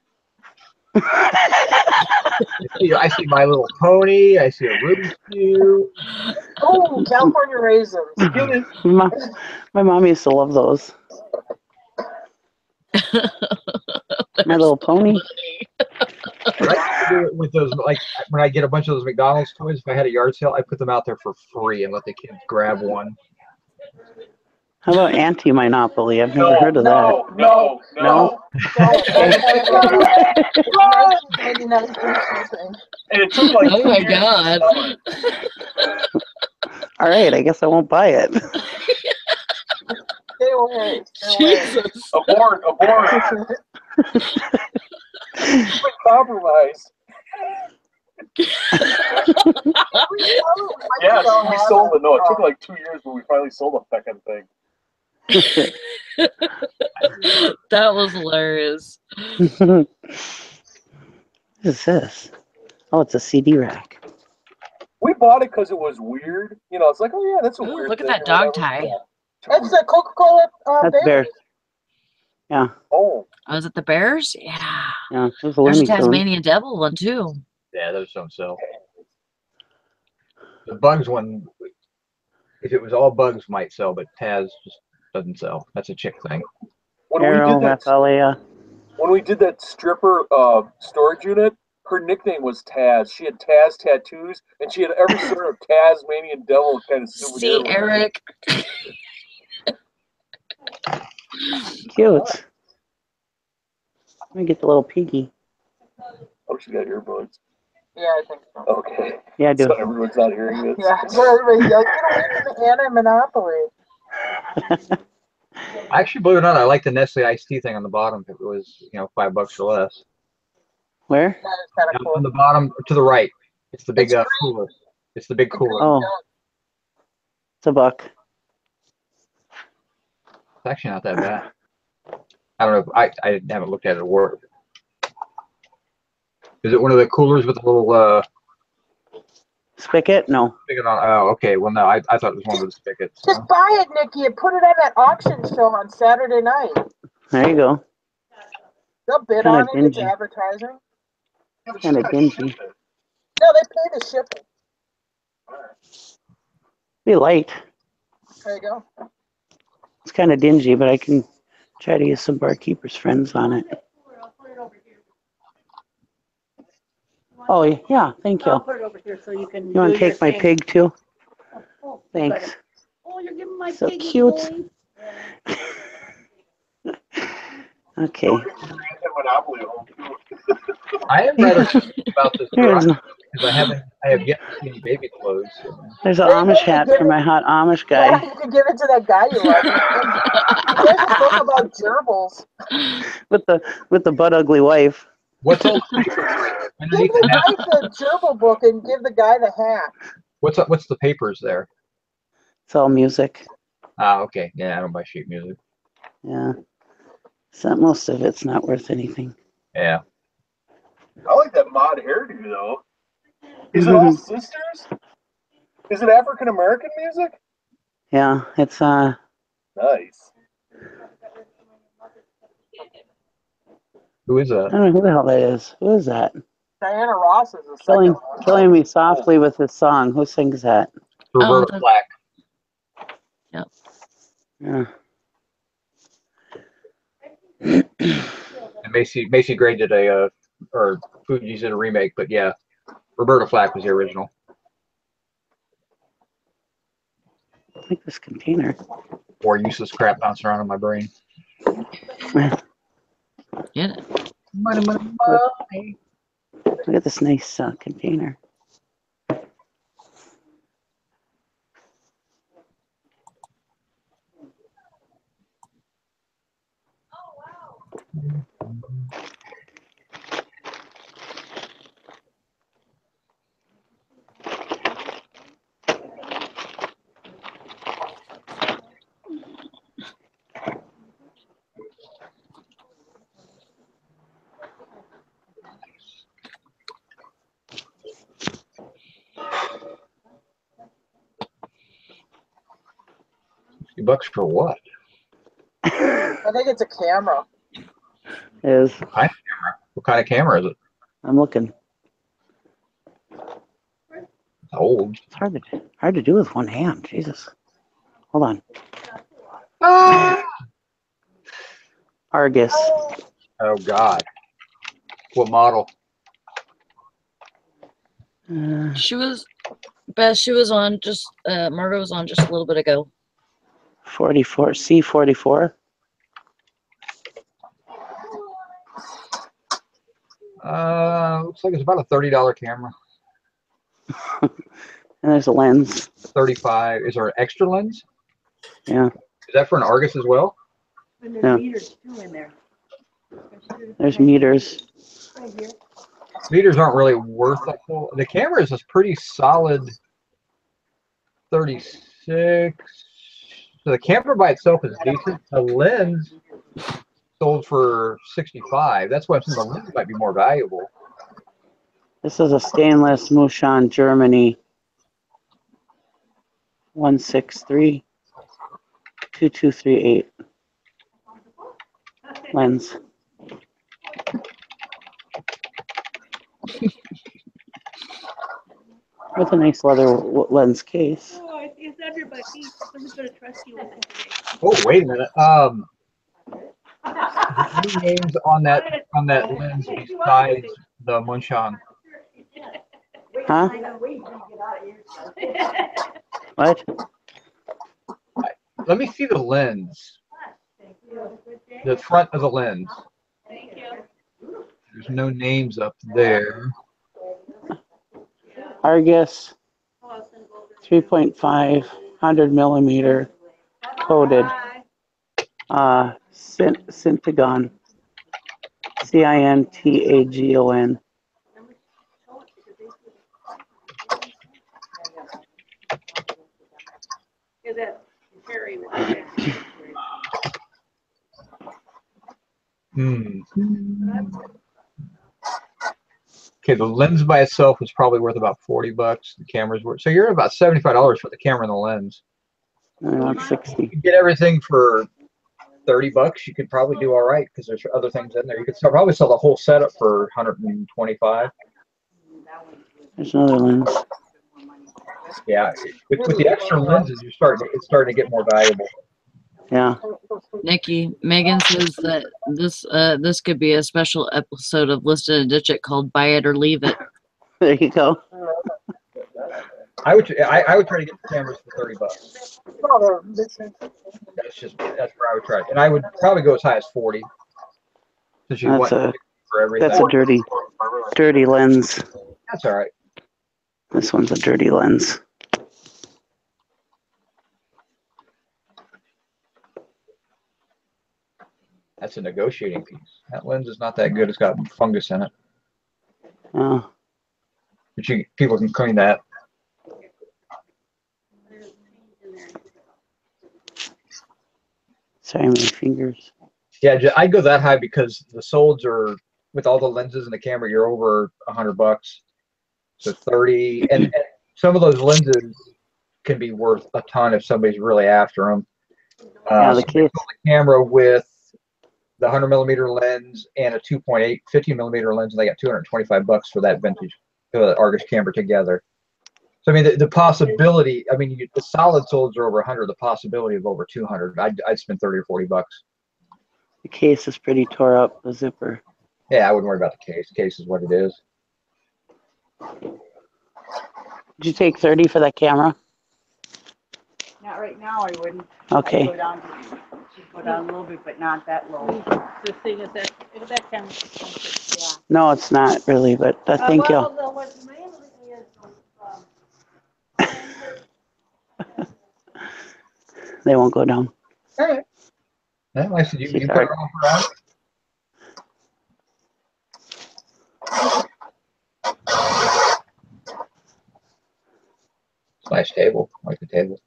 [SPEAKER 3] I see My Little Pony. I see a Rubik's Cube.
[SPEAKER 4] Oh, California raisins.
[SPEAKER 6] My mom used to love those. My Little Pony.
[SPEAKER 3] What I used to do with those, like when I get a bunch of those McDonald's toys, if I had a yard sale, I put them out there for free and let the kids grab one.
[SPEAKER 6] How about anti-monopoly? I've never heard of
[SPEAKER 5] No.
[SPEAKER 6] No?
[SPEAKER 4] No.
[SPEAKER 6] Okay.
[SPEAKER 4] 1999 free shipping.
[SPEAKER 5] And it took like
[SPEAKER 2] Oh
[SPEAKER 5] 2
[SPEAKER 2] my
[SPEAKER 5] years
[SPEAKER 2] God.
[SPEAKER 5] to sell it.
[SPEAKER 6] All right, I guess I won't buy it.
[SPEAKER 4] Stay away. Stay away.
[SPEAKER 2] Jesus.
[SPEAKER 5] Abort. Compromise. Yes, we sold it. No, it took like 2 years, but we finally sold the fucking thing.
[SPEAKER 2] That was hilarious.
[SPEAKER 6] What is this? Oh, it's a CD rack.
[SPEAKER 5] We bought it because it was weird. You know, it's like, oh yeah, that's a
[SPEAKER 2] Ooh,
[SPEAKER 5] weird
[SPEAKER 2] look at
[SPEAKER 5] thing
[SPEAKER 2] that
[SPEAKER 5] or
[SPEAKER 2] dog
[SPEAKER 5] whatever.
[SPEAKER 2] tie.
[SPEAKER 5] Yeah.
[SPEAKER 4] That's the Coca-Cola
[SPEAKER 6] That's Bears. Yeah,
[SPEAKER 5] Oh,
[SPEAKER 2] Oh, is it the Bears? Yeah.
[SPEAKER 6] yeah. It was a
[SPEAKER 2] There's a
[SPEAKER 6] Looney Tune.
[SPEAKER 2] Tasmanian Devil one too.
[SPEAKER 3] Yeah, those don't sell. The Bugs one, if it was all Bugs, might sell, but Taz just doesn't sell. That's a chick thing.
[SPEAKER 5] when we
[SPEAKER 6] Arrow,
[SPEAKER 5] did that,
[SPEAKER 6] Raphaelia.
[SPEAKER 5] when we did that stripper storage unit, her nickname was Taz. She had Taz tattoos, and she had every sort of Tasmanian Devil kind of souvenir.
[SPEAKER 2] See,
[SPEAKER 5] with her.
[SPEAKER 2] Eric.
[SPEAKER 6] Cute. Let me get the little piggy.
[SPEAKER 5] Oh, she got earbuds.
[SPEAKER 4] Yeah, I think so.
[SPEAKER 5] Okay.
[SPEAKER 6] Yeah, I do.
[SPEAKER 5] So everyone's not hearing this.
[SPEAKER 4] Yeah, so everybody yells, get away from the anti-monopoly.
[SPEAKER 3] Actually, believe it or not, I like the Nestle iced tea thing on the bottom. If it was, $5 or less.
[SPEAKER 6] Where?
[SPEAKER 4] That is kind of
[SPEAKER 3] On
[SPEAKER 4] cool.
[SPEAKER 3] the bottom to the right, it's the big
[SPEAKER 4] It's green.
[SPEAKER 3] cooler. It's the big cooler.
[SPEAKER 6] Oh, it's $1.
[SPEAKER 3] It's actually not that bad. I don't know. I haven't looked at it at work. Is it one of the coolers with the little
[SPEAKER 6] Spigot? No.
[SPEAKER 3] spigot on? Oh, okay. Well, no, I thought it was one of the spigots. So.
[SPEAKER 4] Just buy it, Nikki, and put it on that auction show on Saturday night.
[SPEAKER 6] There you go.
[SPEAKER 4] They'll bid
[SPEAKER 6] Kinda
[SPEAKER 4] on it. It's
[SPEAKER 6] dingy.
[SPEAKER 4] advertising.
[SPEAKER 6] Kind of dingy.
[SPEAKER 4] No, they pay the shipping.
[SPEAKER 6] Be light.
[SPEAKER 4] There you go.
[SPEAKER 6] It's kind of dingy, but I can try to use some barkeeper's friends on it. Oh, yeah. Thank you.
[SPEAKER 7] I'll put it over here so you can.
[SPEAKER 6] You want
[SPEAKER 7] do
[SPEAKER 6] to take
[SPEAKER 7] your
[SPEAKER 6] my
[SPEAKER 7] thing.
[SPEAKER 6] pig too?
[SPEAKER 7] Oh,
[SPEAKER 6] Thanks.
[SPEAKER 7] Oh, you're giving my
[SPEAKER 6] So
[SPEAKER 7] piggy
[SPEAKER 6] cute.
[SPEAKER 7] boy.
[SPEAKER 6] Okay.
[SPEAKER 5] Monopoly at home too.
[SPEAKER 3] I am rather confused about this
[SPEAKER 6] Here's
[SPEAKER 3] garage because I have yet to see any baby clothes. So.
[SPEAKER 6] There's an
[SPEAKER 4] There you go,
[SPEAKER 6] Amish
[SPEAKER 4] you
[SPEAKER 6] hat
[SPEAKER 4] get
[SPEAKER 6] for
[SPEAKER 4] it.
[SPEAKER 6] my hot Amish
[SPEAKER 4] Yeah,
[SPEAKER 6] guy
[SPEAKER 4] you can give it to that guy you love. And there's a book about gerbils.
[SPEAKER 6] with the butt ugly wife.
[SPEAKER 3] What's all the papers
[SPEAKER 4] Give
[SPEAKER 3] underneath
[SPEAKER 4] the
[SPEAKER 3] the hat?
[SPEAKER 4] wife the gerbil book and give the guy the hat.
[SPEAKER 3] What's the papers there?
[SPEAKER 6] It's all music.
[SPEAKER 3] Ah, okay. Yeah, I don't buy sheet music.
[SPEAKER 6] Yeah. So most of it's not worth anything.
[SPEAKER 3] Yeah.
[SPEAKER 5] I like that mod hairdo though. Is it all sisters? Is it African American music?
[SPEAKER 6] Yeah, it's
[SPEAKER 5] Nice.
[SPEAKER 3] Who is
[SPEAKER 6] I
[SPEAKER 3] that?
[SPEAKER 6] don't know who the hell that is. Who is that?
[SPEAKER 4] Diana Ross is the second one.
[SPEAKER 6] Killing me softly with his song. Who sings that?
[SPEAKER 3] Roberta
[SPEAKER 2] the-
[SPEAKER 3] Flack.
[SPEAKER 2] Yep.
[SPEAKER 6] Yeah.
[SPEAKER 3] And Macy Gray did or Fuji's did a remake, but yeah, Roberta Flack was the original.
[SPEAKER 6] I like this container.
[SPEAKER 3] More useless crap bouncing around in my brain.
[SPEAKER 2] Get it.
[SPEAKER 3] Money, money, money.
[SPEAKER 6] Look at this nice container.
[SPEAKER 3] $40 for what?
[SPEAKER 4] I think it's a camera.
[SPEAKER 6] Is
[SPEAKER 3] What kind of camera is it?
[SPEAKER 6] I'm looking.
[SPEAKER 3] It's old.
[SPEAKER 6] It's hard to do with one hand. Jesus. Hold on.
[SPEAKER 3] Ah!
[SPEAKER 6] Argus.
[SPEAKER 3] Oh God. What model?
[SPEAKER 2] She was, Beth, she was on just, Margot was on just a little bit ago.
[SPEAKER 6] 44 C44.
[SPEAKER 3] Looks like it's about a $30 camera.
[SPEAKER 6] And there's a lens.
[SPEAKER 3] 35. Is there an extra lens?
[SPEAKER 6] Yeah.
[SPEAKER 3] Is that for an Argus as well?
[SPEAKER 7] And there's
[SPEAKER 6] Yeah.
[SPEAKER 7] meters too in there.
[SPEAKER 6] There's meters.
[SPEAKER 7] Right here.
[SPEAKER 3] Meters aren't really worth the whole. The camera is a pretty solid 36. So the camera by itself is decent. A lens sold for 65. That's why some of the lens might be more valuable.
[SPEAKER 6] This is a stainless Mushan, Germany. 163-2238 lens. With a nice leather lens case.
[SPEAKER 7] Oh, it's everybody. Someone's gonna trust you with it today.
[SPEAKER 3] Oh, wait a minute. Any names on that lens besides the Munshan?
[SPEAKER 6] Huh? What?
[SPEAKER 3] Let me see the lens. The front of the lens.
[SPEAKER 7] Thank you.
[SPEAKER 3] There's no names up there.
[SPEAKER 6] Argus 3.5 100 millimeter coated. Syntagon. Cintagon.
[SPEAKER 7] Is that Terry?
[SPEAKER 3] Okay, the lens by itself was probably worth about $40. The camera's worth, so you're at about $75 for the camera and the lens.
[SPEAKER 6] Around 60.
[SPEAKER 3] You can get everything for $30. You could probably do all right because there's other things in there. You could probably sell the whole setup for 125.
[SPEAKER 6] There's another lens.
[SPEAKER 3] Yeah, with the extra lenses, it's starting to get more valuable.
[SPEAKER 6] Yeah.
[SPEAKER 2] Nikki, Megan says that this could be a special episode of Listed and Ditch It called Buy It or Leave It.
[SPEAKER 6] There you go.
[SPEAKER 3] I would try to get the cameras for $30. That's where I would try, and I would probably go as high as 40. Since you want for everything.
[SPEAKER 6] That's a dirty lens.
[SPEAKER 3] That's all right.
[SPEAKER 6] This one's a dirty lens.
[SPEAKER 3] That's a negotiating piece. That lens is not that good. It's got fungus in it.
[SPEAKER 6] Oh.
[SPEAKER 3] But people can clean that.
[SPEAKER 6] Sorry, my fingers.
[SPEAKER 3] Yeah, I'd go that high because the solds are, with all the lenses in the camera, you're over $100. So 30, and some of those lenses can be worth a ton if somebody's really after them.
[SPEAKER 6] Yeah, the case.
[SPEAKER 3] The camera with the 100 millimeter lens and a 2.8 50 millimeter lens, and they got $225 for that vintage Argus camera together. So I mean, the possibility. I mean, the solid solds are over 100. The possibility of over 200. I'd spend 30 or $40.
[SPEAKER 6] The case is pretty tore up. The zipper.
[SPEAKER 3] Yeah, I wouldn't worry about the case. The case is what it is.
[SPEAKER 6] Did you take 30 for that camera?
[SPEAKER 8] Not right now, I wouldn't.
[SPEAKER 6] Okay.
[SPEAKER 8] I'd go down a little bit, but not that low.
[SPEAKER 7] The thing is that camera.
[SPEAKER 8] Yeah.
[SPEAKER 6] No, it's not really, but I think
[SPEAKER 7] Well, what's mainly is
[SPEAKER 6] they won't go down.
[SPEAKER 3] All right. Yeah, I said you put it on for us. Nice table. I like the table.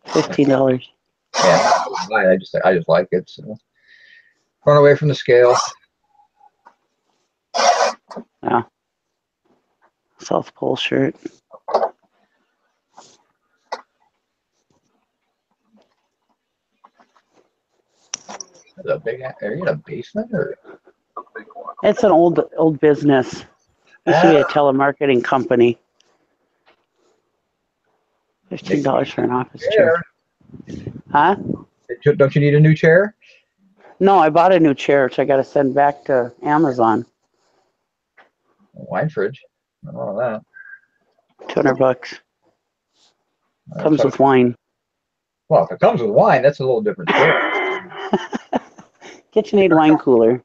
[SPEAKER 6] $15.
[SPEAKER 3] Yeah, I just like it. So. Run away from the scale.
[SPEAKER 6] Yeah. South Pole shirt.
[SPEAKER 3] That's a big. Are you in a basement or?
[SPEAKER 6] It's an old business. Used to be a telemarketing company. $15 for an office chair. Huh?
[SPEAKER 3] Don't you need a new chair?
[SPEAKER 6] No, I bought a new chair, which I got to send back to Amazon.
[SPEAKER 3] Wine fridge. I don't know that.
[SPEAKER 6] $200. Comes with wine.
[SPEAKER 3] Well, if it comes with wine, that's a little different story.
[SPEAKER 6] KitchenAid wine cooler.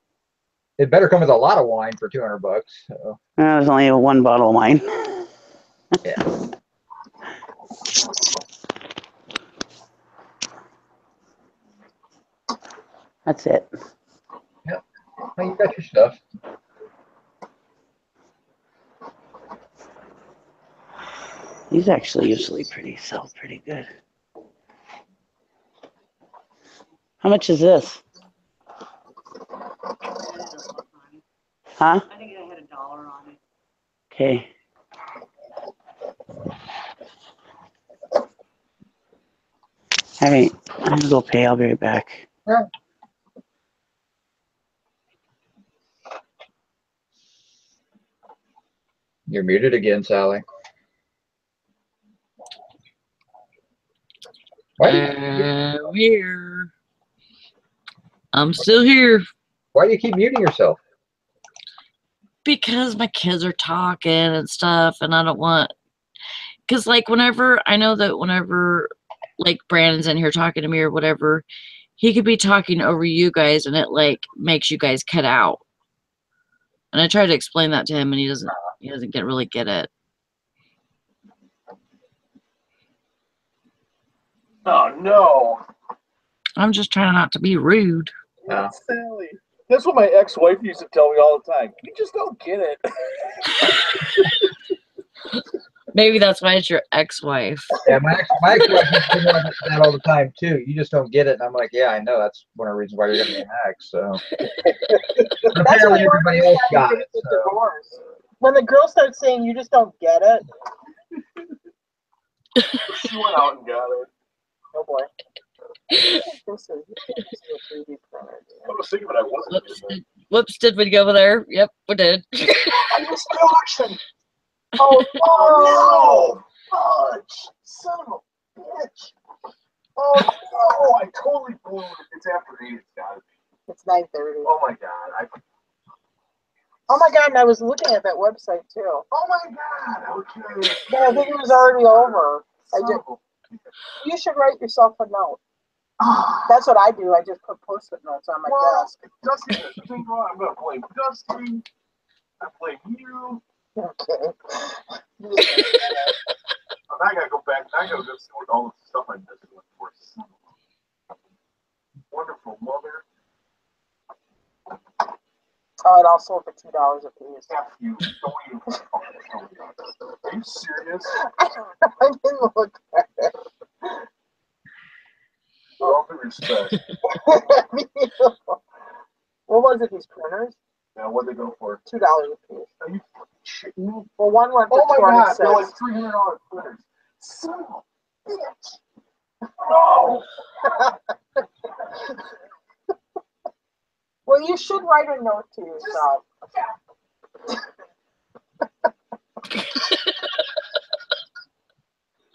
[SPEAKER 3] It better come with a lot of wine for $200. So.
[SPEAKER 6] There's only one bottle of wine.
[SPEAKER 3] Yeah.
[SPEAKER 6] That's it.
[SPEAKER 3] Yep. Well, you got your stuff.
[SPEAKER 6] These actually usually sell pretty good. How much is this? Huh?
[SPEAKER 8] I think I had $1 on it.
[SPEAKER 6] Okay. All right. I'm going to go pay. I'll be right back.
[SPEAKER 3] Yeah. You're muted again, Sally.
[SPEAKER 2] I'm here. I'm still here.
[SPEAKER 3] Why do you keep muting yourself?
[SPEAKER 2] Because my kids are talking and stuff, and I don't want. Because, like, whenever like, Brandon's in here talking to me or whatever, he could be talking over you guys, and it, like, makes you guys cut out. And I try to explain that to him, and he doesn't really get it.
[SPEAKER 5] Oh, no.
[SPEAKER 2] I'm just trying not to be rude.
[SPEAKER 3] No.
[SPEAKER 5] Sally. That's what my ex-wife used to tell me all the time. You just don't get it.
[SPEAKER 2] Maybe that's why it's your ex-wife.
[SPEAKER 3] Yeah, my ex-wife used to tell me that all the time too. You just don't get it, and I'm like, yeah, I know. That's one of the reasons why you're getting an ex. So but apparently everybody else got it. So.
[SPEAKER 4] When the girl starts saying you just don't get it,
[SPEAKER 5] She went out and got it.
[SPEAKER 4] oh boy.
[SPEAKER 5] I was thinking, but I wasn't.
[SPEAKER 2] Whoops, did we go over there? Yep, we did.
[SPEAKER 5] I missed the auction. Oh no! Fudge! Son of a bitch! Oh no! I totally blew it. It's after 8. It's gotta be.
[SPEAKER 4] It's 9:30.
[SPEAKER 5] Oh my god!
[SPEAKER 4] Oh my god! And I was looking at that website too.
[SPEAKER 5] Oh my god! Okay.
[SPEAKER 4] But I think it was already over. You should write yourself a note. That's what I do. I just put post-it notes on my desk.
[SPEAKER 5] Dusty, I'm gonna blame Dusty. I blame you.
[SPEAKER 4] Okay.
[SPEAKER 5] Now I gotta go back. I gotta go see what all the stuff I missed for. Wonderful mother.
[SPEAKER 4] Oh, it all sold for $2 a piece.
[SPEAKER 5] F you. Don't even Are you serious?
[SPEAKER 4] I don't know. I didn't look at it.
[SPEAKER 5] With all due respect.
[SPEAKER 4] What was it? These printers?
[SPEAKER 5] Now what'd they go for?
[SPEAKER 4] $2 a piece.
[SPEAKER 5] Are you shitting me?
[SPEAKER 4] Well, one went for
[SPEAKER 5] Oh my god, they're like
[SPEAKER 4] $206.
[SPEAKER 5] $300 printers. Son of a bitch. No!
[SPEAKER 4] Well, you should write a note to yourself. You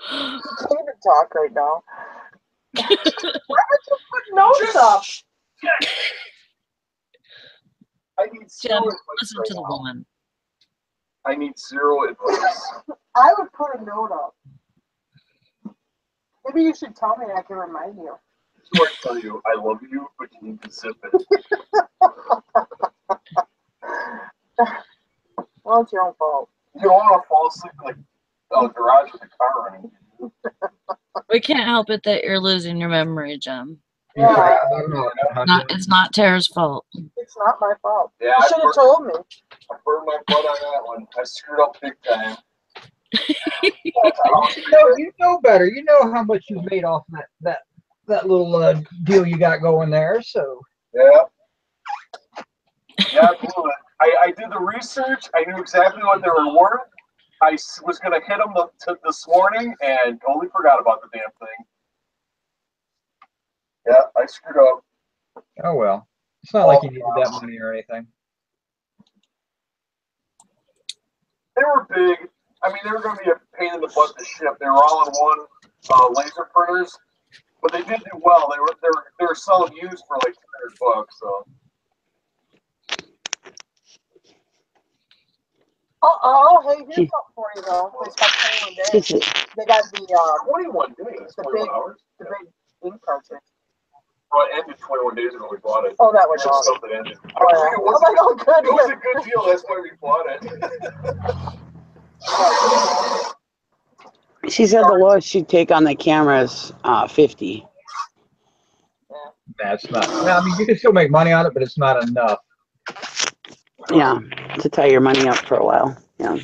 [SPEAKER 4] can't even talk right now. Why would you put notes up?
[SPEAKER 5] I need zero
[SPEAKER 2] Jim,
[SPEAKER 5] advice
[SPEAKER 2] listen
[SPEAKER 5] right
[SPEAKER 2] to the
[SPEAKER 5] now.
[SPEAKER 2] woman.
[SPEAKER 5] I need zero advice.
[SPEAKER 4] I would put a note up. Maybe you should tell me and I can remind you.
[SPEAKER 5] So I tell you, I love you, but you need to zip it.
[SPEAKER 4] Well, it's your own fault.
[SPEAKER 5] You don't want to fall asleep in the garage with the car running.
[SPEAKER 2] We can't help it that you're losing your memory, Jim.
[SPEAKER 3] You forgot about an auction,
[SPEAKER 2] It's not Tara's fault.
[SPEAKER 4] It's not my fault.
[SPEAKER 5] Yeah,
[SPEAKER 4] You should have told me.
[SPEAKER 5] I burned my butt on that one. I screwed up big time.
[SPEAKER 3] You know better. You know how much you made off that little deal you got going there. So
[SPEAKER 5] Yeah. Yeah, I blew it. I did the research. I knew exactly what they were worth. I was going to hit them this morning and totally forgot about the damn thing. Yeah, I screwed up.
[SPEAKER 3] Oh well, it's not like you needed that money or anything.
[SPEAKER 5] They were big. I mean, they were going to be a pain in the butt to ship. They were all in one laser printers, but they did do well. They were selling used for like $200. So.
[SPEAKER 4] Hey, here's something for you though. They got 21 days. They got the
[SPEAKER 5] 21 days.
[SPEAKER 4] the
[SPEAKER 5] 21
[SPEAKER 4] big
[SPEAKER 5] hours.
[SPEAKER 4] the big ink cartridge.
[SPEAKER 5] Well, it ended 21 days ago. We bought it.
[SPEAKER 4] Oh, that was
[SPEAKER 5] Just
[SPEAKER 4] awesome.
[SPEAKER 5] stuff that ended.
[SPEAKER 4] Oh, yeah.
[SPEAKER 5] It was,
[SPEAKER 4] I'm like, oh, good.
[SPEAKER 5] it was a good deal. That's why we bought it.
[SPEAKER 6] She said the lowest she'd take on the camera is 50.
[SPEAKER 3] That's not. I mean, you can still make money on it, but it's not enough.
[SPEAKER 6] Yeah, to tie your money up for a while. Yeah.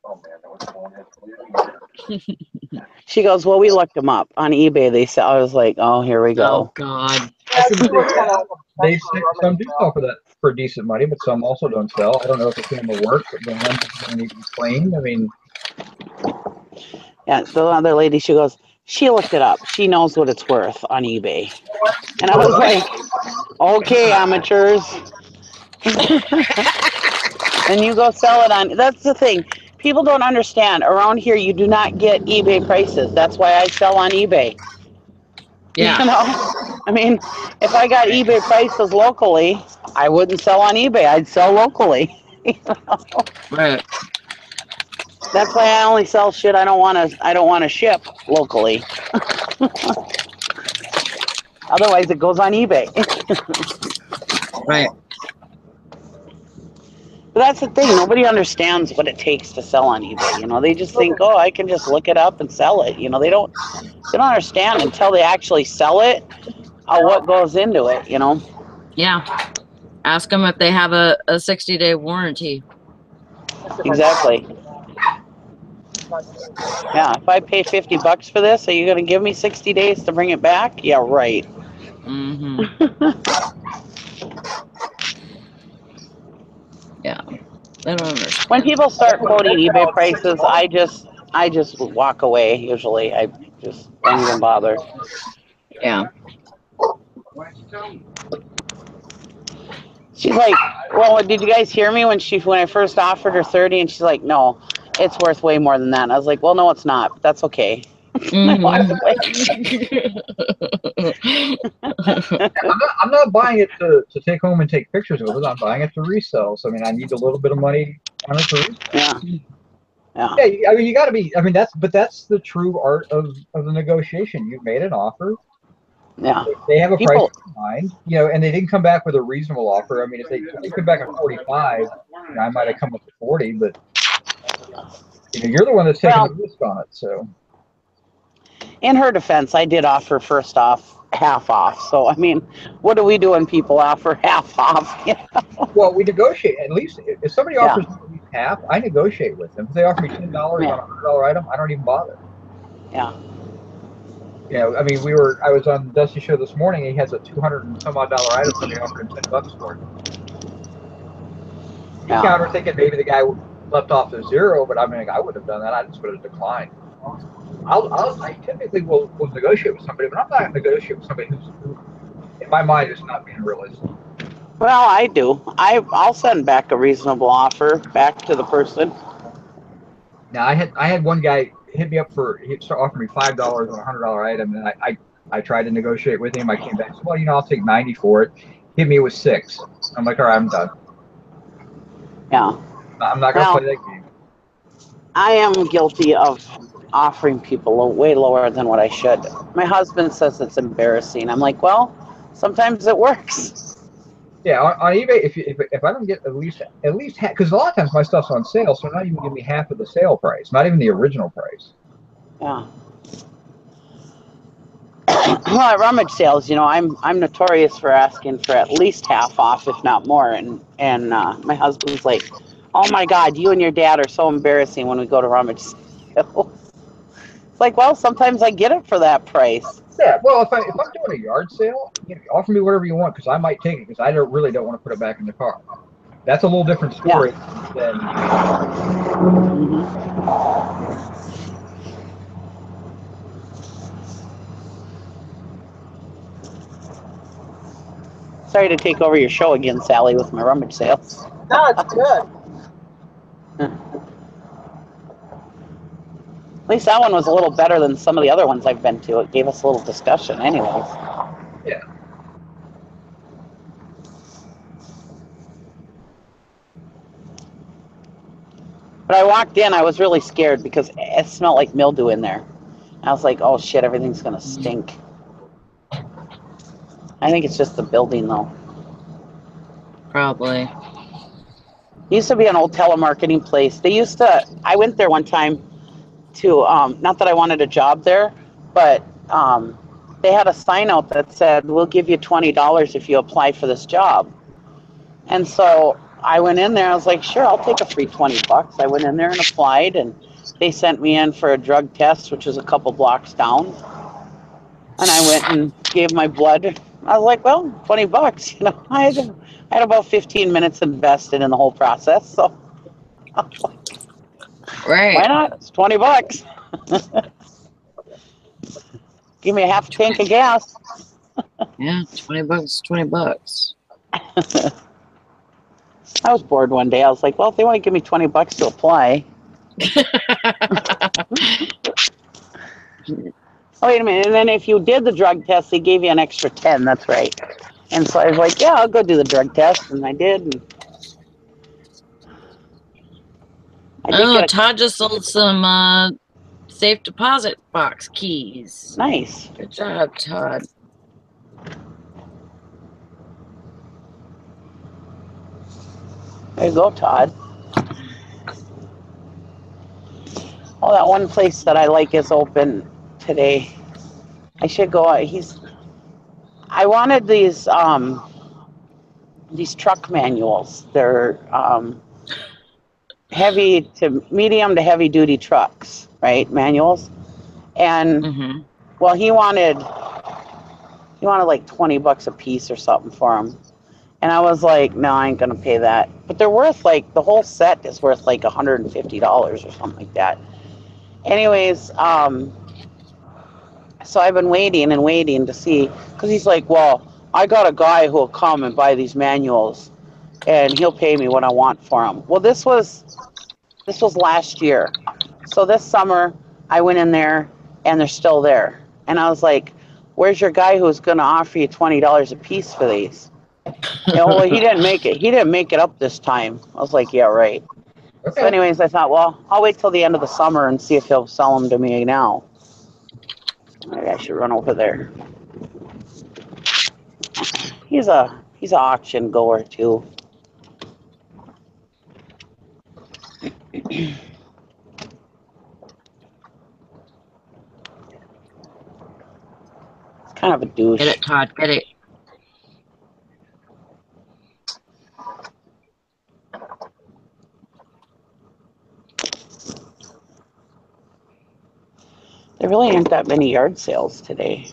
[SPEAKER 5] Oh man, that was fun.
[SPEAKER 6] She goes, well, we looked them up on eBay. They sell. I was like, oh, here we
[SPEAKER 2] Oh
[SPEAKER 6] go.
[SPEAKER 2] God.
[SPEAKER 3] They some do sell for decent money, but some also don't sell. I don't know if the camera works, but the lens don't need to be cleaned. I mean,
[SPEAKER 6] Yeah, the other lady, she goes, she looked it up. She knows what it's worth on eBay. And I was like, okay, amateurs. And you go sell it on. That's the thing. People don't understand. Around here, you do not get eBay prices. That's why I sell on eBay.
[SPEAKER 2] Yeah.
[SPEAKER 6] You know, I mean, if I got eBay prices locally, I wouldn't sell on eBay. I'd sell locally. You know?
[SPEAKER 2] Right.
[SPEAKER 6] That's why I only sell shit I don't want to. I don't want to ship locally. Otherwise, it goes on eBay.
[SPEAKER 2] Right.
[SPEAKER 6] But that's the thing. Nobody understands what it takes to sell on eBay. You know, they just think, oh, I can just look it up and sell it. You know, they don't understand until they actually sell it, what goes into it. You know.
[SPEAKER 2] Yeah. Ask them if they have a 60-day warranty.
[SPEAKER 6] Exactly. Yeah. If I pay $50 for this, are you going to give me 60 days to bring it back? Yeah. Right.
[SPEAKER 2] Mm-hmm. Yeah. They don't understand.
[SPEAKER 6] When people start quoting eBay prices, I just walk away. Usually, I just don't even bother.
[SPEAKER 2] Yeah.
[SPEAKER 6] She's like, well, did you guys hear me when I first offered her 30? And she's like, no, it's worth way more than that. And I was like, well, no, it's not. But that's okay. I walked away.
[SPEAKER 3] I'm not buying it to take home and take pictures with it. I'm buying it to resell. So I mean, I need a little bit of money on it to resell.
[SPEAKER 6] Yeah. Yeah.
[SPEAKER 3] Yeah. I mean, you got to be. I mean, that's the true art of the negotiation. You've made an offer.
[SPEAKER 6] Yeah.
[SPEAKER 3] They have a price
[SPEAKER 6] People.
[SPEAKER 3] in mind, you know, and they didn't come back with a reasonable offer. I mean, if they come back at 45, you know, I might have come up to 40, but you know, you're the one that's taking the risk on it. So,
[SPEAKER 6] in her defense, I did offer first off half off. So I mean, what do we do when people offer half off? You know?
[SPEAKER 3] well, we negotiate. At least if somebody
[SPEAKER 6] Yeah.
[SPEAKER 3] offers me half, I negotiate with them. If they offer me $10 on a $100 item, I don't even bother.
[SPEAKER 6] Yeah.
[SPEAKER 3] You know, I mean, I was on Dusty's show this morning. And he has a $200 and some odd item. Somebody offered him $10 for it.
[SPEAKER 6] Yeah.
[SPEAKER 3] Counter thinking maybe the guy left off the zero, but I mean, I would have done that. I just would have declined. I typically will negotiate with somebody, but I'm not going to negotiate with somebody who, in my mind, is not being realistic.
[SPEAKER 6] Well, I do. I'll send back a reasonable offer back to the person.
[SPEAKER 3] Now, I had one guy hit me up he offered me $5 on a $100 item, and I tried to negotiate with him. I came back and said, well, you know, I'll take 90 for it. Hit me with 6. I'm like, all right, I'm done.
[SPEAKER 6] Yeah.
[SPEAKER 3] I'm not going to play that game.
[SPEAKER 6] I am guilty of offering people way lower than what I should. My husband says it's embarrassing. I'm like, well, sometimes it works.
[SPEAKER 3] Yeah, on eBay, if I don't get at least half, because a lot of times my stuff's on sale, so not even give me half of the sale price, not even the original price.
[SPEAKER 6] Yeah. Well, at rummage sales, you know, I'm notorious for asking for at least half off, if not more. And my husband's like, oh my God, you and your dad are so embarrassing when we go to rummage sales. It's like, well, sometimes I get it for that price.
[SPEAKER 3] Yeah, well, if I'm doing a yard sale, you know, offer me whatever you want because I might take it because I really don't want to put it back in the car. That's a little different story than.
[SPEAKER 6] Sorry to take over your show again, Sally, with my rummage sales.
[SPEAKER 4] No, it's good.
[SPEAKER 6] At least that one was a little better than some of the other ones I've been to. It gave us a little discussion anyways.
[SPEAKER 3] Yeah.
[SPEAKER 6] But I walked in, I was really scared because it smelled like mildew in there. I was like, oh shit, everything's going to stink. I think it's just the building though.
[SPEAKER 2] Probably.
[SPEAKER 6] It used to be an old telemarketing place. I went there one time to, not that I wanted a job there, but they had a sign out that said, we'll give you $20 if you apply for this job. And so I went in there, I was like, sure, I'll take a free $20. I went in there and applied, and they sent me in for a drug test, which was a couple blocks down. And I went and gave my blood. I was like, well, $20, you know, I had about 15 minutes invested in the whole process. So
[SPEAKER 2] Right.
[SPEAKER 6] why not? It's $20. Give me a half tank of gas.
[SPEAKER 2] Yeah, $20, $20.
[SPEAKER 6] I was bored one day. I was like, well, if they want to give me $20 to apply. Oh, wait a minute. And then if you did the drug test, they gave you an extra 10. That's right. And so I was like, yeah, I'll go do the drug test. And I did. And I did get
[SPEAKER 2] Todd just sold some safe deposit box keys.
[SPEAKER 6] Nice.
[SPEAKER 2] Good job, Todd.
[SPEAKER 6] There you go, Todd. Oh, that one place that I like is open today. I should go. I wanted these truck manuals. They're heavy to medium to heavy duty trucks, right? Manuals. And well, he wanted like $20 a piece or something for them. And I was like, no, I ain't gonna pay that. But they're worth like, the whole set is worth like $150 or something like that. Anyways, so I've been waiting and waiting to see, because he's like, well, I got a guy who will come and buy these manuals, and he'll pay me what I want for them. Well, this was last year. So this summer, I went in there, and they're still there. And I was like, where's your guy who's going to offer you $20 a piece for these? You know, well, he didn't make it. He didn't make it up this time. I was like, yeah, right.
[SPEAKER 3] Okay.
[SPEAKER 6] So anyways, I thought, well, I'll wait till the end of the summer and see if he'll sell them to me now. Maybe I should run over there. He's an auction goer too. It's kind of a douche.
[SPEAKER 2] Get it, Todd. Get it.
[SPEAKER 6] There really aren't that many yard sales today.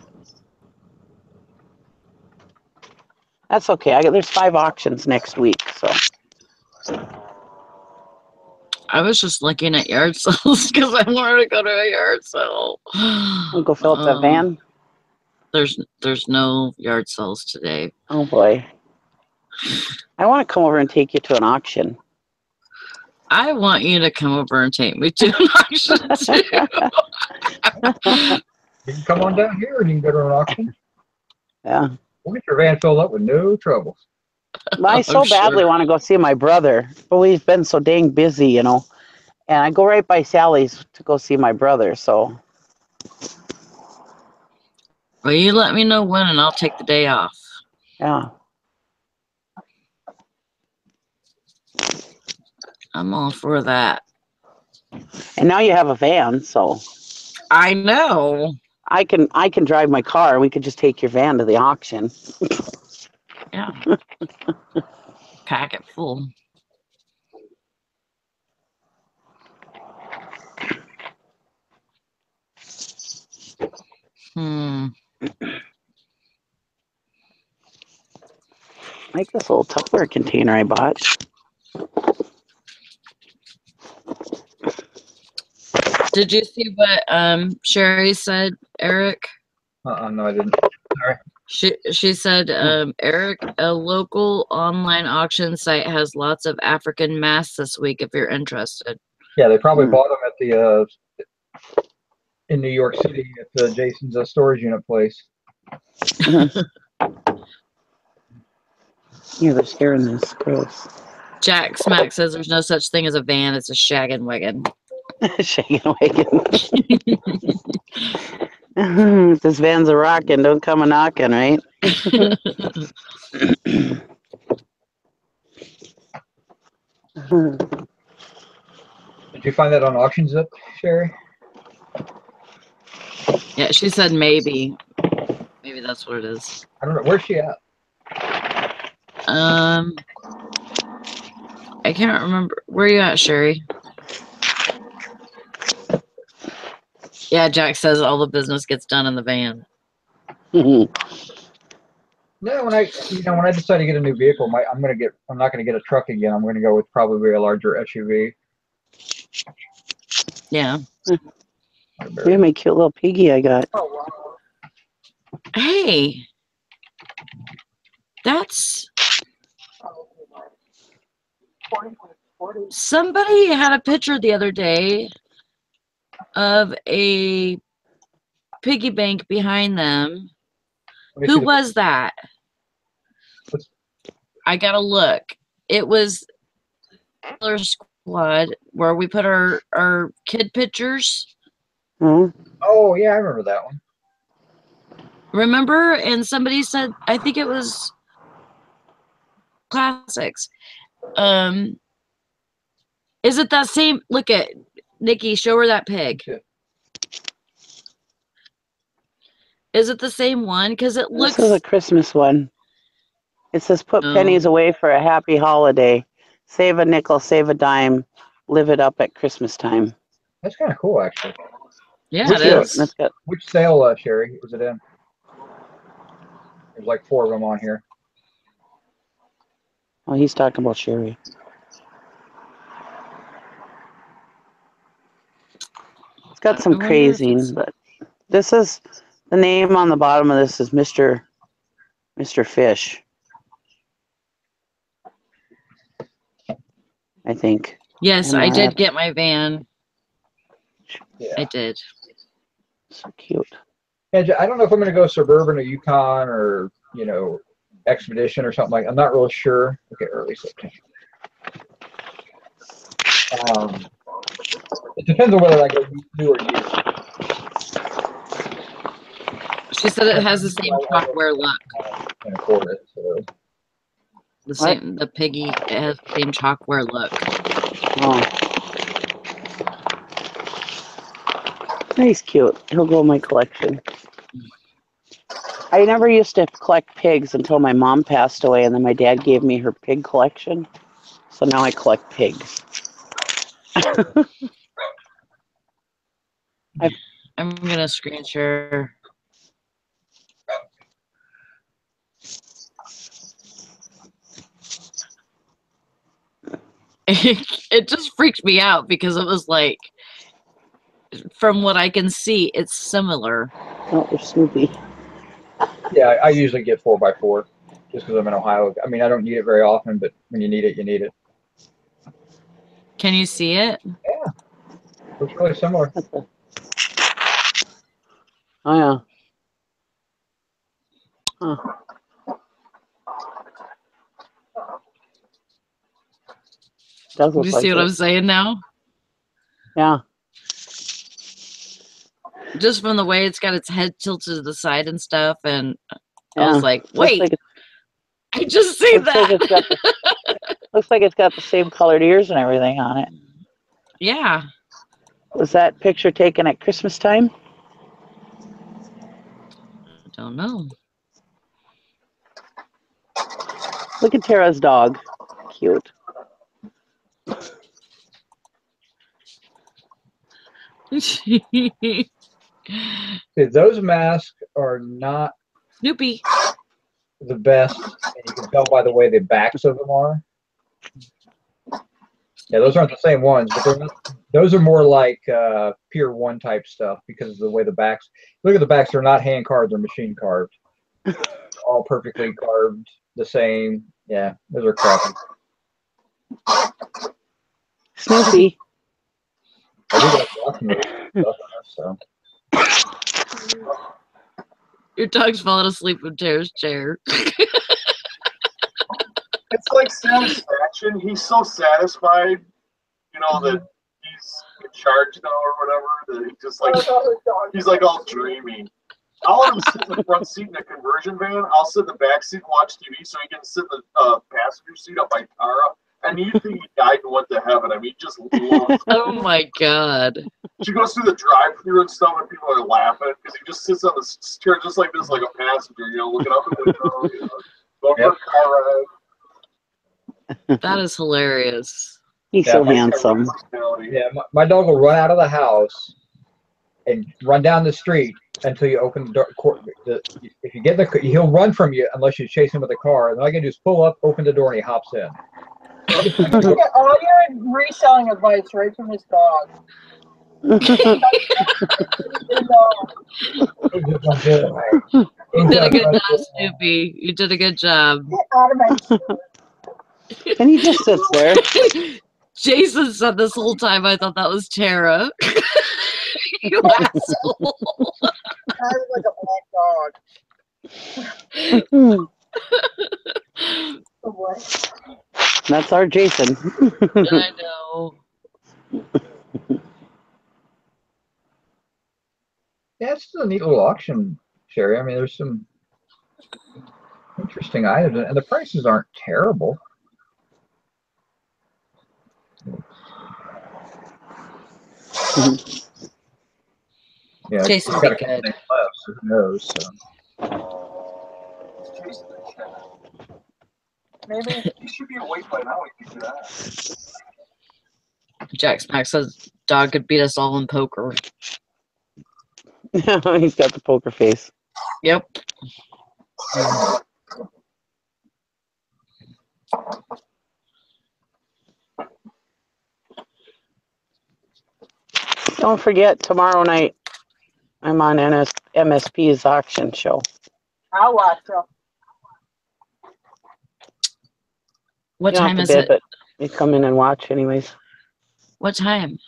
[SPEAKER 6] That's okay. There's 5 auctions next week, so.
[SPEAKER 2] I was just looking at yard sales because I wanted to go to a yard sale.
[SPEAKER 6] I'll go fill up that van.
[SPEAKER 2] There's no yard sales today.
[SPEAKER 6] Oh boy. I want to come over and take you to an auction.
[SPEAKER 2] I want you to come over and take me to an auction too.
[SPEAKER 3] You can come on down here and you can go to an auction.
[SPEAKER 6] Yeah.
[SPEAKER 3] We'll get your van filled up with no troubles.
[SPEAKER 6] I so badly want to go see my brother, but we've been so dang busy, you know. And I go right by Sally's to go see my brother, so.
[SPEAKER 2] Well, you let me know when and I'll take the day off.
[SPEAKER 6] Yeah.
[SPEAKER 2] I'm all for that.
[SPEAKER 6] And now you have a van, so.
[SPEAKER 2] I know.
[SPEAKER 6] I can drive my car. We could just take your van to the auction.
[SPEAKER 2] Yeah. Pack it full.
[SPEAKER 6] I like this little Tupperware container I bought.
[SPEAKER 2] Did you see what Sherry said, Eric?
[SPEAKER 3] No, I didn't. Sorry.
[SPEAKER 2] She said, Eric, a local online auction site has lots of African masks this week if you're interested.
[SPEAKER 3] Yeah, they probably bought them at the in New York City at Jason's storage unit place.
[SPEAKER 6] Yeah, they're scaring this. Gross.
[SPEAKER 2] Jack Smack says there's no such thing as a van, it's a shaggin' wagon.
[SPEAKER 6] Shaggin' wagon. This van's a rockin', don't come a knockin', right?
[SPEAKER 3] Did you find that on Auctions Up, Sherry?
[SPEAKER 2] Yeah, she said maybe. Maybe that's what it is.
[SPEAKER 3] I don't know. Where's she at?
[SPEAKER 2] I can't remember. Where are you at, Sherry? Yeah, Jack says all the business gets done in the van.
[SPEAKER 3] No, when I decide to get a new vehicle, I'm not gonna get a truck again. I'm gonna go with probably a larger SUV.
[SPEAKER 2] Yeah.
[SPEAKER 6] Look at my cute little piggy I got.
[SPEAKER 4] Oh, wow.
[SPEAKER 2] Hey, that's somebody had a picture the other day of a piggy bank behind them. Who was that? I gotta look. It was Reseller Squad where we put our kid pictures.
[SPEAKER 3] Oh yeah, I remember that one.
[SPEAKER 2] Remember? And somebody said, I think it was Classics. Is it that same? Look at Nikki. Show her that pig.
[SPEAKER 3] Yeah.
[SPEAKER 2] Is it the same one? Because it looks.
[SPEAKER 6] This is a Christmas one. It says, "Put pennies away for a happy holiday. Save a nickel, save a dime. Live it up at Christmas time."
[SPEAKER 3] That's kind of cool, actually.
[SPEAKER 2] Yeah, it is.
[SPEAKER 6] That's good.
[SPEAKER 3] Which sale, Sherry, is it in? There's like 4 of them on here.
[SPEAKER 6] Oh, he's talking about Sherry. It's got some crazing, but this is the name on the bottom of this is Mr. Fish. I think.
[SPEAKER 2] Yes, I did get my van.
[SPEAKER 3] Yeah.
[SPEAKER 2] I did.
[SPEAKER 6] So cute.
[SPEAKER 3] Yeah, I don't know if I'm going to go Suburban or Yukon or, Expedition or something like that. I'm not really sure. Okay, early September. It depends on whether I go new or used.
[SPEAKER 2] She said it has the same chalkware look.
[SPEAKER 3] Can afford it, so.
[SPEAKER 2] The piggy, it has the same chalkware look.
[SPEAKER 6] Oh. He's cute. He'll go in my collection. I never used to collect pigs until my mom passed away, and then my dad gave me her pig collection. So now I collect pigs.
[SPEAKER 2] I'm going to screen share. It just freaked me out because it was like, from what I can see, it's similar.
[SPEAKER 6] Oh, they're Snoopy.
[SPEAKER 3] Yeah, I usually get 4x4 just because I'm in Ohio. I mean, I don't need it very often, but when you need it, you need it.
[SPEAKER 2] Can you see it?
[SPEAKER 3] Yeah. Looks really similar.
[SPEAKER 6] Oh, yeah. Huh. Does
[SPEAKER 2] Do
[SPEAKER 6] look
[SPEAKER 2] you
[SPEAKER 6] like
[SPEAKER 2] see what
[SPEAKER 6] it.
[SPEAKER 2] I'm saying now?
[SPEAKER 6] Yeah.
[SPEAKER 2] Just from the way it's got its head tilted to the side and stuff, and
[SPEAKER 6] Yeah.
[SPEAKER 2] I was like, wait, I just see that.
[SPEAKER 6] Looks like it's got the same colored ears and everything on it.
[SPEAKER 2] Yeah.
[SPEAKER 6] Was that picture taken at Christmas time?
[SPEAKER 2] I don't know.
[SPEAKER 6] Look at Tara's dog. Cute.
[SPEAKER 3] See, those masks are not
[SPEAKER 2] Snoopy.
[SPEAKER 3] the best, and you can tell by the way the backs of them are. Yeah, those aren't the same ones, but they're not, those are more like Pier 1 type stuff because of the way the backs. Look at the backs; they're not hand carved; they're machine carved. all perfectly carved, the same. Yeah, those are crappy.
[SPEAKER 6] Snoopy.
[SPEAKER 3] I do like watching those stuff, so.
[SPEAKER 2] Your dog's falling asleep in Tara's chair.
[SPEAKER 5] It's like satisfaction. He's so satisfied, that he's in charge now or whatever. That he just like he's like all dreamy. I'll let him sit in the front seat in a conversion van. I'll sit in the back seat and watch TV, so he can sit in the passenger seat up by Tara. And you think he died and went to heaven. I mean, he just loves it.
[SPEAKER 2] Oh my God.
[SPEAKER 5] She goes through the drive-through and stuff, and people are laughing because he just sits on the chair just like this, like a passenger, looking out the window, going for a car ride.
[SPEAKER 2] That is hilarious.
[SPEAKER 6] He's so handsome.
[SPEAKER 3] Yeah, my dog will run out of the house and run down the street until you open the door. If you get he'll run from you unless you chase him with a car. And all I can do is pull up, open the door, and he hops in.
[SPEAKER 4] You get all your reselling advice right from his dog.
[SPEAKER 2] You did a good job, Snoopy. You did a good job.
[SPEAKER 4] Get out of my chair.
[SPEAKER 6] And he just sits there.
[SPEAKER 2] Jason said this whole time I thought that was Tara. You asshole.
[SPEAKER 4] I was like a black dog. Oh boy.
[SPEAKER 6] That's our Jason.
[SPEAKER 2] I know.
[SPEAKER 3] Yeah, it's a neat little auction, Sherry. I mean, there's some interesting items, and the prices aren't terrible. Yeah,
[SPEAKER 2] Jason's
[SPEAKER 3] it's got a
[SPEAKER 2] good.
[SPEAKER 3] couple days left, so who knows? So.
[SPEAKER 4] Maybe
[SPEAKER 5] He should be awake by now. He can do that.
[SPEAKER 2] Jack Smack says dog could beat us all in poker.
[SPEAKER 6] He's got the poker face.
[SPEAKER 2] Yep.
[SPEAKER 6] Don't forget, tomorrow night, I'm on MSP's auction show.
[SPEAKER 4] I'll watch them.
[SPEAKER 2] What
[SPEAKER 6] You don't
[SPEAKER 2] time
[SPEAKER 6] have
[SPEAKER 2] is
[SPEAKER 6] to bid,
[SPEAKER 2] it?
[SPEAKER 6] but you come in and watch anyways.
[SPEAKER 2] What time?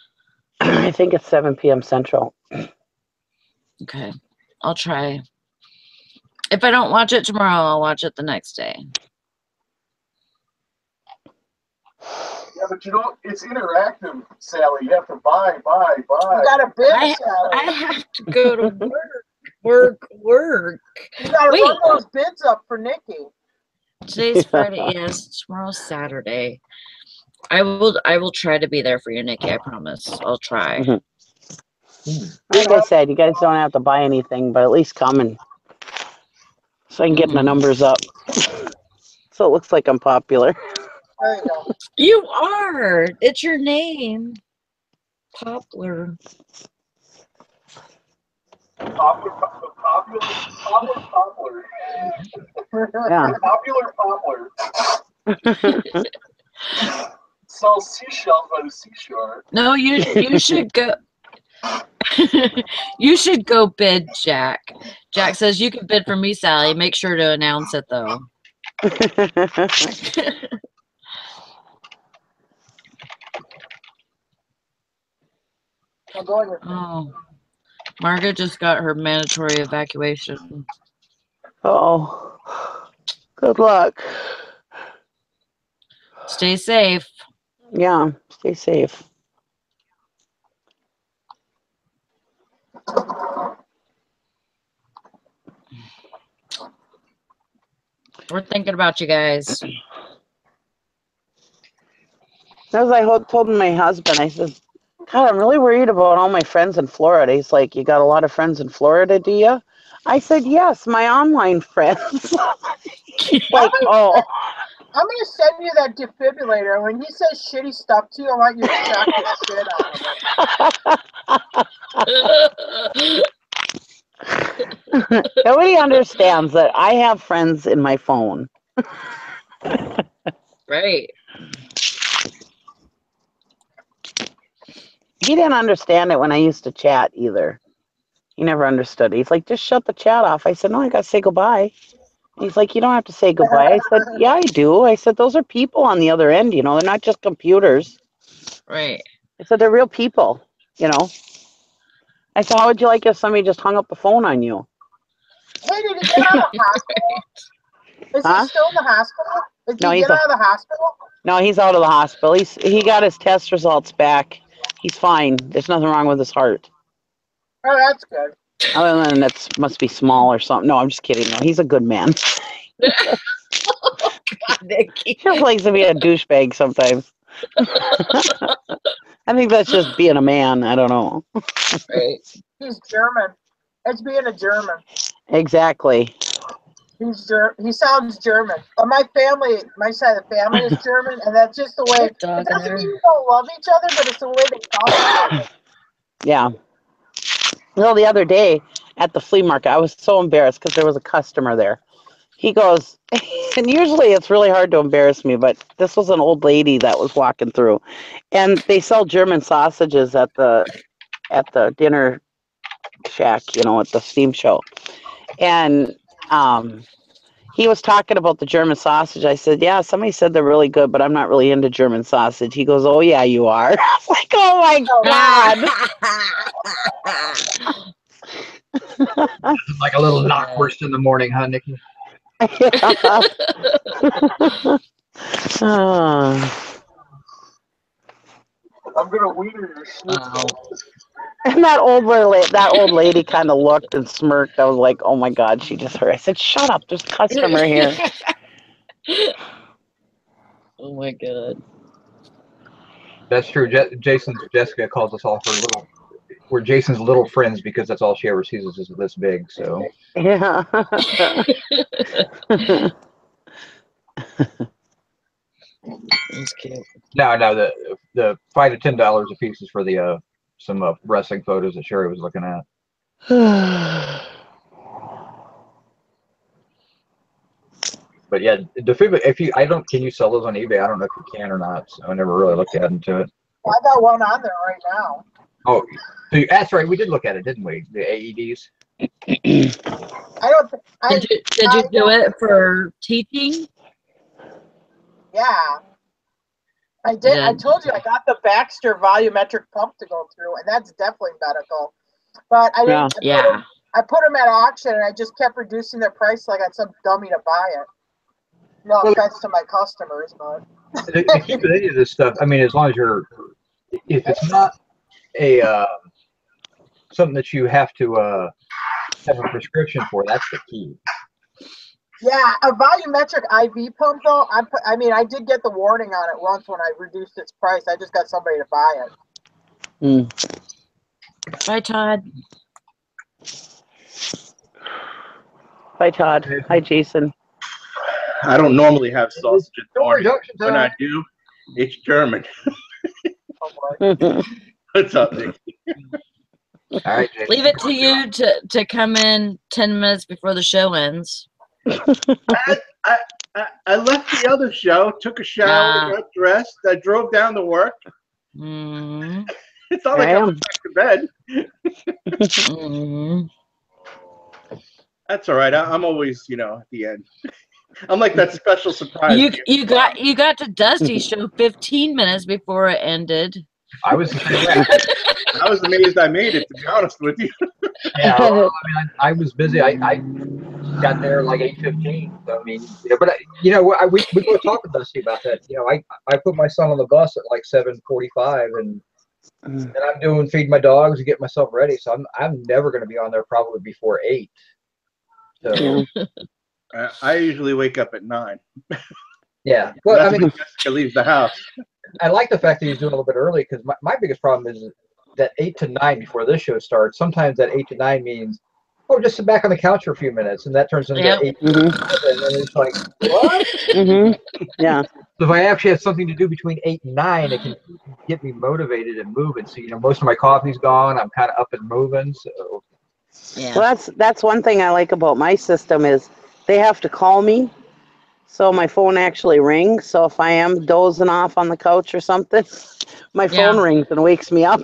[SPEAKER 6] I think it's 7 p.m. Central.
[SPEAKER 2] Okay. I'll try. If I don't watch it tomorrow, I'll watch it the next day.
[SPEAKER 5] Yeah, but it's interactive, Sally. You have to buy.
[SPEAKER 4] You got a bid,
[SPEAKER 2] I
[SPEAKER 4] Sally.
[SPEAKER 2] have to go to work.
[SPEAKER 4] You got to
[SPEAKER 2] Wait.
[SPEAKER 4] run those bids up for Nikki.
[SPEAKER 2] Today's Friday. Yes, tomorrow's Saturday. I will try to be there for you, Nikki. I promise. I'll try.
[SPEAKER 6] Like I said, you guys don't have to buy anything, but at least come and so I can get my numbers up. So it looks like I'm popular.
[SPEAKER 4] There you go.
[SPEAKER 2] You are. It's your name. Poplar.
[SPEAKER 5] Popular.
[SPEAKER 6] Yeah.
[SPEAKER 5] Popular poplar. Sells seashells by the seashore.
[SPEAKER 2] No, you should go. You should go bid Jack. Jack says you can bid for me, Sally. Make sure to announce it though. Oh, Margaret just got her mandatory evacuation.
[SPEAKER 6] Oh, good luck.
[SPEAKER 2] Stay safe.
[SPEAKER 6] Yeah, stay safe.
[SPEAKER 2] We're thinking about you guys.
[SPEAKER 6] As I told my husband, I said, God, I'm really worried about all my friends in Florida. He's like, you got a lot of friends in Florida, do you? I said, yes, my online friends. Like, oh.
[SPEAKER 4] I'm going to send you that defibrillator. When he says shitty stuff to you, I want you to shock the shit out of it.
[SPEAKER 6] Nobody understands that I have friends in my phone.
[SPEAKER 2] Right.
[SPEAKER 6] He didn't understand it when I used to chat either. He never understood. He's like, just shut the chat off. I said, no, I got to say goodbye. He's like, you don't have to say goodbye. I said, yeah, I do. I said, those are people on the other end, they're not just computers.
[SPEAKER 2] Right.
[SPEAKER 6] I said, they're real people, I said, how would you like if somebody just hung up the phone on you?
[SPEAKER 4] Hey, did he get out of the hospital? Is
[SPEAKER 6] Huh?
[SPEAKER 4] he still in the hospital? Did
[SPEAKER 6] No,
[SPEAKER 4] he
[SPEAKER 6] he's
[SPEAKER 4] get out of the hospital?
[SPEAKER 6] No, he's out of the hospital. He got his test results back. He's fine. There's nothing wrong with his heart.
[SPEAKER 4] Oh, that's good.
[SPEAKER 6] Other than that must be small or something. No, I'm just kidding. No, he's a good man.
[SPEAKER 2] God, Nikki.
[SPEAKER 6] He just likes to be a douchebag sometimes. I think that's just being a man. I don't know.
[SPEAKER 2] Right.
[SPEAKER 4] He's German. It's being a German.
[SPEAKER 6] Exactly.
[SPEAKER 4] He sounds German. But my side of the family is German, and that's just the way. It doesn't mean you don't love each other, but it's the way they talk.
[SPEAKER 6] Yeah. Well, the other day at the flea market, I was so embarrassed because there was a customer there. He goes, and usually it's really hard to embarrass me, but this was an old lady that was walking through, and they sell German sausages at the dinner shack, at the steam show, and he was talking about the German sausage. I said, yeah, somebody said they're really good, but I'm not really into German sausage. He goes, oh yeah, you are. I was like, oh my God.
[SPEAKER 3] Like a little knockwurst in the morning, huh, Nikki?
[SPEAKER 5] I'm gonna wiener your schnitzel.
[SPEAKER 6] And that old lady kind of looked and smirked. I was like, oh my God, she just heard. I said, shut up, there's a customer here.
[SPEAKER 2] Oh my God.
[SPEAKER 3] That's true. Jessica calls us all we're Jason's little friends because that's all she ever sees is just this big. So
[SPEAKER 6] yeah.
[SPEAKER 2] That's cute.
[SPEAKER 3] No, the $5 to $10 a piece is for the some wrestling photos that Sherry was looking at. But yeah, the food. Can you sell those on eBay? I don't know if you can or not. So I never really looked into it.
[SPEAKER 4] Well, I got one on there right now.
[SPEAKER 3] Oh, so that's right. We did look at it, didn't we? The AEDs.
[SPEAKER 2] Did you do it for teaching?
[SPEAKER 4] Yeah, I did. I told you I got the Baxter volumetric pump to go through, and that's definitely medical. But I didn't.
[SPEAKER 2] Yeah.
[SPEAKER 4] I put them at auction, and I just kept reducing their price like I got some dummy to buy it. No offense to my customers, but
[SPEAKER 3] The key with any of this stuff, I mean, as long as if it's not a something that you have to have a prescription for, that's the key.
[SPEAKER 4] Yeah, a volumetric IV pump though. I did get the warning on it once when I reduced its price. I just got somebody to buy it.
[SPEAKER 2] Bye, Todd.
[SPEAKER 6] Hi, Todd. Hi, Jason.
[SPEAKER 9] I don't normally have sausage in the morning. When I
[SPEAKER 3] Todd.
[SPEAKER 9] do, it's German. What's up, Nick?
[SPEAKER 3] All right, Jason.
[SPEAKER 2] Leave it to you to come in 10 minutes before the show ends.
[SPEAKER 9] I left the other show, took a shower, got dressed. I drove down to work. It's not like I went back to bed. That's all right. I'm always, at the end. I'm like that special surprise.
[SPEAKER 2] You got to Dusty's show 15 minutes before it ended.
[SPEAKER 3] I was
[SPEAKER 9] amazed I made it, to be honest with you.
[SPEAKER 3] Yeah, well, I mean, I was busy. I got there like 8:15. So I mean, we go talk with Dusty about that. I put my son on the bus at like 7:45, and I'm feeding my dogs and getting myself ready. So I'm never going to be on there probably before 8. So
[SPEAKER 9] I usually wake up at 9.
[SPEAKER 3] Yeah, well, I mean,
[SPEAKER 9] Jessica leaves the house.
[SPEAKER 3] I like the fact that he's doing a little bit early because my biggest problem is that 8 to 9 before this show starts. Sometimes that 8 to 9 means, just sit back on the couch for a few minutes, and that turns into 8 to 7, and it's like, what?
[SPEAKER 6] Yeah.
[SPEAKER 3] So if I actually have something to do between 8 and 9, it can get me motivated and moving. So most of my coffee's gone. I'm kind of up and moving. So
[SPEAKER 2] yeah.
[SPEAKER 6] Well, that's one thing I like about my system is they have to call me. So my phone actually rings. So if I am dozing off on the couch or something, My phone rings and wakes me up.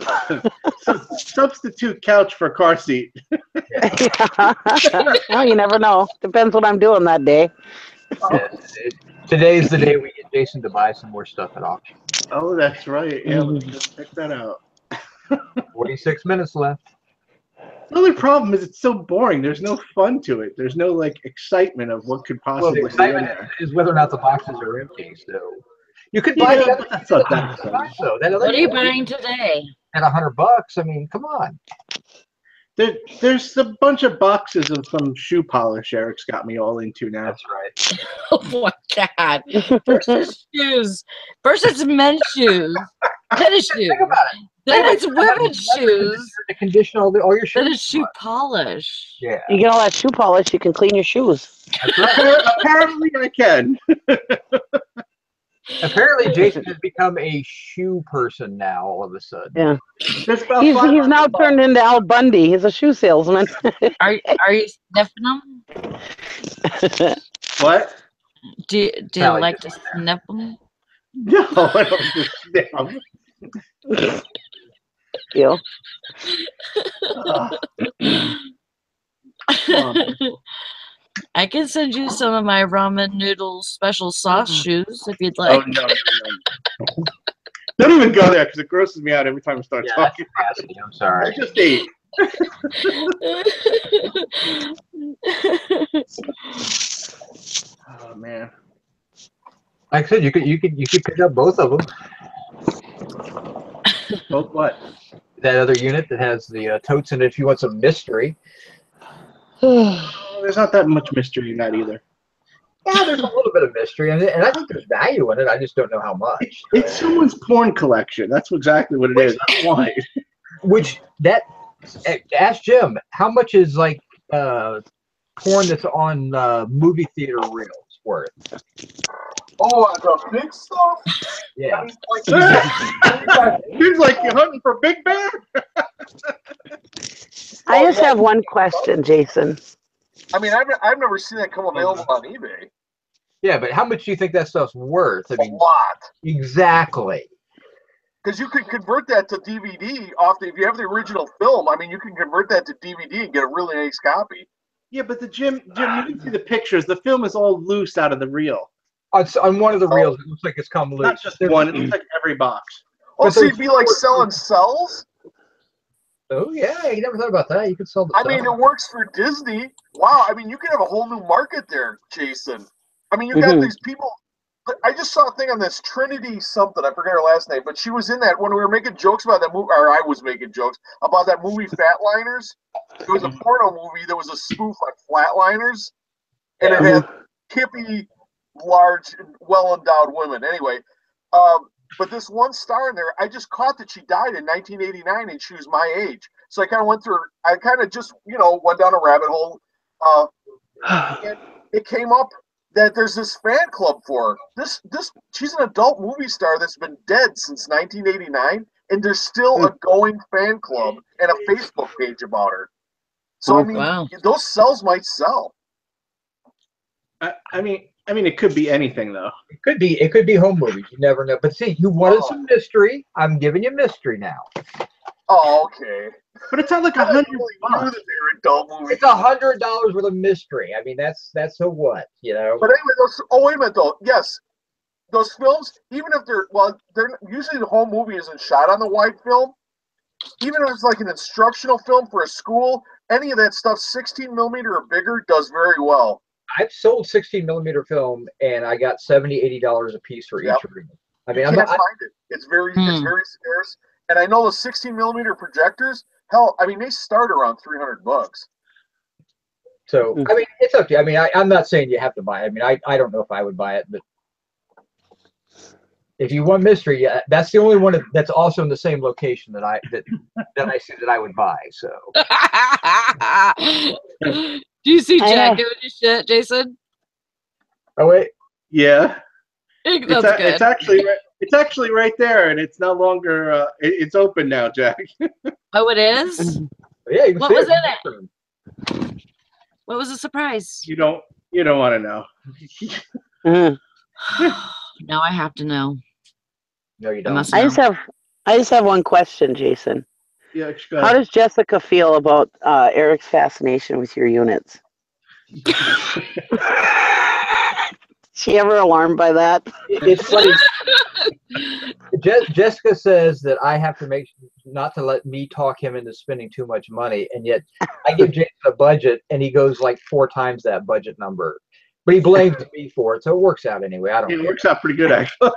[SPEAKER 9] Substitute couch for car seat.
[SPEAKER 6] Yeah. Well, you never know. Depends what I'm doing that day.
[SPEAKER 3] Today's the day we get Jason to buy some more stuff at auction.
[SPEAKER 9] Oh, that's right. Yeah, let's check that out.
[SPEAKER 3] 46 minutes left.
[SPEAKER 9] The only problem is it's so boring. There's no fun to it. There's no like excitement of what could possibly
[SPEAKER 3] the
[SPEAKER 9] be in
[SPEAKER 3] excitement
[SPEAKER 9] there.
[SPEAKER 3] is whether or not the boxes are empty. So you could buy the other
[SPEAKER 9] but that's not that fun.
[SPEAKER 3] though. That other
[SPEAKER 2] What are you buying today?
[SPEAKER 3] at $100. I mean, come on.
[SPEAKER 9] There's a bunch of boxes of some shoe polish Eric's got me all into now.
[SPEAKER 3] That's right.
[SPEAKER 2] Oh my God. First it's shoes. First it's men's shoes. Then it's shoes.
[SPEAKER 3] Think about it.
[SPEAKER 2] Then it's women's shoes.
[SPEAKER 3] To condition all your shoes.
[SPEAKER 2] Then it's shoe polish.
[SPEAKER 3] Yeah.
[SPEAKER 6] You get all that shoe polish, you can clean your shoes.
[SPEAKER 3] That's right.
[SPEAKER 9] Apparently I can.
[SPEAKER 3] Apparently Jason has become a shoe person now all of a sudden.
[SPEAKER 6] Yeah.
[SPEAKER 9] He's
[SPEAKER 6] He's now turned into Al Bundy. He's a shoe salesman.
[SPEAKER 2] Are you sniffing them?
[SPEAKER 9] What?
[SPEAKER 2] Do you
[SPEAKER 3] Sally
[SPEAKER 2] like
[SPEAKER 3] just
[SPEAKER 2] to sniff them?
[SPEAKER 9] No, I don't just damn.
[SPEAKER 6] You.
[SPEAKER 2] I can send you some of my ramen noodle special sauce shoes if you'd like.
[SPEAKER 9] Oh no. Don't even go there because it grosses me out every time I start talking.
[SPEAKER 3] That's nasty. I'm sorry.
[SPEAKER 9] I just ate. Oh man.
[SPEAKER 3] Like I said, you could pick up both of them.
[SPEAKER 9] Both what?
[SPEAKER 3] That other unit that has the totes in it if you want some mystery.
[SPEAKER 9] Oh, there's not that much mystery in that either.
[SPEAKER 3] Yeah, there's a little bit of mystery in it, and I think there's value in it. I just don't know how much.
[SPEAKER 9] It's someone's porn collection. That's exactly what it is. I don't want it.
[SPEAKER 3] Ask Jim, how much is like porn that's on movie theater reels worth?
[SPEAKER 5] Oh, the big stuff?
[SPEAKER 3] Yeah.
[SPEAKER 9] Seems like you're hunting for Big Bear.
[SPEAKER 6] I just have one question, Jason.
[SPEAKER 5] I mean, I've never seen that come available on eBay.
[SPEAKER 3] Yeah, but how much do you think that stuff's worth? I mean,
[SPEAKER 5] A lot.
[SPEAKER 3] exactly.
[SPEAKER 5] Because you can convert that to DVD if you have the original film. I mean, you can convert that to DVD and get a really nice copy.
[SPEAKER 9] Yeah, but Jim, you didn't see the pictures. The film is all loose out of the reel.
[SPEAKER 3] On one of the reels, it looks like it's come loose.
[SPEAKER 9] Not just one. It looks like every box.
[SPEAKER 5] Oh, so you'd be like selling cells?
[SPEAKER 3] Oh yeah, you never thought about that. You could sell the.
[SPEAKER 5] I mean, it works for Disney. Wow, I mean, you could have a whole new market there, Jason. I mean, you got these people. I just saw a thing on this Trinity something. I forget her last name, but she was in that when we were making jokes about that movie, or I was making jokes about that movie Flatliners. It was a porno movie that was a spoof on Flatliners, and it had hippie, large, well-endowed women. Anyway, but this one star in there, I just caught that she died in 1989, and she was my age. So I kind of went through. I kind of just went down a rabbit hole, and it came up that there's this fan club for her. She's an adult movie star that's been dead since 1989, and there's still a going fan club and a Facebook page about her. So I mean, those cells might sell.
[SPEAKER 9] I mean, it could be anything though.
[SPEAKER 3] It could be home movies. You never know. But see, you wanted some mystery. I'm giving you mystery now.
[SPEAKER 5] Oh, okay.
[SPEAKER 9] But it's not like $100.
[SPEAKER 5] Adult movies.
[SPEAKER 3] It's $100 worth of mystery. I mean, that's so what,
[SPEAKER 5] But anyway, wait a minute though. Yes, those films, even if they're usually the home movie isn't shot on the wide film. Even if it's like an instructional film for a school, any of that stuff, 16 millimeter or bigger, does very well.
[SPEAKER 3] I've sold 16 millimeter film, and I got $70, $80 a piece for each reel. I mean,
[SPEAKER 5] I can't find it. It's very scarce. And I know the 16 millimeter projectors. Hell, I mean, they start around $300.
[SPEAKER 3] So I mean, it's up to you. I mean, I'm not saying you have to buy it. I mean, I don't know if I would buy it, but if you want mystery, that's the only one that's also in the same location that I see that I would buy. So.
[SPEAKER 2] Do you see Jack doing his shit, Jason?
[SPEAKER 3] Oh wait.
[SPEAKER 9] Yeah.
[SPEAKER 2] That's good.
[SPEAKER 9] It's actually right there, and it's no longer. It's open now, Jack.
[SPEAKER 2] Oh, it is.
[SPEAKER 3] Yeah. You can
[SPEAKER 2] What
[SPEAKER 3] see
[SPEAKER 2] was in it? What was the surprise?
[SPEAKER 9] You don't want to know.
[SPEAKER 2] Now I have to know.
[SPEAKER 3] No, you don't.
[SPEAKER 6] I just have I just have one question, Jason.
[SPEAKER 9] Yeah, go
[SPEAKER 6] How
[SPEAKER 9] ahead.
[SPEAKER 6] does Jessica feel about Eric's fascination with your units? She ever alarmed by that?
[SPEAKER 3] It's funny. Jessica says that I have to make not to let me talk him into spending too much money, and yet I give Jason a budget, and he goes like 4 times that budget number. But he blames me for it, so it works out anyway. I don't
[SPEAKER 9] It
[SPEAKER 3] care.
[SPEAKER 9] works out pretty good, actually.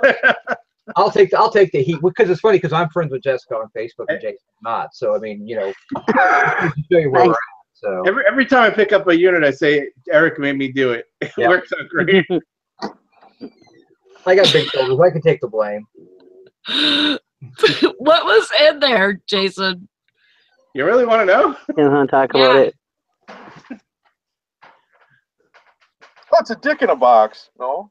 [SPEAKER 3] I'll take the heat because it's funny because I'm friends with Jessica on Facebook and Jason's not. So I mean, you know, to show you where we're at. So
[SPEAKER 9] Every time I pick up a unit, I say Eric made me do it. It
[SPEAKER 3] Yeah.
[SPEAKER 9] works out great.
[SPEAKER 3] I got big shoulders. I can take the blame.
[SPEAKER 2] What was in there, Jason?
[SPEAKER 9] You really want to know?
[SPEAKER 6] You want to talk about it?
[SPEAKER 5] Oh, it's a dick in a box. No.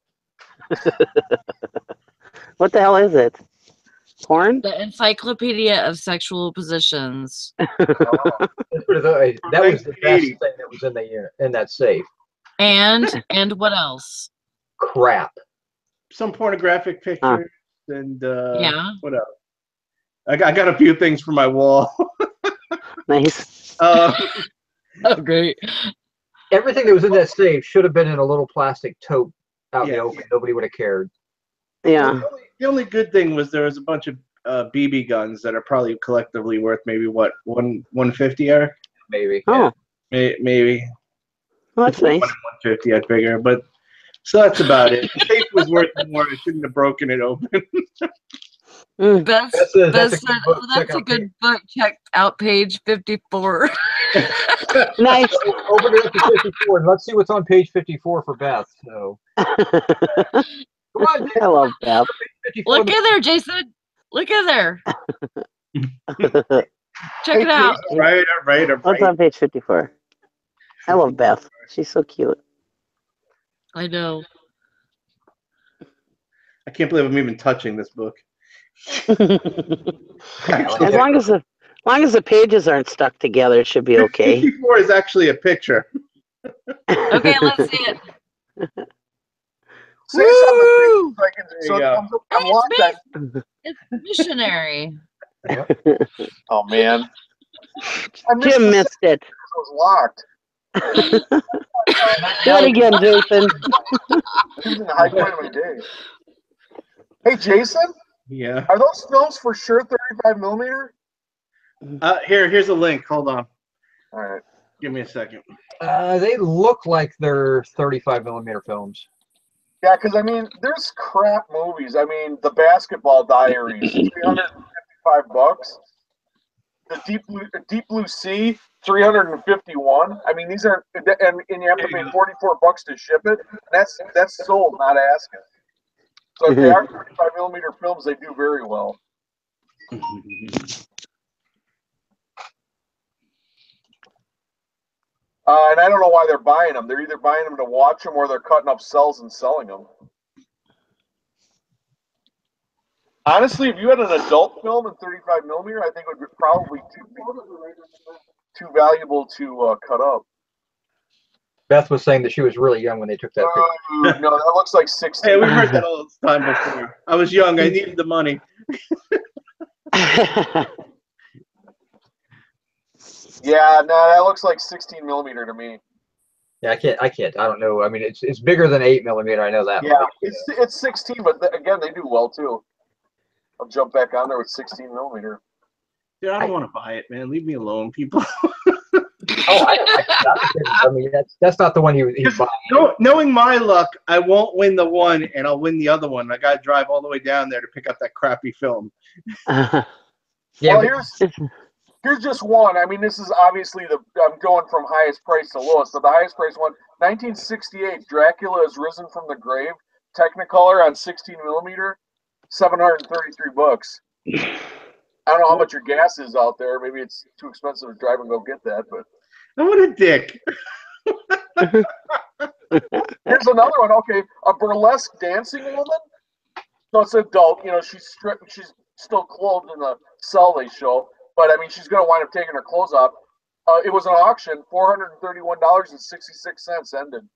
[SPEAKER 6] What the hell is it? Porn?
[SPEAKER 2] The Encyclopedia of Sexual Positions.
[SPEAKER 3] That was the best thing that was in the unit in that safe.
[SPEAKER 2] And what else?
[SPEAKER 3] Crap.
[SPEAKER 9] Some pornographic pictures and
[SPEAKER 2] Yeah.
[SPEAKER 9] what else? I got a few things for my wall.
[SPEAKER 6] Nice.
[SPEAKER 2] Oh, great.
[SPEAKER 3] Everything that was in that safe should have been in a little plastic tote out in the open. Nobody would have cared.
[SPEAKER 6] Yeah.
[SPEAKER 9] The only good thing was there was a bunch of BB guns that are probably collectively worth maybe what 150 are.
[SPEAKER 3] Maybe.
[SPEAKER 6] Oh.
[SPEAKER 9] Yeah. Maybe.
[SPEAKER 6] Well, that's nice.
[SPEAKER 9] 150, I figure, but so that's about it. The safe was worth more. I shouldn't have broken it open.
[SPEAKER 2] That's a good
[SPEAKER 3] page.
[SPEAKER 2] book. Check out page 54.
[SPEAKER 6] Nice.
[SPEAKER 3] Open it up to 54 and let's see what's on page 54 for Beth. So come on, Beth.
[SPEAKER 6] I love Beth.
[SPEAKER 2] Look in there, Jason. Look in there. Check it out.
[SPEAKER 9] All right.
[SPEAKER 6] What's on page 54? I love Beth. She's so cute.
[SPEAKER 2] I know.
[SPEAKER 9] I can't believe I'm even touching this book.
[SPEAKER 6] As long as the pages aren't stuck together, it should be okay.
[SPEAKER 9] 54 is actually a picture.
[SPEAKER 2] Okay, let's see it.
[SPEAKER 5] Say something so I can.
[SPEAKER 9] There
[SPEAKER 5] So
[SPEAKER 9] you go.
[SPEAKER 5] I'm locked.
[SPEAKER 2] It's missionary.
[SPEAKER 5] Oh man.
[SPEAKER 6] Jim missed it.
[SPEAKER 5] It was locked.
[SPEAKER 6] Do it again, Jason.
[SPEAKER 5] He's in the high point of my day. Hey, Jason,
[SPEAKER 9] Yeah.
[SPEAKER 5] are those films for sure 35 millimeter?
[SPEAKER 9] Here's a link. Hold on.
[SPEAKER 5] All right.
[SPEAKER 9] Give me a second.
[SPEAKER 3] They look like they're 35 millimeter films.
[SPEAKER 5] Yeah, because I mean, there's crap movies. I mean, The Basketball Diaries, $355. The Deep Blue Sea, $351. I mean, these aren't, and you have to pay $44 to ship it. That's sold, not asking. So if they are 35 millimeter films, they do very well. And I don't know why they're buying them. They're either buying them to watch them or they're cutting up cells and selling them. Honestly, if you had an adult film in 35 millimeter, I think it would be probably too valuable to cut up.
[SPEAKER 3] Beth was saying that she was really young when they took that picture.
[SPEAKER 5] No, that looks like 16.
[SPEAKER 9] Hey, we've heard that all the time before. I was young. I needed the money.
[SPEAKER 5] Yeah, no, that looks like 16 millimeter to me.
[SPEAKER 3] Yeah, I can't. I don't know. I mean, it's bigger than 8 millimeter. I know that.
[SPEAKER 5] Yeah, it's 16, but again, they do well too. I'll jump back on there with 16 millimeter.
[SPEAKER 9] Dude, I don't want to buy it, man. Leave me alone, people.
[SPEAKER 3] I mean, that's not the one he bought.
[SPEAKER 9] Knowing my luck, I won't win the one, and I'll win the other one. I got to drive all the way down there to pick up that crappy film.
[SPEAKER 3] Yeah,
[SPEAKER 5] well, here's just one. I mean, this is obviously I'm going from highest price to lowest. So the highest price one, 1968, Dracula has risen from the grave, Technicolor on 16 millimeter, $733. I don't know how much your gas is out there. Maybe it's too expensive to drive and go get that, but.
[SPEAKER 9] Oh, what a dick.
[SPEAKER 5] Here's another one. Okay, a burlesque dancing woman. So it's adult. You know, she's still clothed in the cell they show, but I mean, she's going to wind up taking her clothes off. It was an auction, $431.66 ended.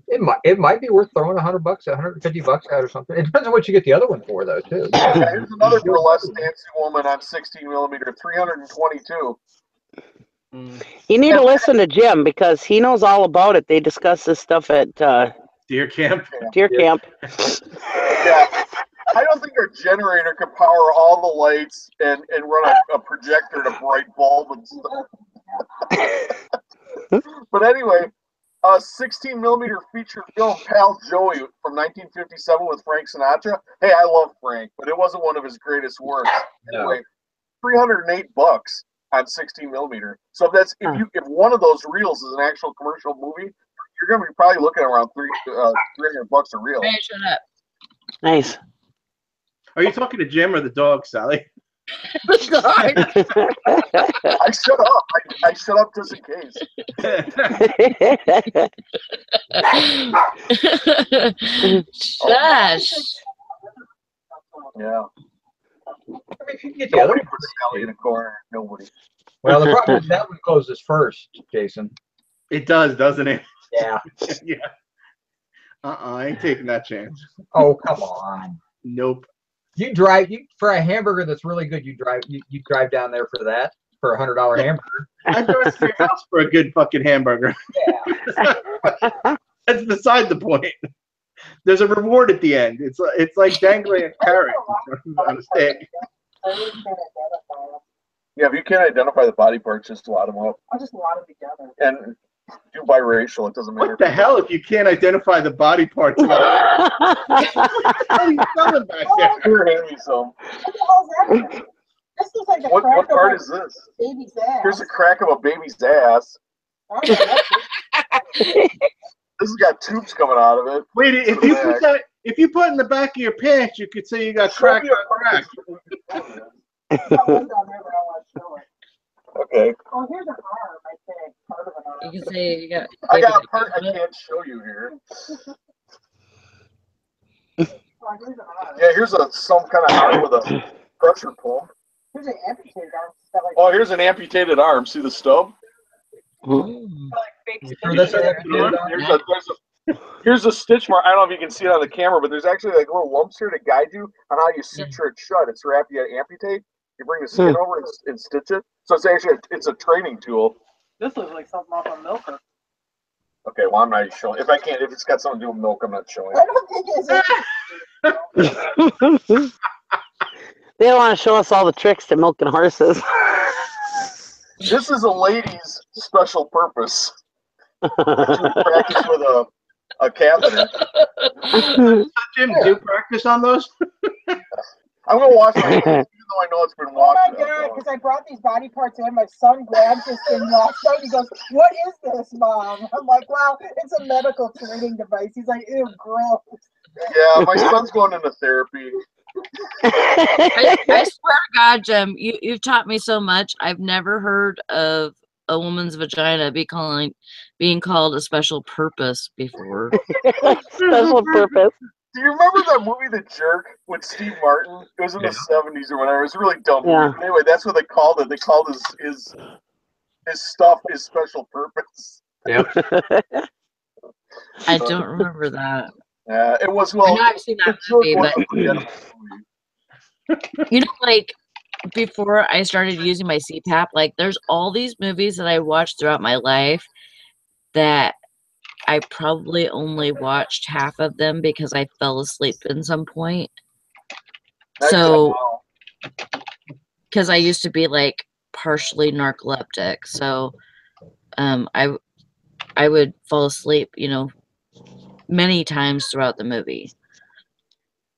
[SPEAKER 3] It might be worth throwing $100, $150 out or something. It depends on what you get the other one for, though, too.
[SPEAKER 5] Yeah, here's another burlesque dancing woman on 16 millimeter, 322.
[SPEAKER 6] You need to listen to Jim because he knows all about it. They discuss this stuff at
[SPEAKER 9] Deer camp.
[SPEAKER 6] Deer camp.
[SPEAKER 5] Yeah. I don't think our generator can power all the lights and run a projector and a bright bulb and stuff. But anyway, 16 millimeter feature film Pal Joey from 1957 with Frank Sinatra. Hey, I love Frank, but it wasn't one of his greatest works. Anyway, $308 on 16 millimeter. So if one of those reels is an actual commercial movie, you're going to be probably looking at around $300 a reel.
[SPEAKER 2] Hey, shut up.
[SPEAKER 6] Nice.
[SPEAKER 9] Are you talking to Jim or the dog, Sally?
[SPEAKER 5] I shut up. I shut up just in case.
[SPEAKER 2] Shush.
[SPEAKER 5] Yeah.
[SPEAKER 3] I mean, if you can get the other
[SPEAKER 5] Nobody
[SPEAKER 3] one.
[SPEAKER 5] puts Sally in a corner. Nobody.
[SPEAKER 3] Well, the problem is that one closes first, Jason.
[SPEAKER 9] It does, doesn't it?
[SPEAKER 3] Yeah.
[SPEAKER 9] Yeah. I ain't taking that chance.
[SPEAKER 3] Oh, come on.
[SPEAKER 9] Nope.
[SPEAKER 3] For a hamburger that's really good. You drive down there for that, for a $100 hamburger.
[SPEAKER 9] I drive to your house for a good fucking hamburger.
[SPEAKER 3] Yeah.
[SPEAKER 9] That's beside the point. There's a reward at the end. It's like dangling a carrot on a stick.
[SPEAKER 5] Yeah, if you can't identify the body parts, just wad them up.
[SPEAKER 4] I'll just lot them together.
[SPEAKER 5] And do biracial. It doesn't matter.
[SPEAKER 9] What the hell if you can't identify the body parts? What are you selling back there?
[SPEAKER 5] Here, hand me some.
[SPEAKER 4] What the hell's that? This looks like the
[SPEAKER 5] What
[SPEAKER 4] crack
[SPEAKER 5] part
[SPEAKER 4] of
[SPEAKER 5] is this?
[SPEAKER 4] a baby's ass.
[SPEAKER 5] Here's a crack of a baby's ass.
[SPEAKER 4] I don't know, that's it.
[SPEAKER 5] This has got tubes coming out of it.
[SPEAKER 9] Wait, if you put in the back of your pants, you could say you got
[SPEAKER 5] Show
[SPEAKER 9] crack
[SPEAKER 5] me
[SPEAKER 9] on
[SPEAKER 5] a
[SPEAKER 9] crack.
[SPEAKER 4] I've got one down there, but I want to show it.
[SPEAKER 5] Okay.
[SPEAKER 4] Oh, here's an arm, I think. Part of an arm.
[SPEAKER 2] You can say you got.
[SPEAKER 5] I got a part I can't show you here.
[SPEAKER 4] Oh, here's an arm.
[SPEAKER 5] Yeah, here's some kind of arm with a pressure pump.
[SPEAKER 4] Here's an amputated arm. Stuff like
[SPEAKER 5] Oh, here's an amputated arm. See the stub?
[SPEAKER 2] Mm.
[SPEAKER 3] You sure that's an amputated arm?
[SPEAKER 5] Here's a stitch mark. I don't know if you can see it on the camera, but there's actually like little lumps here to guide you on how you suture it shut. It's where after you amputate, you bring the skin over and stitch it. So it's actually it's a training tool.
[SPEAKER 4] This looks like something off a milker.
[SPEAKER 5] Okay, well I'm not showing. If it's got something to do with milk, I'm not showing.
[SPEAKER 4] I don't think it's.
[SPEAKER 6] They don't want to show us all the tricks to milking horses.
[SPEAKER 5] This is a lady's special purpose. Practice with a catheter.
[SPEAKER 9] Jim, do you practice on those?
[SPEAKER 5] I'm gonna wash my hands, even though I know it's been
[SPEAKER 4] Oh
[SPEAKER 5] washed.
[SPEAKER 4] my god, because I brought these body parts in, my son grabs this thing last night, he goes, "What is this, Mom?" I'm like, "Well, it's a medical training device." He's like, "Ew, gross."
[SPEAKER 5] Yeah, my son's going into therapy.
[SPEAKER 2] I swear to God, Jim, you've taught me so much. I've never heard of a woman's vagina being called a special purpose before.
[SPEAKER 6] Special purpose.
[SPEAKER 5] Do you remember that movie, The Jerk, with Steve Martin? It was in the 70s or whatever. It was a really dumb movie. But anyway, that's what they called it. They called his stuff his special purpose.
[SPEAKER 3] Yep.
[SPEAKER 2] I don't remember that.
[SPEAKER 5] Yeah, it was
[SPEAKER 2] I know I've seen that movie, but you know, like before I started using my CPAP, like there's all these movies that I watched throughout my life that I probably only watched half of them because I fell asleep at some point. So, because I used to be like partially narcoleptic, so I would fall asleep, you know, many times throughout the movie.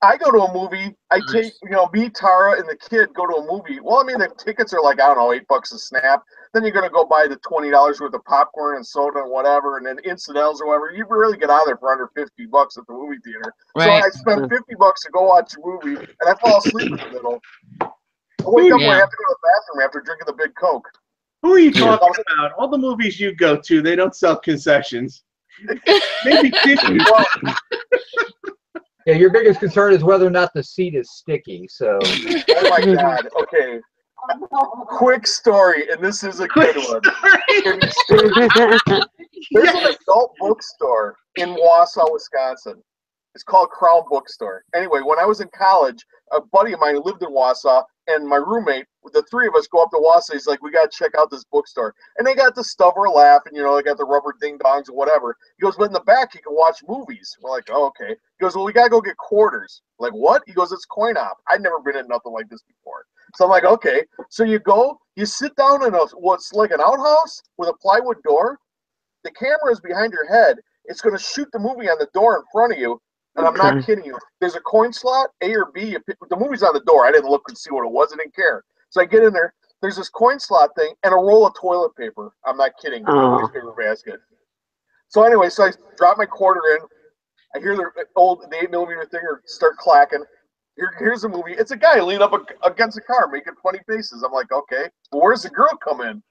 [SPEAKER 5] I go to a movie, I take, me, Tara, and the kid go to a movie. Well, I mean, the tickets are like, I don't know, $8 a snap. Then you're going to go buy the $20 worth of popcorn and soda and whatever, and then incidentals or whatever. You really get out of there for under $50 at the movie theater.
[SPEAKER 2] Right.
[SPEAKER 5] So I spend $50 to go watch a movie, and I fall asleep in the middle. I wake up when I have to go to the bathroom after drinking the big Coke.
[SPEAKER 9] Who are you talking about? All the movies you go to, they don't sell concessions. Maybe tissues.
[SPEAKER 3] Yeah, your biggest concern is whether or not the seat is sticky. So.
[SPEAKER 5] Oh my God. Okay. Quick story, and this is a good one. There's an adult adult bookstore in Wausau, Wisconsin. It's called Crown Bookstore. Anyway, when I was in college, a buddy of mine who lived in Wausau and my roommate, the three of us go up to Wausau. He's like, we got to check out this bookstore. And they got the Stuffer Laugh and, they got the rubber ding-dongs or whatever. He goes, but in the back, you can watch movies. We're like, oh, okay. He goes, well, we got to go get quarters. I'm like, what? He goes, it's coin op. I'd never been in nothing like this before. So I'm like, okay. So you go, you sit down in what's like an outhouse with a plywood door. The camera is behind your head. It's going to shoot the movie on the door in front of you. And I'm not kidding you. There's a coin slot, A or B. The movie's on the door. I didn't look and see what it was. I didn't care. So I get in there. There's this coin slot thing and a roll of toilet paper. I'm not kidding. A newspaper basket. So anyway, so I drop my quarter in. I hear the 8mm thing start clacking. Here's the movie. It's a guy leaning up against a car making funny faces. I'm like, okay. But where's the girl come in?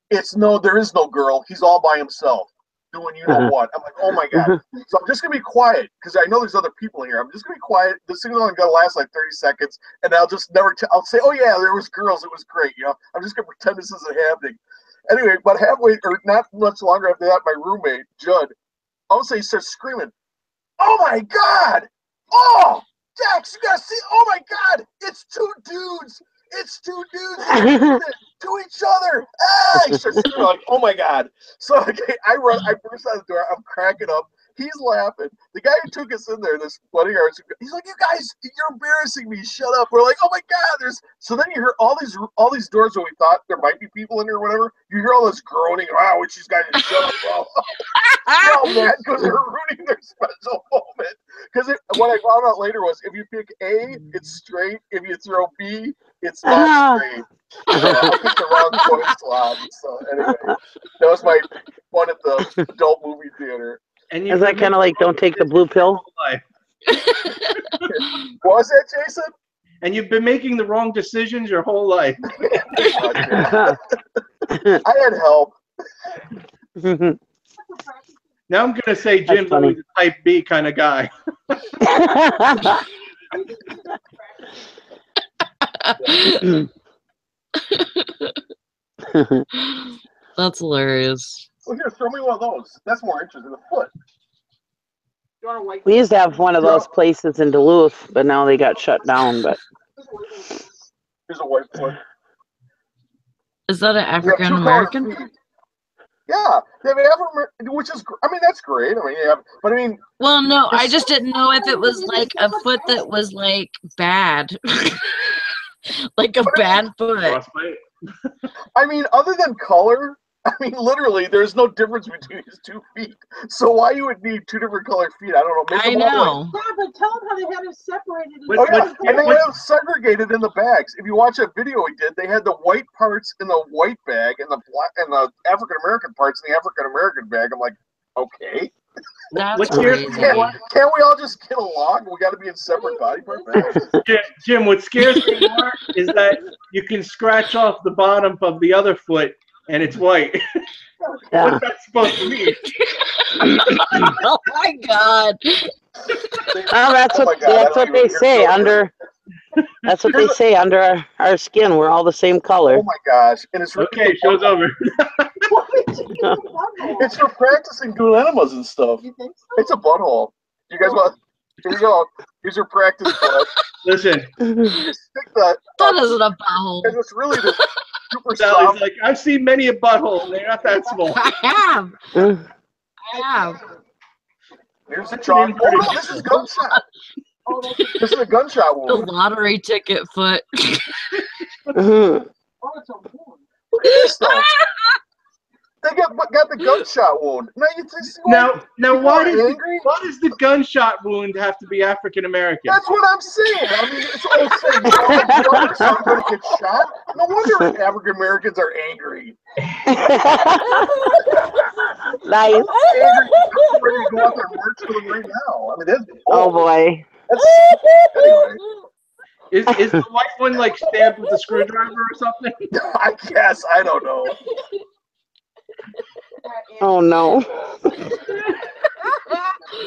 [SPEAKER 5] There is no girl. He's all by himself doing what. I'm like, oh my God. So I'm just going to be quiet because I know there's other people in here. I'm just going to be quiet. This thing's only going to last like 30 seconds. And I'll just I'll say, oh yeah, there was girls. It was great. I'm just going to pretend this isn't happening. Anyway, but halfway or not much longer after that, my roommate, Judd, all of a sudden he starts screaming, oh my God. Oh, Jax, you got to see. Oh my God. It's two dudes. It's two dudes to each other. He starts screaming like, oh my God. So I burst out the door. I'm cracking up. He's laughing. The guy who took us in there, this buddy of ours, he's like, you guys, you're embarrassing me. Shut up. We're like, oh my God. So then you hear all these doors where we thought there might be people in there or whatever. You hear all this groaning. Wow, which these guys are shut up, bro. They're all mad because they're ruining their special moment. Because what I found out later was if you pick A, it's straight. If you throw B, it's not straight. So I picked the wrong coin slot. So anyway, that was my fun at the adult movie theater.
[SPEAKER 6] And is that kind of like don't take the blue pill?
[SPEAKER 5] What was that, Jason?
[SPEAKER 9] And you've been making the wrong decisions your whole life.
[SPEAKER 5] I had help.
[SPEAKER 9] Now I'm going to say Jim's always a type B kind of guy.
[SPEAKER 2] That's hilarious.
[SPEAKER 5] Well, here, throw me one of those. That's more interesting. The foot.
[SPEAKER 6] We used to have one of those places in Duluth, but now they got shut down. But
[SPEAKER 5] here's a white foot.
[SPEAKER 2] Is that an African American?
[SPEAKER 5] Yeah, they have African, which is, that's great.
[SPEAKER 2] Well, no, I just didn't know if it was like a foot that was like bad, like a bad foot.
[SPEAKER 5] Other than color, literally, there's no difference between his 2 feet. So why you would need 2 different colored feet? I don't know.
[SPEAKER 2] I know.
[SPEAKER 4] Yeah, but tell them how they had it separated.
[SPEAKER 5] And they have segregated in the bags. If you watch a video we did, they had the white parts in the white bag and the black and the African American parts in the African American bag. I'm like, okay.
[SPEAKER 2] That's crazy.
[SPEAKER 5] Can't we all just get along? We got to be in separate body part bags.
[SPEAKER 9] Jim, what scares me more is that you can scratch off the bottom of the other foot and it's white.
[SPEAKER 6] Yeah.
[SPEAKER 9] What's that supposed to mean?
[SPEAKER 2] Oh my God.
[SPEAKER 6] Well, that's what they say under. That's what they say under our skin. We're all the same color.
[SPEAKER 5] Oh my gosh! And it's
[SPEAKER 9] okay. Show's over.
[SPEAKER 5] It's for practicing doing enemas and stuff. You think so? It's a butthole. You guys want? Here we go. Here's your practice butt.
[SPEAKER 9] Listen.
[SPEAKER 5] Stick that.
[SPEAKER 2] That isn't a butthole.
[SPEAKER 5] And it's really this super
[SPEAKER 9] Sally's
[SPEAKER 5] soft.
[SPEAKER 9] like, I've seen many a butthole. They're not that small.
[SPEAKER 2] I have.
[SPEAKER 5] Here's the chalk. Oh no, this is gunshot. This is a gunshot
[SPEAKER 2] The
[SPEAKER 5] wound.
[SPEAKER 2] lottery ticket foot.
[SPEAKER 5] Look at this though. They got the gunshot wound. Now why
[SPEAKER 9] does the gunshot wound have to be African American?
[SPEAKER 5] That's what I'm saying. It's all saying I'm going to get shot. No wonder African Americans are angry.
[SPEAKER 6] Nice.
[SPEAKER 5] I'm ready to go out there and march for them right now.
[SPEAKER 6] Oh boy.
[SPEAKER 5] Anyway.
[SPEAKER 9] Is the white one like stabbed with a screwdriver or something?
[SPEAKER 5] I guess. I don't know.
[SPEAKER 6] Oh no.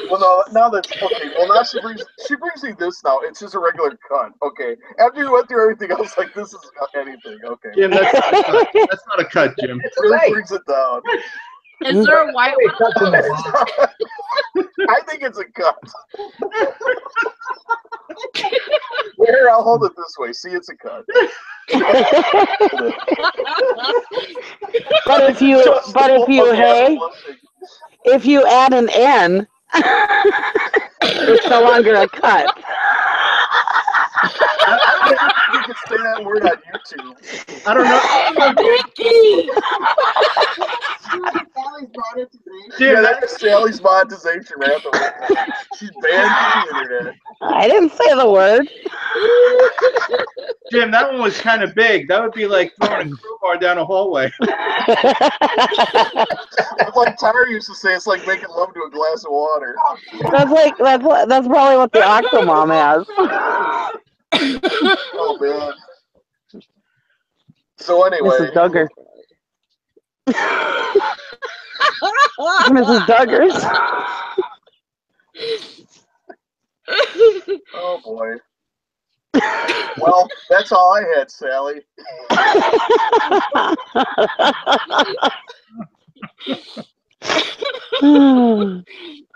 [SPEAKER 5] Well, no. Now that's okay. Well, now she brings me this. Now it's just a regular cut. Okay. After you went through everything else, like this is not anything. Okay.
[SPEAKER 9] Jim, that's not a cut, Jim.
[SPEAKER 5] It really brings it down.
[SPEAKER 2] Is there a white
[SPEAKER 3] Wait,
[SPEAKER 2] one?
[SPEAKER 3] cuts in the box.
[SPEAKER 5] I think it's a cut. Here, I'll hold it this way. See, it's a cut.
[SPEAKER 6] But if you add an N, it's no longer a cut.
[SPEAKER 5] I don't think you can say that word on YouTube.
[SPEAKER 9] I don't know.
[SPEAKER 2] Nikki!
[SPEAKER 5] Yeah, that's Sally's monetization right out the window. She's banned from the internet.
[SPEAKER 6] I didn't say the word.
[SPEAKER 9] Jim, that one was kind of big. That would be like throwing a crowbar down a hallway.
[SPEAKER 5] Like Tyler used to say, it's like making love to a glass of water.
[SPEAKER 6] That's probably what the Octomom has.
[SPEAKER 5] Oh man. So anyway,
[SPEAKER 6] Mrs. Duggar. Mrs. Duggars.
[SPEAKER 5] oh boy. Well, that's all I had, Sally.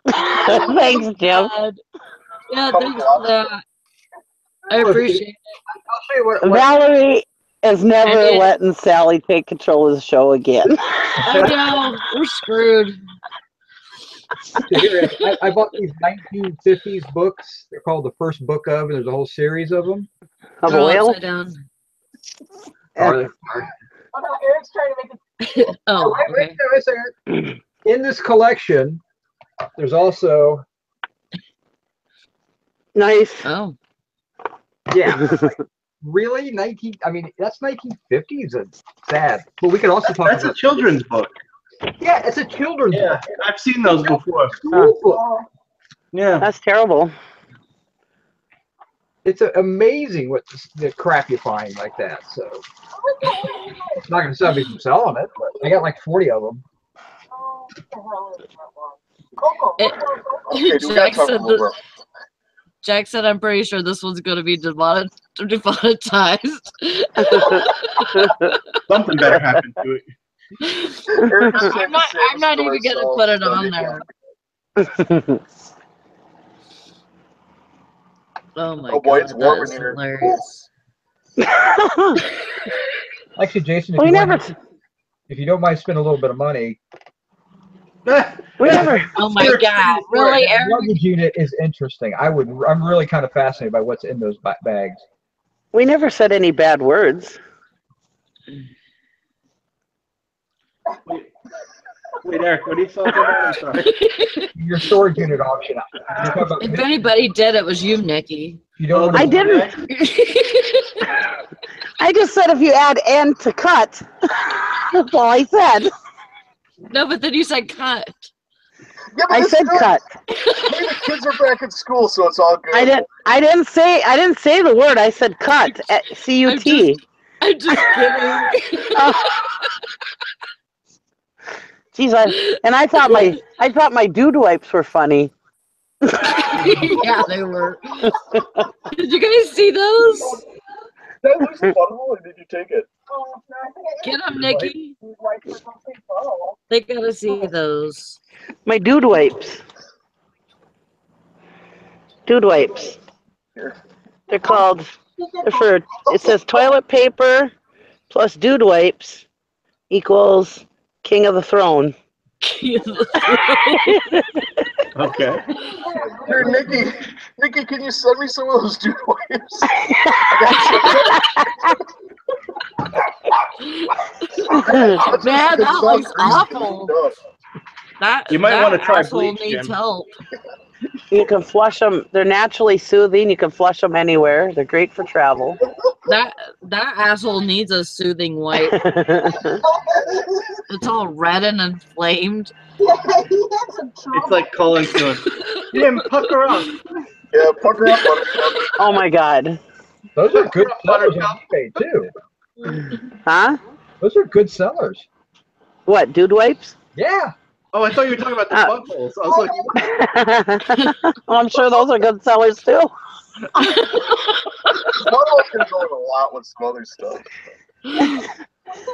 [SPEAKER 6] Thanks, Jim.
[SPEAKER 2] Yeah, thanks for that. I appreciate it.
[SPEAKER 3] I'll show you what
[SPEAKER 6] Valerie is never letting Sally take control of the show again.
[SPEAKER 2] I know. We're screwed.
[SPEAKER 3] Here, I bought these 1950s books. They're called The First Book Of, and there's a whole series of them.
[SPEAKER 6] Of
[SPEAKER 2] They're all
[SPEAKER 6] oil?
[SPEAKER 2] upside down.
[SPEAKER 3] Are they?
[SPEAKER 4] Oh, no, Eric's trying to make it.
[SPEAKER 2] Oh,
[SPEAKER 3] Wait
[SPEAKER 2] okay.
[SPEAKER 3] a second. In this collection, there's also
[SPEAKER 6] Nice.
[SPEAKER 2] Oh.
[SPEAKER 3] yeah. Really, I mean, that's 1950s. It's sad. But we can also talk
[SPEAKER 9] That's a
[SPEAKER 3] about
[SPEAKER 9] children's book.
[SPEAKER 3] Yeah, it's a children's
[SPEAKER 9] Yeah,
[SPEAKER 3] book.
[SPEAKER 9] I've seen those before.
[SPEAKER 3] School book.
[SPEAKER 9] Yeah.
[SPEAKER 6] That's terrible.
[SPEAKER 3] It's amazing what the crap you find like that. So it's not going to stop me from selling it, but I got like 40 of them.
[SPEAKER 5] Okay, do we gotta talk a little bit?
[SPEAKER 2] Jack said, I'm pretty sure this one's going to be demonetized.
[SPEAKER 9] Something better happened to it.
[SPEAKER 2] I'm not even going to put it on there. Oh my
[SPEAKER 5] boy,
[SPEAKER 2] god,
[SPEAKER 5] it's warm
[SPEAKER 2] that is
[SPEAKER 5] in here.
[SPEAKER 2] hilarious.
[SPEAKER 3] Actually, Jason, if you don't mind spending a little bit of money,
[SPEAKER 2] Oh my god, really,
[SPEAKER 3] the
[SPEAKER 2] Eric?
[SPEAKER 3] luggage unit is interesting. I'm really kind of fascinated by what's in those bags.
[SPEAKER 6] We never said any bad words.
[SPEAKER 9] Wait, Eric, what are you talking about? I'm sorry.
[SPEAKER 3] Your storage unit auction.
[SPEAKER 2] If anybody did, it was you, Nikki.
[SPEAKER 3] You don't
[SPEAKER 6] I didn't. I just said if you add "and" to cut. That's all I said.
[SPEAKER 2] No, but then you said cut.
[SPEAKER 5] Yeah,
[SPEAKER 6] I said cut.
[SPEAKER 5] Hey, the kids are back at school, so it's all good.
[SPEAKER 6] I didn't say the word. I said cut. C-U-T.
[SPEAKER 2] I'm just kidding.
[SPEAKER 6] Geez, I thought my dude wipes were funny.
[SPEAKER 2] Yeah, they were. Did you guys see those?
[SPEAKER 5] That looks fun. How did you take it?
[SPEAKER 2] Get them, Nikki. They gotta see those.
[SPEAKER 6] My dude wipes. Dude wipes. They're called. It says toilet paper plus dude wipes equals king of the throne.
[SPEAKER 9] Okay.
[SPEAKER 5] Here, Nikki, can you send me some of those dude wipes?
[SPEAKER 2] Man, that looks awful.
[SPEAKER 9] You might want to try
[SPEAKER 2] asshole
[SPEAKER 9] bleach,
[SPEAKER 2] needs
[SPEAKER 9] Jim.
[SPEAKER 2] help.
[SPEAKER 6] You can flush them. They're naturally soothing. You can flush them anywhere. They're great for travel.
[SPEAKER 2] That asshole needs a soothing wipe. It's all red and inflamed.
[SPEAKER 9] It's like calling to him. Jim, pucker up.
[SPEAKER 5] Yeah, pucker up, Buttercup.
[SPEAKER 6] Oh my God.
[SPEAKER 3] Those are good sellers on eBay too.
[SPEAKER 6] Huh?
[SPEAKER 3] Those are good sellers.
[SPEAKER 6] What, dude wipes?
[SPEAKER 3] Yeah.
[SPEAKER 9] Oh, I thought you were talking about the buttholes. I was like,
[SPEAKER 6] Well, I'm sure those are good sellers too.
[SPEAKER 5] Buttercup's going a lot with some other stuff.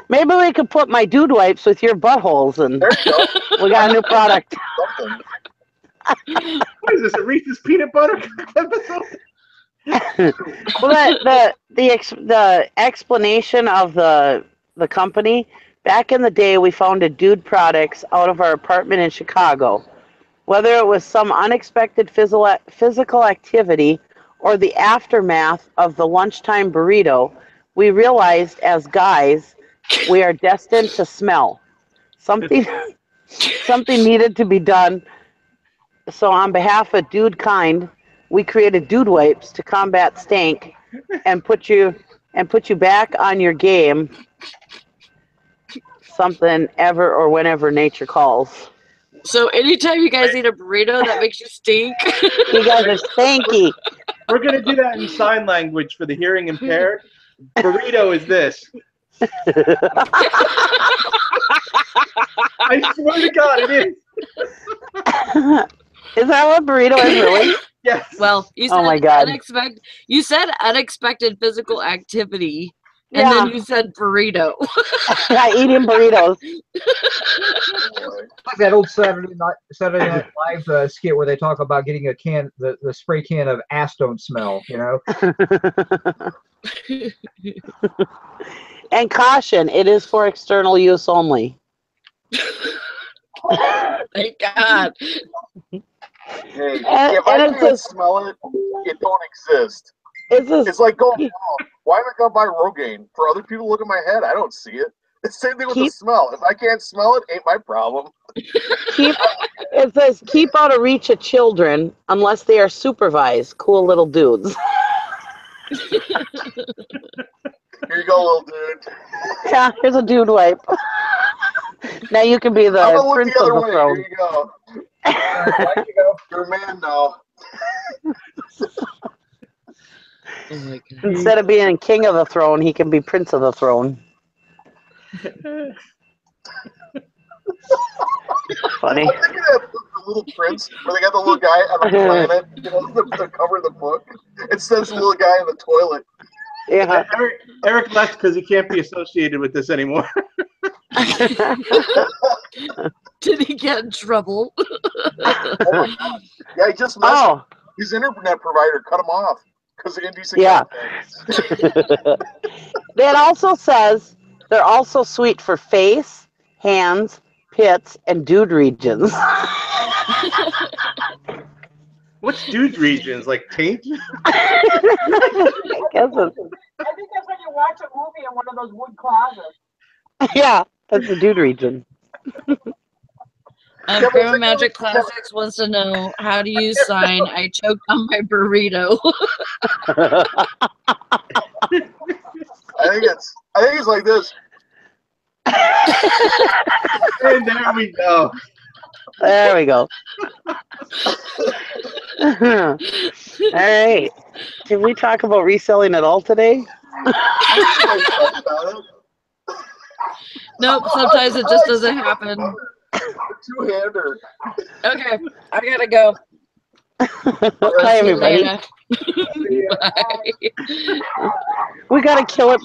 [SPEAKER 6] Maybe we could put my dude wipes with your buttholes, and
[SPEAKER 5] There you go.
[SPEAKER 6] we got a new product.
[SPEAKER 5] Something.
[SPEAKER 9] What is this, a Reese's peanut butter episode?
[SPEAKER 6] Well, the explanation of the company, back in the day, we founded Dude Products out of our apartment in Chicago. Whether it was some unexpected physical activity or the aftermath of the lunchtime burrito, we realized as guys we are destined to smell. Something needed to be done. So on behalf of Dude Kind, we created Dude Wipes to combat stank and put you back on your game. Something ever or whenever nature calls.
[SPEAKER 2] So anytime you guys eat a burrito that makes you stink.
[SPEAKER 6] You guys are stanky.
[SPEAKER 9] We're gonna do that in sign language for the hearing impaired. Burrito is this. I swear to God, it is.
[SPEAKER 6] Is that what burrito is really?
[SPEAKER 9] Yes.
[SPEAKER 2] Well, you said
[SPEAKER 6] Oh my God.
[SPEAKER 2] You said unexpected physical activity, and
[SPEAKER 6] Yeah.
[SPEAKER 2] then you said burrito.
[SPEAKER 6] Yeah, eating burritos.
[SPEAKER 3] Like that old Saturday Night Live skit where they talk about getting the spray can of acetone smell, you know.
[SPEAKER 6] And caution, it is for external use only.
[SPEAKER 2] Thank God.
[SPEAKER 5] Hey,
[SPEAKER 6] And
[SPEAKER 5] if I
[SPEAKER 6] it's
[SPEAKER 5] can't
[SPEAKER 6] just-
[SPEAKER 5] smell it, it don't exist.
[SPEAKER 6] It's
[SPEAKER 5] It's like going, oh, why am I gonna buy Rogaine? For other people to look at my head, I don't see it. It's the same thing with the
[SPEAKER 6] Keep-
[SPEAKER 5] smell. If I can't smell it, ain't my problem.
[SPEAKER 6] it says keep out of reach of children unless they are supervised. Cool little dudes.
[SPEAKER 5] Here you go, little dude.
[SPEAKER 6] Yeah, here's a dude wipe. Now you can be
[SPEAKER 5] I'm
[SPEAKER 6] the
[SPEAKER 5] gonna look
[SPEAKER 6] prince
[SPEAKER 5] the
[SPEAKER 6] of
[SPEAKER 5] other
[SPEAKER 6] the
[SPEAKER 5] way.
[SPEAKER 6] throne.
[SPEAKER 5] Here you go.
[SPEAKER 3] There you go.
[SPEAKER 5] You're a man now.
[SPEAKER 2] Oh my God.
[SPEAKER 6] Instead of being king of the throne, he can be prince of the throne. Funny.
[SPEAKER 5] I'm thinking of the Little Prince, where they got the little guy on the planet, you know, the cover of the book. It says the little guy in the toilet.
[SPEAKER 6] Yeah.
[SPEAKER 9] Eric left because he can't be associated with this anymore.
[SPEAKER 2] Did he get in trouble?
[SPEAKER 5] Oh my God. Yeah, he just messed
[SPEAKER 6] Oh,
[SPEAKER 5] his internet provider cut him off because of indecent
[SPEAKER 6] Yeah.
[SPEAKER 5] content.
[SPEAKER 6] it also says they're also sweet for face, hands, pits, and dude regions.
[SPEAKER 9] What's dude regions? Like taint?
[SPEAKER 6] I guess it's,
[SPEAKER 4] I think that's when you watch a movie in one of those wood closets.
[SPEAKER 6] yeah, that's the dude region.
[SPEAKER 2] Grandma Magic Classics wants to know, how do you sign I choked on my burrito?
[SPEAKER 5] I think it's like this.
[SPEAKER 9] And there we go.
[SPEAKER 6] There we go. All right. Can we talk about reselling at all today?
[SPEAKER 2] Nope, sometimes it just doesn't happen.
[SPEAKER 5] Two-hander.
[SPEAKER 2] Okay, I gotta go.
[SPEAKER 6] Hi, everybody.
[SPEAKER 2] Later. Bye.
[SPEAKER 6] We got to kill it